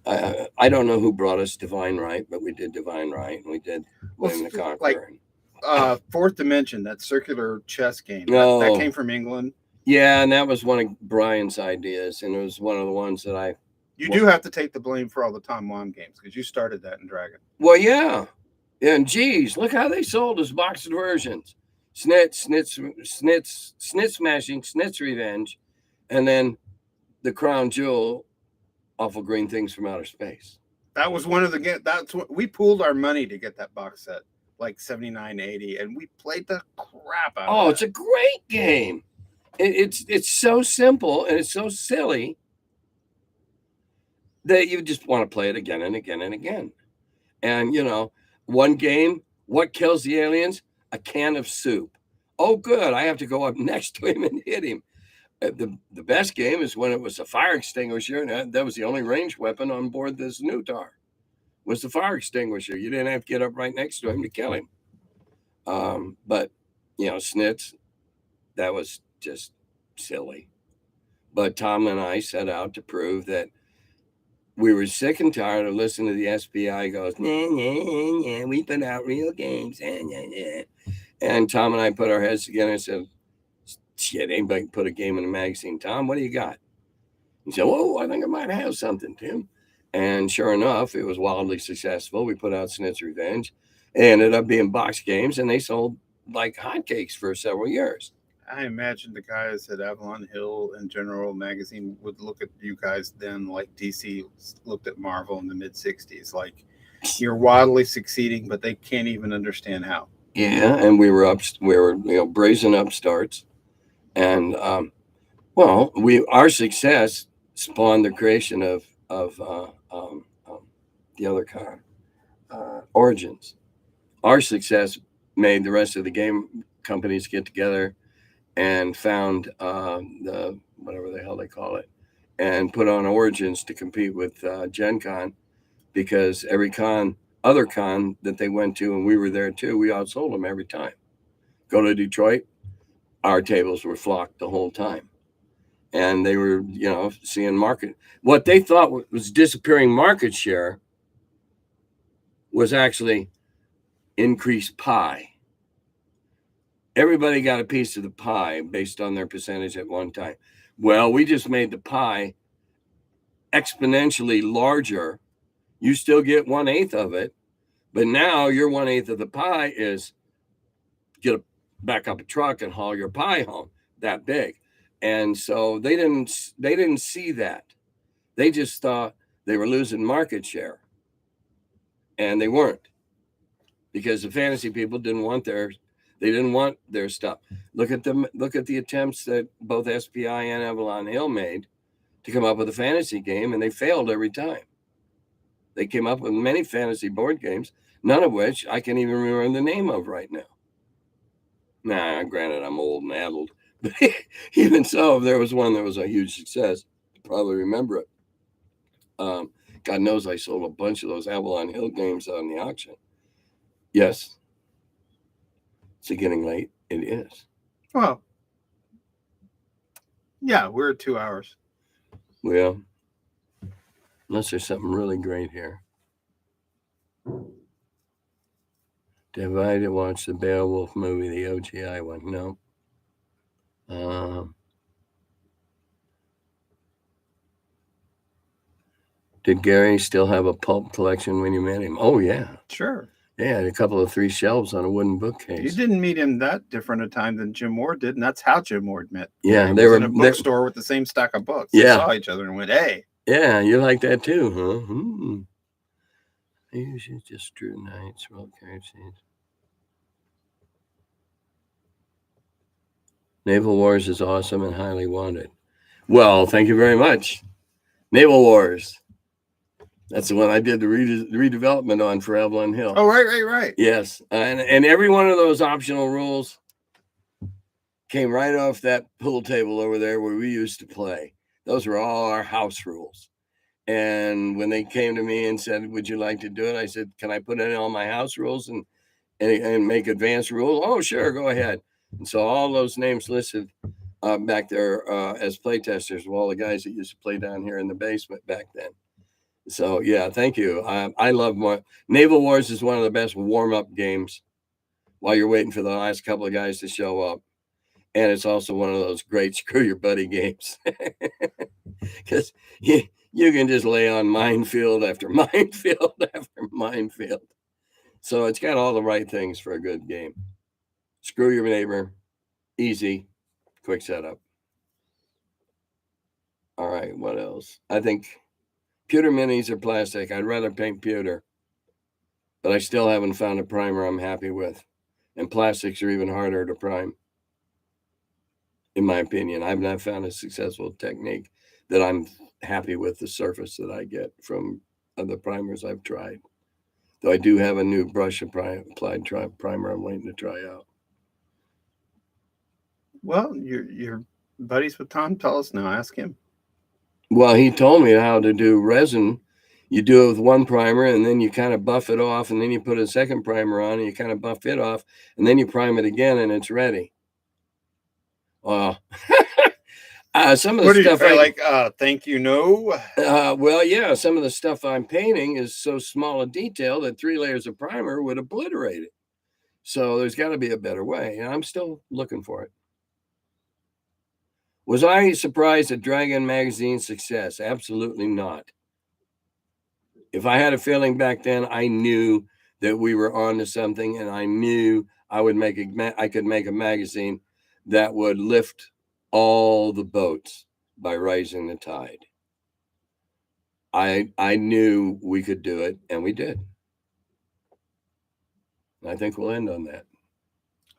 I don't know who brought us Divine Right, but we did Divine Right, and we did William the Conqueror. Like Fourth Dimension, that circular chess game. That came from England. Yeah, and that was one of Brian's ideas, and it was one of the ones that You do have to take the blame for all the Tom Wom games, because you started that in Dragon. Well, yeah. And geez, look how they sold as boxed versions. Snit Smashing, Snit's Revenge, and then the Crown Jewel, Awful Green Things from Outer Space. That was one of the games. That's what we pooled our money to get that box set, like 79, 80, and we played the crap out of it. Oh, it's a great game. It's so simple and it's so silly that you just want to play it again and again and again. And one game, what kills the aliens? A can of soup. Oh, good. I have to go up next to him and hit him. The best game is when it was a fire extinguisher, and that was the only ranged weapon on board this Nutar, was the fire extinguisher. You didn't have to get up right next to him to kill him. But, Snits, that was just silly. But Tom and I set out to prove that we were sick and tired of listening to the SPI goes, nah, we put out real games. And Tom and I put our heads together and said, shit, anybody can put a game in a magazine. Tom, what do you got? He said, I think I might have something, Tim. And sure enough, it was wildly successful. We put out Snit's Revenge. It ended up being box games, and they sold like hotcakes for several years. I imagine the guys at Avalon Hill and General Magazine would look at you guys then like DC looked at Marvel in the mid-'60s. Like, you're wildly succeeding, but they can't even understand how. Yeah, and we were brazen upstarts. And our success spawned the creation of the other car, Origins. Our success made the rest of the game companies get together and found the whatever the hell they call it, and put on Origins to compete with Gen Con, because every other con that they went to, and we were there too, we outsold them every time. Go to Detroit, our tables were flocked the whole time. And they were, seeing what they thought was disappearing market share was actually increased pie. Everybody got a piece of the pie based on their percentage at one time. Well, we just made the pie exponentially larger. You still get 1/8 of it, but now your 1/8 of the pie is back up a truck and haul your pie home. That big. And so they didn't see that. They just thought they were losing market share, and they weren't, because the fantasy people didn't want their stuff. Look at the attempts that both SPI and Avalon Hill made to come up with a fantasy game, and they failed every time. They came up with many fantasy board games, none of which I can even remember the name of right now. Nah, granted, I'm old and addled, but even so, if there was one that was a huge success, I'd probably remember it. God knows I sold a bunch of those Avalon Hill games on the auction. Yes. Is it getting late? It is. Well, yeah, we're at 2 hours. Well, unless there's something really great here. Have I to watch the Beowulf movie, the OGI one? No. Did Gary still have a pulp collection when you met him? Oh, yeah. Sure. Yeah, a couple of 3 shelves on a wooden bookcase. You didn't meet him that different a time than Jim Ward did, and that's how Jim Ward met. Yeah, they were in a bookstore with the same stack of books. Yeah. They saw each other and went, "Hey." Yeah, you like that too, huh? You should just drew knights, roll carriage scenes. Naval Wars is awesome and highly wanted. Well, thank you very much. Naval Wars. That's the one I did the redevelopment on for Avalon Hill. Oh, right. Yes, and every one of those optional rules came right off that pool table over there where we used to play. Those were all our house rules. And when they came to me and said, "Would you like to do it?" I said, "Can I put in all my house rules and make advanced rules?" "Oh, sure, go ahead." And so all those names listed back there as playtesters were all the guys that used to play down here in the basement back then. So yeah, thank you. I love Naval Wars is one of the best warm-up games while you're waiting for the last couple of guys to show up. And it's also one of those great screw your buddy games, because you can just lay on minefield after minefield after minefield. So it's got all the right things for a good game. Screw your neighbor, easy, quick setup. All right, what else? I think pewter minis are plastic. I'd rather paint pewter, but I still haven't found a primer I'm happy with. And plastics are even harder to prime, in my opinion. I've not found a successful technique that I'm happy with the surface that I get from other primers I've tried. Though I do have a new brush applied primer I'm waiting to try out. Well, you're buddies with Tom. Tell us now. Ask him. Well, he told me how to do resin. You do it with one primer, and then you kind of buff it off, and then you put a second primer on, and you kind of buff it off, and then you prime it again, and it's ready. Some of the stuff thank you, no. Well, yeah, some of the stuff I'm painting is so small a detail that 3 layers of primer would obliterate it. So there's got to be a better way, and I'm still looking for it. Was I surprised at Dragon Magazine's success? Absolutely not. If I had a feeling back then, I knew that we were on to something, and I knew I could make a magazine that would lift all the boats by rising the tide. I knew we could do it, and we did. I think we'll end on that.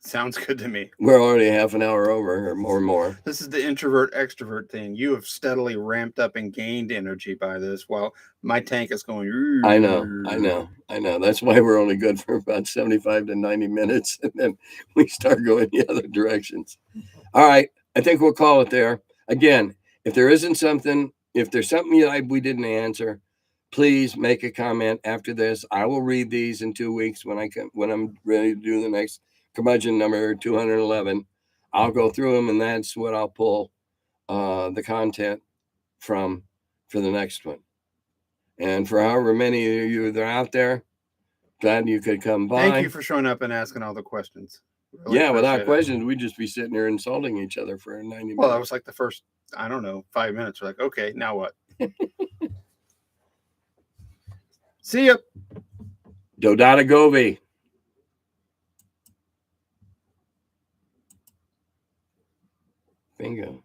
Sounds good to me. We're already half an hour over or more. This is the introvert extrovert thing. You have steadily ramped up and gained energy by this, while my tank is going. I know. That's why we're only good for about 75 to 90 minutes, and then we start going the other directions. All right, I think we'll call it there. Again, if there's something we didn't answer, please make a comment after this. I will read these in 2 weeks when I'm ready to do the next Curmudgeon number 211. I'll go through them, and that's what I'll pull the content for the next one. And for however many of you that are out there, glad you could come by. Thank you for showing up and asking all the questions. Really without questions, we'd just be sitting here insulting each other for 90 minutes. Well, that was like the first, 5 minutes. We're like, okay, now what? See ya. Dodata Govi. Bingo.